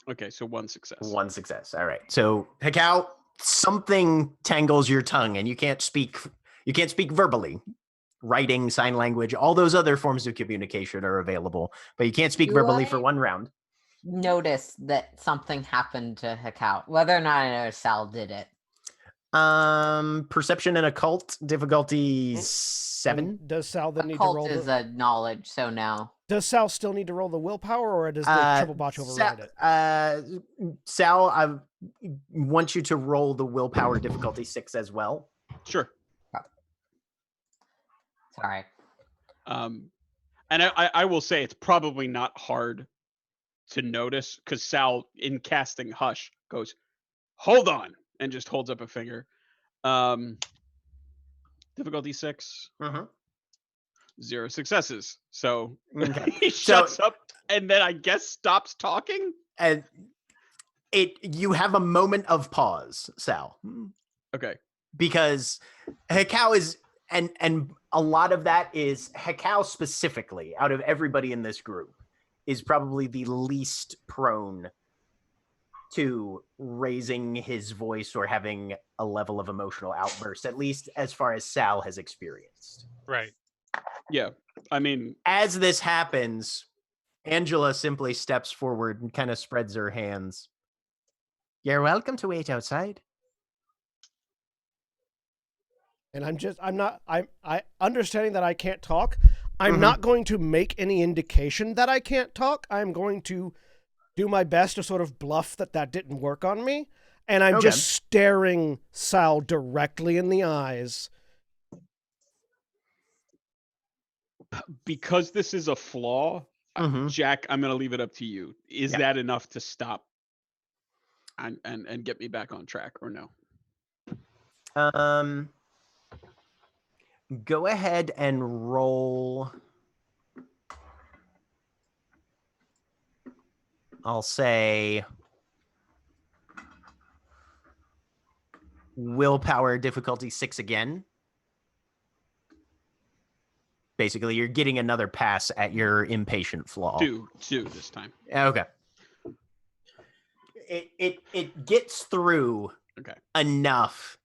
Okay, so 1 success. 1 success. All right. So Hikau, something tangles your tongue and you can't speak verbally. Writing, sign language, all those other forms of communication are available, but you can't speak verbally for 1 round. Notice that something happened to Hikau, whether or not I know Sal did it. Perception and occult difficulty 7. Does Sal then need to roll? Occult is a knowledge, so no. Does Sal still need to roll the willpower, or does the triple botch override it? Sal, want you to roll the willpower difficulty 6 as well. Sure. Sorry. And I will say it's probably not hard to notice because Sal, in casting Hush, goes, "Hold on," and just holds up a finger. Difficulty 6. 0 successes. So Okay. he shuts up and then I guess stops talking. And you have a moment of pause, Sal. Okay. Because Hekau is and a lot of that is Hekau specifically, out of everybody in this group, is probably the least prone to raising his voice or having a level of emotional outburst, at least as far as Sal has experienced. Right. Yeah. I mean, as this happens, Angela simply steps forward and kind of spreads her hands. You're welcome to wait outside. And I understanding that I can't talk. I'm not going to make any indication that I can't talk. I'm going to do my best to sort of bluff that didn't work on me. And I'm just staring Sal directly in the eyes. Because this is a flaw, Jack, I'm going to leave it up to you. Is that enough to stop and get me back on track or no? Go ahead and roll. I'll say willpower difficulty 6 again. Basically, you're getting another pass at your impatient flaw. Two this time. Okay. It gets through enough.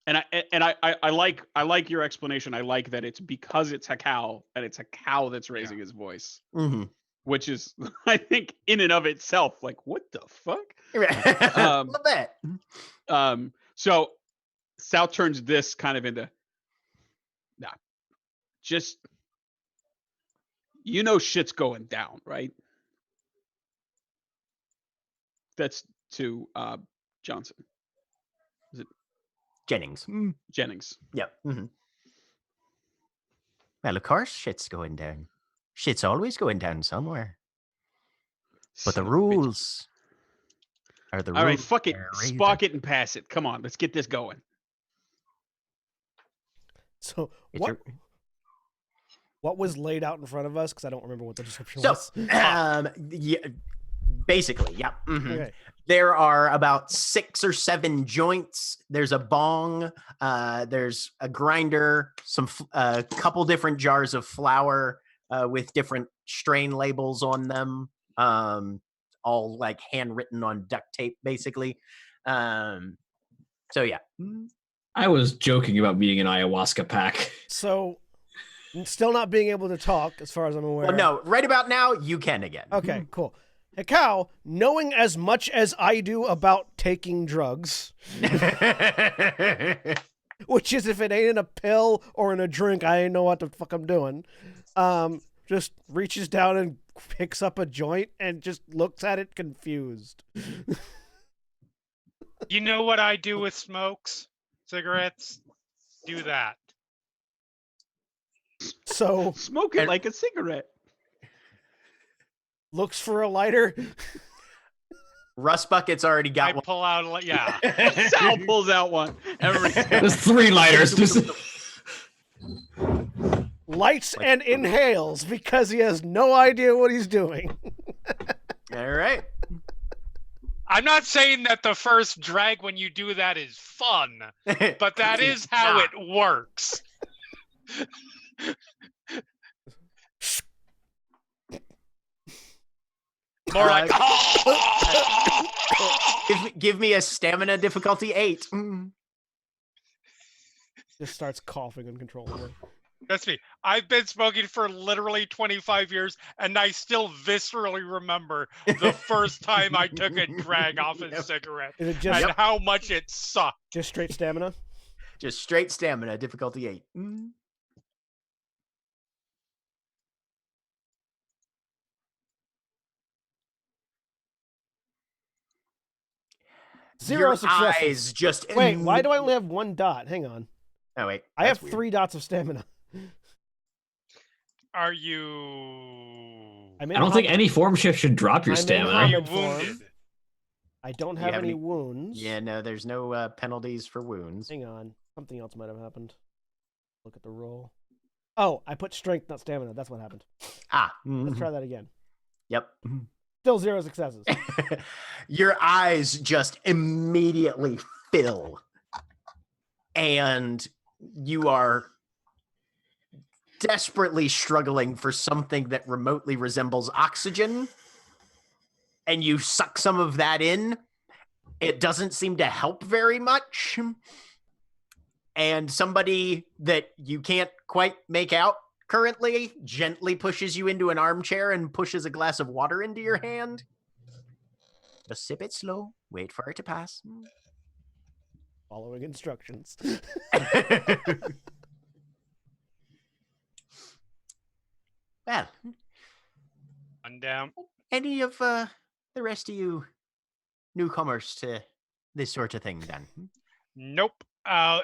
And I like your explanation. I like that it's because it's Hekau and it's Hekau that's raising his voice. Which is, I think, in and of itself, like, what the fuck? A little bit. So Sal turns this kind of into, just, shit's going down, right? That's to Johnson. Is it Jennings? Jennings. Yep. Well, of course, shit's going down. Shit's always going down somewhere. But the rules are the rules. All right, fuck it. Spark it and pass it. Come on, let's get this going. So what was laid out in front of us? Because I don't remember what the description was. Basically, yeah. Okay. There are about 6 or 7 joints. There's a bong. There's a grinder. A couple different jars of flour with different strain labels on them. All like handwritten on duct tape, basically. So yeah. I was joking about being an ayahuasca pack. So, still not being able to talk, as far as I'm aware. Well, no, right about now, you can again. Okay, cool. Hekau, knowing as much as I do about taking drugs, which is if it ain't in a pill or in a drink, I ain't know what the fuck I'm doing, just reaches down and picks up a joint and just looks at it confused. You know what I do with smokes? Cigarettes? Do that. So smoke it like a cigarette. Looks for a lighter. Rust Bucket's already got one. Pull out, Sal pulls out one. There's 3 lighters. Lights and inhales because he has no idea what he's doing. All right. I'm not saying that the first drag when you do that is fun, but that is how it works. More like, give me a stamina difficulty 8. Just starts coughing uncontrollably. That's me. I've been smoking for literally 25 years, and I still viscerally remember the first time I took a drag off a cigarette and how much it sucked. Just straight stamina? Just straight stamina, difficulty 8. Zero your successes. eyes just Wait, why do I only have 1 dot? Hang on. Oh wait, I have that's weird. 3 dots of stamina. Are you? I'm in I don't think Hamid- any form shift should drop your I'm in stamina. Are you Hamid form. wounded? I don't You have have any any- wounds. Yeah, no, there's no penalties for wounds. Hang on. Something else might have happened. Look at the roll. Oh, I put strength, not stamina. That's what happened. Ah, Let's mhm. try that again. Yep. Still 0 successes. Your eyes just immediately fill, and you are desperately struggling for something that remotely resembles oxygen, and you suck some of that in. It doesn't seem to help very much. And somebody that you can't quite make out currently gently pushes you into an armchair and pushes a glass of water into your hand. Just sip it slow, wait for it to pass. Following instructions. Well, One down. any of the rest of you newcomers to this sort of thing then? Nope.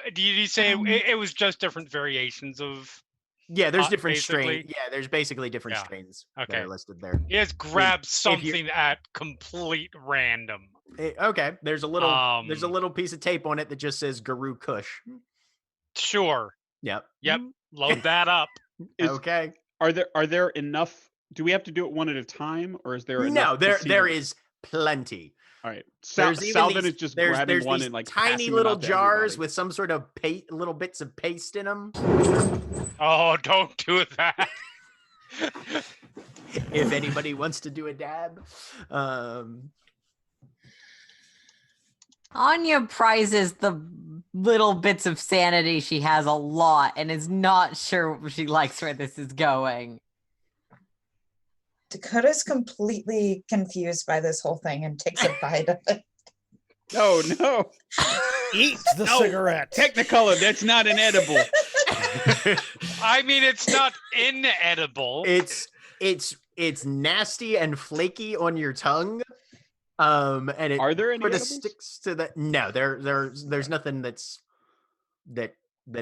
Did you say it was just different variations of? Yeah, there's Uh, different basically- strains. Yeah, there's basically different Yeah. strains that Okay. are listed there. He has grabbed you- something at complete random. Okay, there's a little Um, piece of tape on it that just says Guru Kush. Sure. Yep. Yep. Load that up. Is- Okay. Are there enough? Do we have to do it one at a time, or is there enough? No, to see there them? is plenty. All right. There's even Salvin these, is just there's, grabbing there's one these and like tiny passing them little out to jars everybody. with some sort of little bits of paste in them. Oh, don't do that. If anybody wants to do a dab, Anya prizes the little bits of sanity she has a lot and is not sure she likes where this is going. Dakota's completely confused by this whole thing and takes a bite of it. No, no. Eat the No. cigarette. Technicolor, that's not an edible. I mean, it's not inedible. it's nasty and flaky on your tongue. And it Are there any sort of edibles? sticks to the no. There's nothing that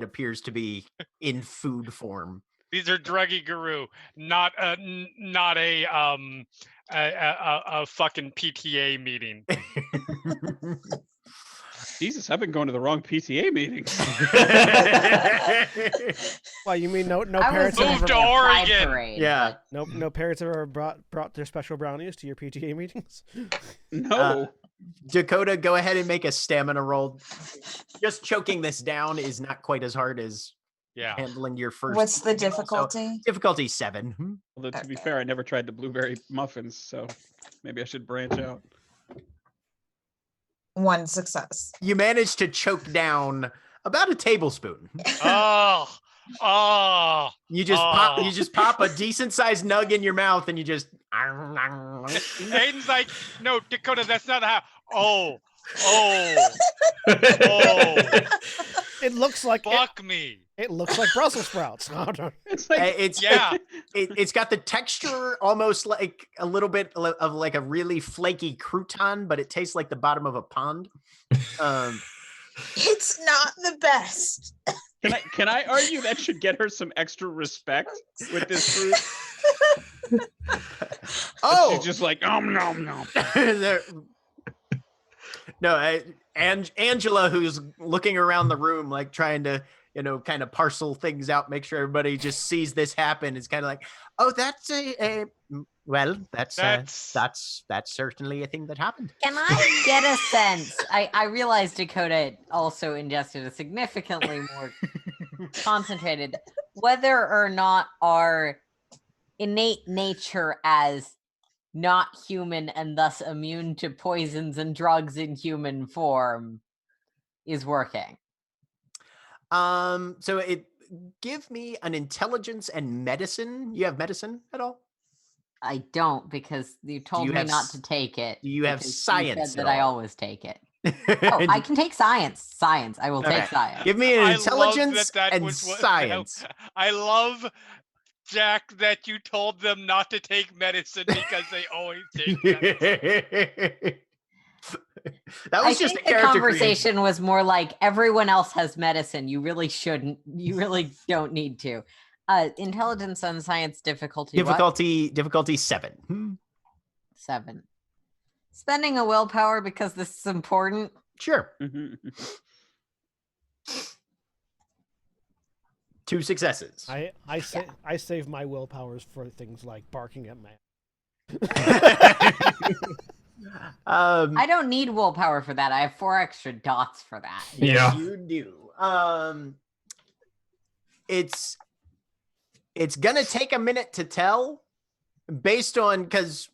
appears to be in food form. These are druggy guru, not a fucking PTA meeting. Jesus, I've been going to the wrong PTA meetings. Well, you mean no I parents was have Moved ever, to in a pride Oregon. parade, Yeah. no parents have ever brought their special brownies to your PTA meetings? No. Dakota, go ahead and make a stamina roll. Just choking this down is not quite as hard as Yeah. handling your first. What's the meal, so difficulty? difficulty 7. Although to be Okay. fair, I never tried the blueberry muffins, so maybe I should branch out. 1 success. You managed to choke down about a tablespoon. Oh. You just pop a decent sized nug in your mouth and you just Aiden's like, no, Dakota, that's not how. Oh. It looks like Fuck me. it looks like Brussels sprouts. It's like it's Yeah. it's got the texture almost like a little bit of like a really flaky crouton, but it tastes like the bottom of a pond. It's not the best. can I argue that should get her some extra respect with this fruit? Oh, She's just like nom nom. There- no, Angela, who's looking around the room, like trying to, kind of parcel things out, make sure everybody just sees this happen. It's kind of like, oh, that's that's certainly a thing that happened. Can I get a sense? I realize Dakota also ingested a significantly more concentrated, whether or not our innate nature as not human and thus immune to poisons and drugs in human form is working. So give me an intelligence and medicine. You have medicine at all? I don't, because you told you me have not s- to take it. do you have because science said at that I all? always take it. Oh, I can take science. Science. I will Okay. take science. Give me an I love intelligence that and was what- science. I love, Jack, that you told them not to take medicine because they always take medicine. That I was just a think the character conversation was more like everyone else has medicine. You really shouldn't. You really don't need to. Intelligence and science difficulty. What? Difficulty 7. 7. Spending a willpower because this is important. Sure. 2 successes. I save my willpowers for things like barking at man. I don't need willpower for that. I have 4 extra dots for that. Yes, you do. It's gonna take a minute to tell, based on because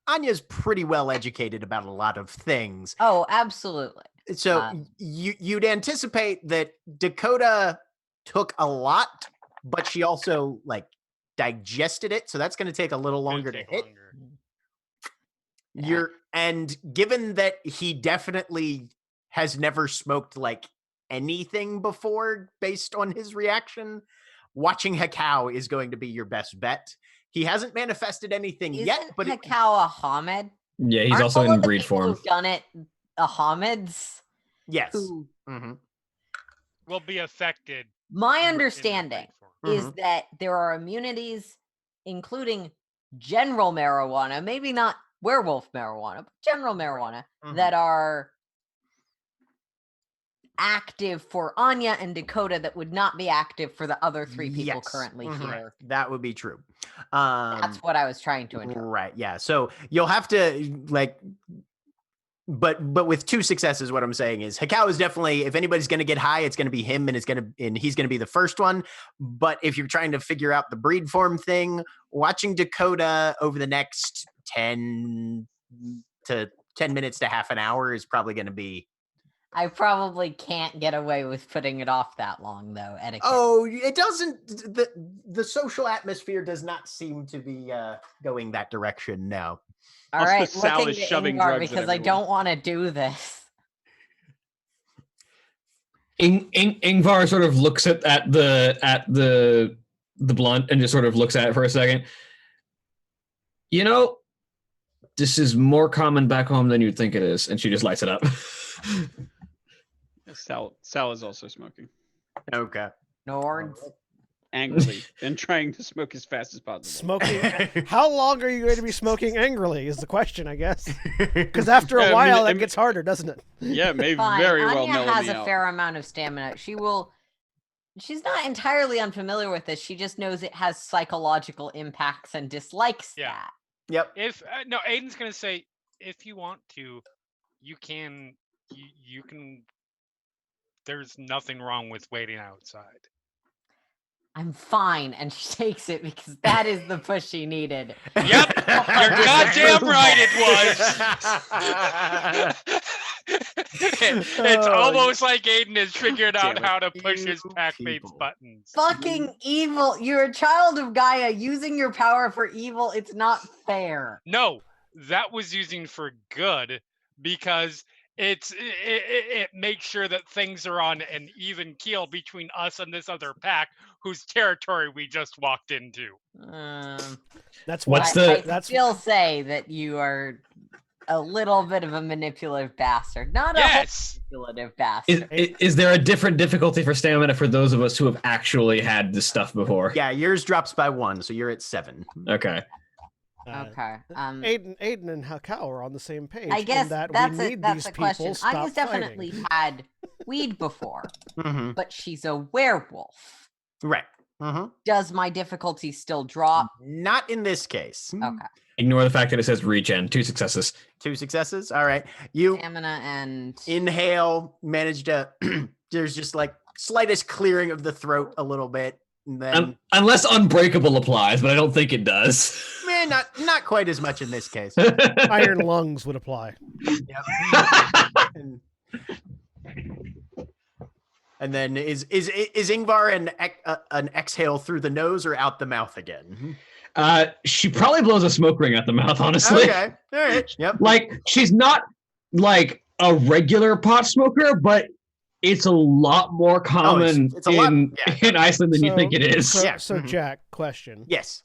Anya's pretty well educated about a lot of things. Oh, absolutely. So you'd anticipate that Dakota took a lot, but she also like digested it. So that's going to take a little longer to hit. Yeah. And given that he definitely has never smoked like anything before, based on his reaction, watching Hakao is going to be your best bet. He hasn't manifested anything yet, but Hakao a Hamid? Yeah, he's Aren't also all of in the breed people form. Who've done it Hamids? yes. Who- Will be affected. My in the understanding breed form. is that there are immunities, including general marijuana, maybe not werewolf marijuana, but general marijuana, that are active for Anya and Dakota that would not be active for the other 3 people Yes. currently here. That would be true. That's what I was trying to interpret. Right. Yeah. So you'll have to like, but with 2 successes, what I'm saying is Hakao is definitely, if anybody's going to get high, it's going to be him, and he's going to be the first one. But if you're trying to figure out the breed form thing, watching Dakota over the next 10 minutes to half an hour is probably going to be. I probably can't get away with putting it off that long, though. Etiquette. Oh, it doesn't. The social atmosphere does not seem to be going that direction now. All Also, right, Sal looking is to shoving Ingvar drugs at because I everyone. don't want to do this. Ingvar sort of looks at the blunt and just sort of looks at it for a second. You know, this is more common back home than you'd think it is, and she just lights it up. Sal is also smoking Okay. Nords. angrily and trying to smoke as fast as possible. Smoking. How long are you going to be smoking angrily? Is the question, I guess. Because after Yeah, I a mean, while, it that gets harder, doesn't it? Yeah, it may Fine. very well Anya mellow has me a out. fair amount of stamina. She's not entirely unfamiliar with this. She just knows it has psychological impacts and dislikes Yeah. that. Yep. If no, Aiden's gonna say, if you want to, you can. You can. There's nothing wrong with waiting outside. I'm fine, and she takes it because that is the push she needed. Yep, you're goddamn right. It was. It's almost like Aiden has figured out Damn it. how to push You his pack-mates people. buttons. Fucking evil! You're a child of Gaia using your power for evil. It's not fair. No, that was using for good because it makes sure that things are on an even keel between us and this other pack whose territory we just walked into. That's What's why. the- I still say that you are a little bit of a manipulative bastard. Not a Yes. manipulative bastard. Is there a different difficulty for stamina for those of us who have actually had this stuff before? Yeah, yours drops by 1, so you're at 7. Okay. Okay. Aiden and Hakao are on the same page. I guess in that that's we a need that's these a people question. stop Anya's definitely fighting. had weed before, Mm-hmm. but she's a werewolf. Right. Mm-hmm. Does my difficulty still drop? Not in this case. Okay. Ignore the fact that it says regen. 2 successes. 2 successes. All right. You Stamina and inhale, manage to. There's just like slightest clearing of the throat a little bit, and then Unless Unbreakable applies, but I don't think it does. not quite as much in this case. Iron lungs would apply. Yep. And then is Ingvar an exhale through the nose or out the mouth again? She probably blows a smoke ring out the mouth, honestly. Okay. All right. Yep. Like, she's not like a regular pot smoker, but it's a lot more common it's a lot- in Iceland than you think it is. So, Yeah. so Mhm. Jack, question. Yes.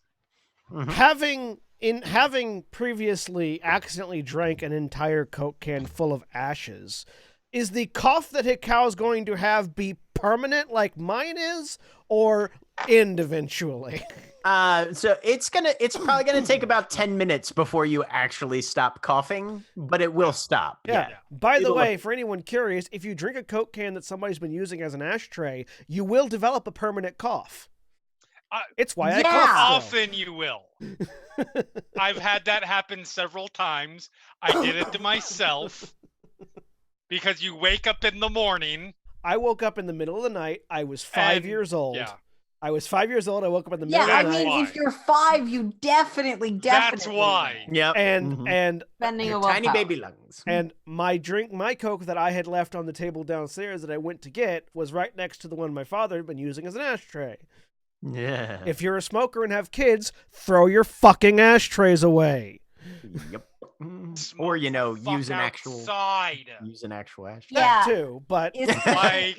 Mhm. Having in having previously accidentally drank an entire Coke can full of ashes, is the cough that Hikao's going to have be permanent like mine is, or end eventually? So it's probably gonna take about 10 minutes before you actually stop coughing, but it will stop. Yeah. By the way, for anyone curious, if you drink a Coke can that somebody's been using as an ashtray, you will develop a permanent cough. It's why I cough still. Often you will. I've had that happen several times. I did it to myself because you wake up in the morning. I woke up in the middle of the night. I was 5 years old. Yeah. I was 5 years old. I woke up in the middle of the Yeah, night. I mean, if you're 5, you definitely. That's why. Yeah. And Spending a tiny willpower. baby lungs. And my Coke that I had left on the table downstairs that I went to get was right next to the one my father had been using as an ashtray. Yeah. If you're a smoker and have kids, throw your fucking ashtrays away. Yep. Or use an actual outside. ashtray. That too, but It's Like,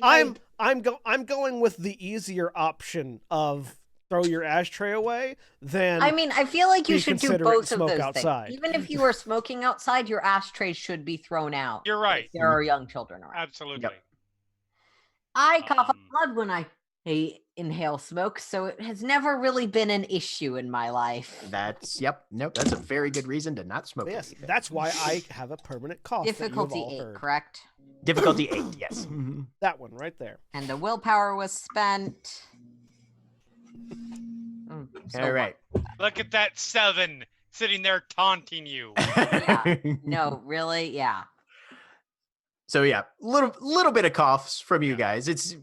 I'm going with the easier option of throw your ashtray away than I mean, I feel like you be should do considerate both and of smoke those outside. things. Even if you are smoking outside, your ashtray should be thrown out. You're right. If there are young children around. Absolutely. Yep. I cough up blood when I inhale smoke, so it has never really been an issue in my life. That's a very good reason to not smoke. yes, anything. that's why I have a permanent cough. that you have Difficulty all 8, heard. correct? Difficulty 8, yes. That one right there. And the willpower was spent. All right. Look at that 7 sitting there taunting you. Yeah. No, really? Yeah. So yeah, little bit of coughs from you guys. It's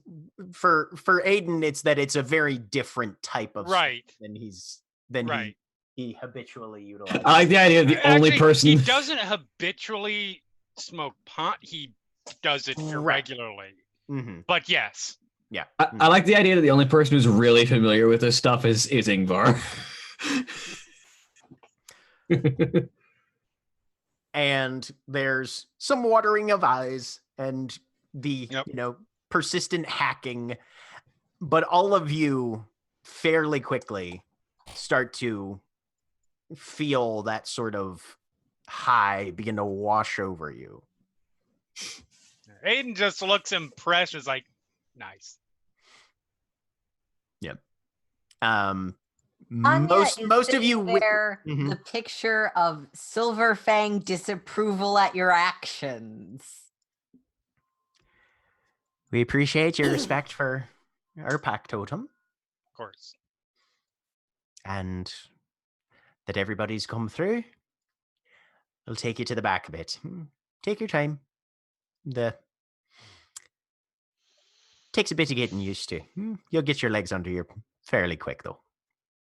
for Aiden, it's that it's a very different type of Right. than Right. he habitually utilizes. I like the idea of the only Actually, person. He doesn't habitually smoke pot. He does it Right. irregularly. Mm-hmm. But yes. Yeah. I like the idea that the only person who's really familiar with this stuff is Ingvar. And there's some watering of eyes and the persistent hacking, but all of you fairly quickly start to feel that sort of high begin to wash over you. Aiden just looks impressed. Is like, nice. Yep. Anya Most is of you sitting there, Mhm. the picture of Silverfang disapproval at your actions. We appreciate your respect for our pack totem Of course. and that everybody's come through. I'll take you to the back a bit. Take your time. Takes a bit of getting used to. You'll get your legs under you fairly quick, though.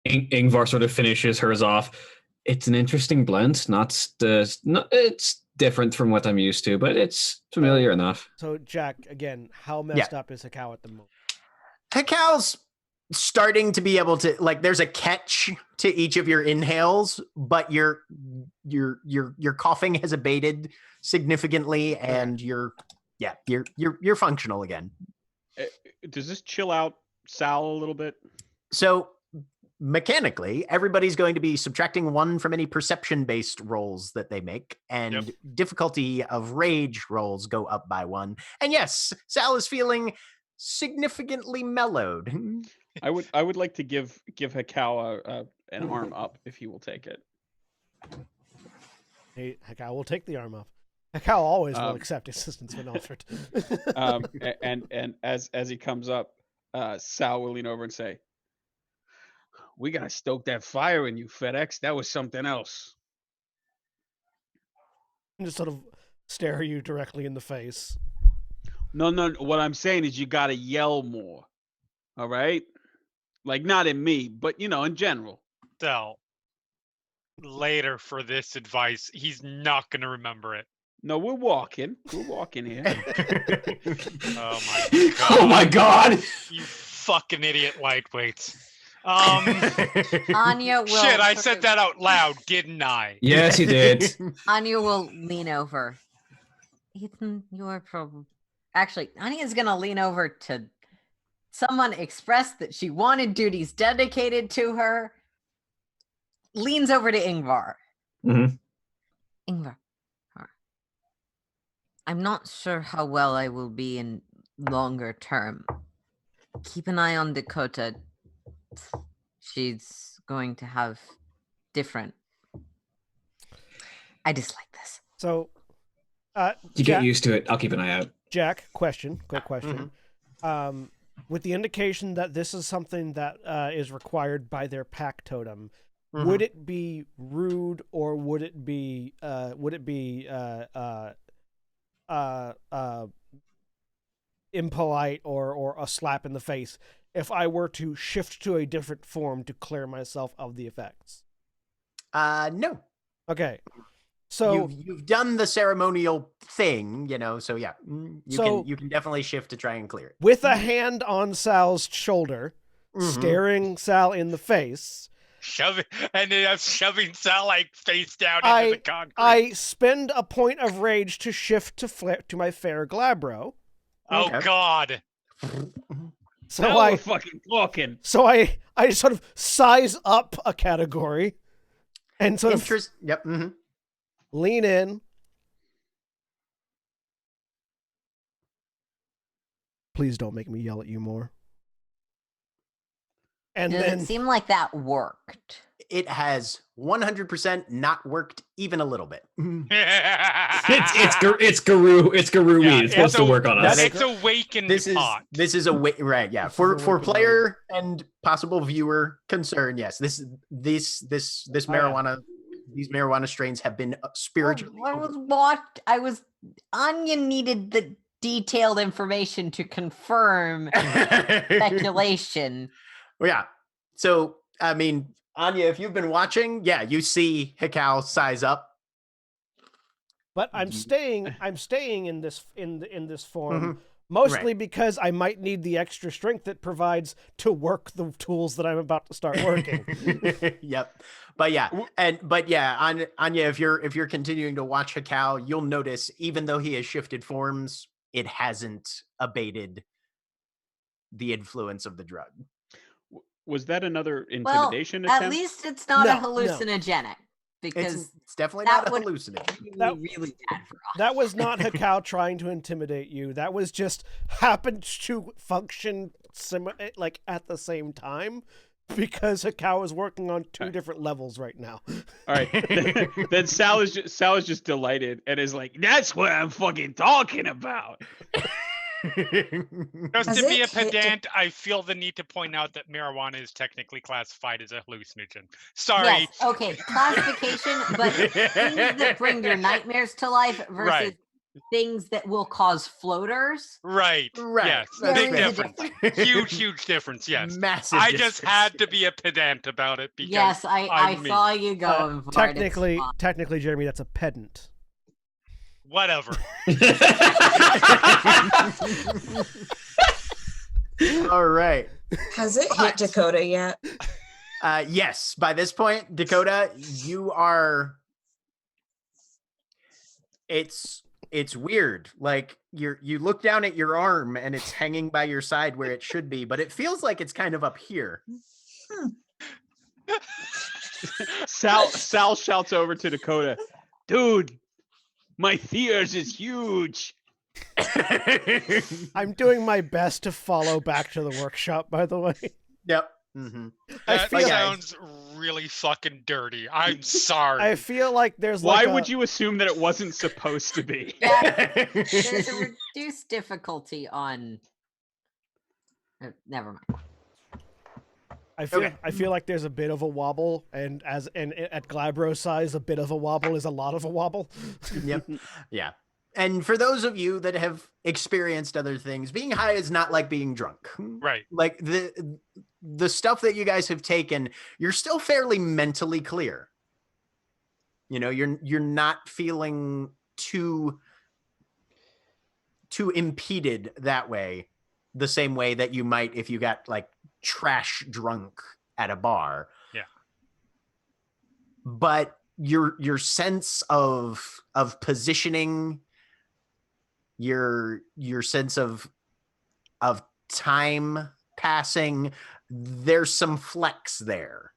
Ingvar sort of finishes hers off. It's an interesting blend. It's different from what I'm used to, but it's familiar enough. So Jack, again, how messed up is Hikau at the moment? Hikao's starting to be able to, like, there's a catch to each of your inhales, but your coughing has abated significantly, and you're functional again. Does this chill out Sal a little bit? So mechanically, everybody's going to be subtracting 1 from any perception-based rolls that they make, and difficulty of rage rolls go up by 1. And yes, Sal is feeling significantly mellowed. I would like to give Hikawa an arm up if he will take it. Hey, Hikau will take the arm up. Hikau always will accept assistance when offered. And as he comes up, Sal will lean over and say, "We gotta stoke that fire in you, FedEx. That was something else." And just sort of stare you directly in the face. No. What I'm saying is you gotta yell more. All right? Like not in me, but in general. So later for this advice, he's not going to remember it. No, we're walking. We're walking here. Oh my god. Oh my god! You fucking idiot lightweights. Anya will. Shit, I sort said of- that out loud, didn't I? Yes, he did. Anya will lean over. Ethan, your problem. Actually, Anya's gonna lean over to someone expressed that she wanted duties dedicated to her. leans over to Ingvar. Mhm. Ingvar, I'm not sure how well I will be in longer term. Keep an eye on Dakota. She's going to have different. I dislike this. So, You get used to it. I'll keep an eye out. Jack, quick question. With the indication that this is something that is required by their pack totem, would it be rude or would it be impolite or a slap in the face if I were to shift to a different form to clear myself of the effects? No. Okay. So you've done the ceremonial thing, so yeah, you can definitely shift to try and clear it. With a hand on Sal's shoulder, staring Sal in the face, shoving Sal like face down into the concrete. I spend a point of rage to shift to my fair Glabro. Oh Okay. God! So now we're fucking talking. So I sort of size up a category and sort of Yep. lean in. Please don't make me yell at you more. And Does it seem like that worked? It has 100% not worked even a little bit. It's Guru. It's Guru weed. It's supposed to work on us. It's awakened pot. This is right. Yeah, for player and possible viewer concern. Yes, this marijuana. These marijuana strains have been spiritually. Anya needed the detailed information to confirm speculation. Well, yeah. So, I mean, Anya, if you've been watching, yeah, you see Hikau size up. But I'm staying in this form mostly because I might need the extra strength it provides to work the tools that I'm about to start working. Yep. But yeah, Anya, if you're continuing to watch Hikau, you'll notice even though he has shifted forms, it hasn't abated the influence influence of the drug. Was that another intimidation well, attempt? At least it's not a hallucinogenic. Because it's definitely not a hallucination. Really bad for us. That was not Hikau trying to intimidate you. That was just happened to function like at the same time because Hikau is working on two different levels right now. All right, then Sal is just delighted and is like, "That's what I'm fucking talking about." Just to be a pedant, I feel the need to point out that marijuana is technically classified as a hallucinogen. Sorry. Yes, okay, classification, but things that bring your nightmares to life versus things that will cause floaters. Right. Yes. Big difference. Huge difference. Yes. Massive. I just had to be a pedant about it because yes, I saw you going for technically, Jeremy, that's a pedant. Whatever. All right. Has it hit Dakota yet? Yes. By this point, Dakota, you are. It's weird. Like you look down at your arm and it's hanging by your side where it should be, but it feels like it's kind of up here. Sal shouts over to Dakota, "Dude, my theaters is huge." I'm doing my best to follow back to the workshop, by the way. Yep. Mm-hmm. That sounds really fucking dirty. I'm sorry. I feel like there's Why would you assume that it wasn't supposed to be? There's a reduced difficulty on... Never mind. I feel like there's a bit of a wobble, and at Glabro size, a bit of a wobble is a lot of a wobble. Yep. Yeah. And for those of you that have experienced other things, being high is not like being drunk. Right. Like the stuff that you guys have taken, you're still fairly mentally clear. You know, you're not feeling too impeded that way, the same way that you might if you got like trash drunk at a bar. Yeah. But your sense of positioning, your sense of time passing, there's some flex there.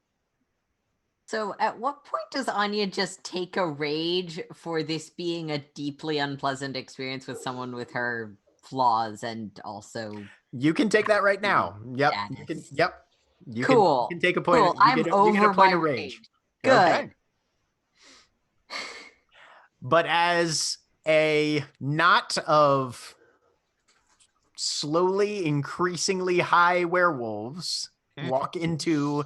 So at what point does Anya just take a rage for this being a deeply unpleasant experience with someone with her flaws and also You can take that right now. Yep. You can. status? Yep. You Cool. can take a point. Cool. I'm you get over a point my of rage. rage. Good. Okay. But as a knot of slowly increasingly high werewolves walk into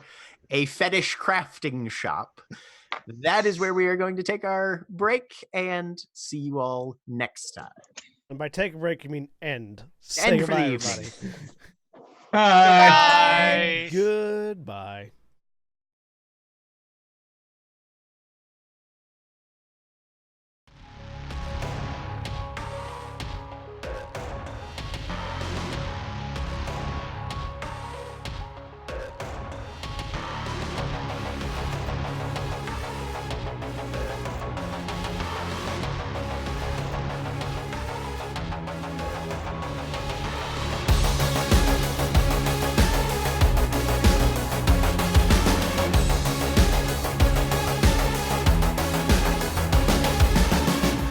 a fetish crafting shop, that is where we are going to take our break and see you all next time. And by take a break, you mean end. Say End for goodbye, the evening. everybody. Bye. Goodbye.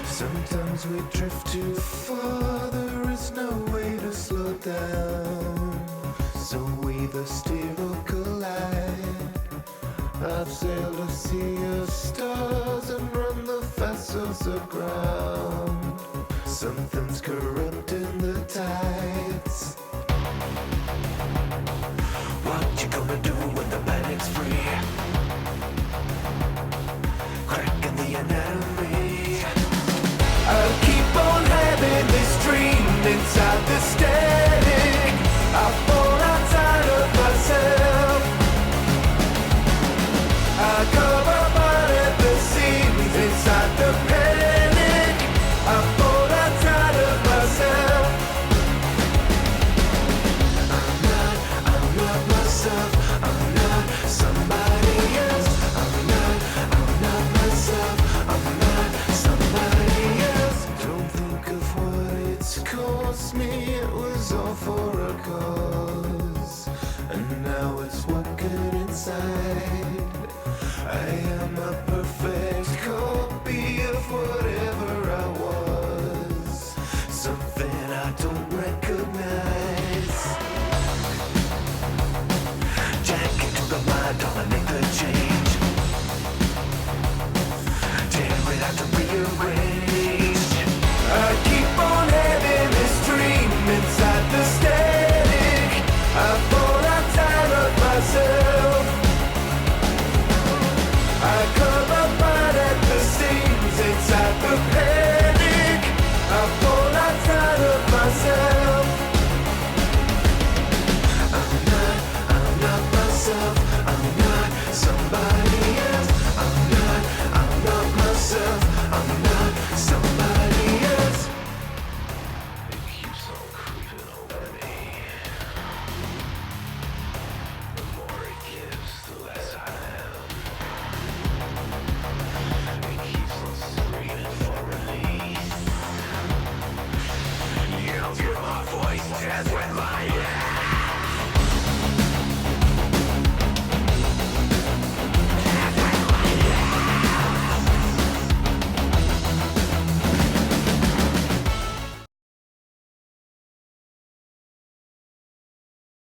Sometimes we drift too far, there is no way to slow down. So we the steer or collide. I've sailed a sea of stars and run the vessels aground. Something's corrupting the tides. What you gonna do when the panic's free? Cracking the anatomy. I'll keep on having this dream inside the static. I fall outside of myself. I cover mine at the seams inside the panic. I fall outside of myself. I'm not myself. I'm not somebody else. I'm not myself. I'm not somebody else. Don't think of what it's cost me. It was all for a cause, and now it's working inside. I am a perfect copy of whatever I was. Something I don't recognize. Jack into the mind, I'll make the change. Tear it out to rearrange.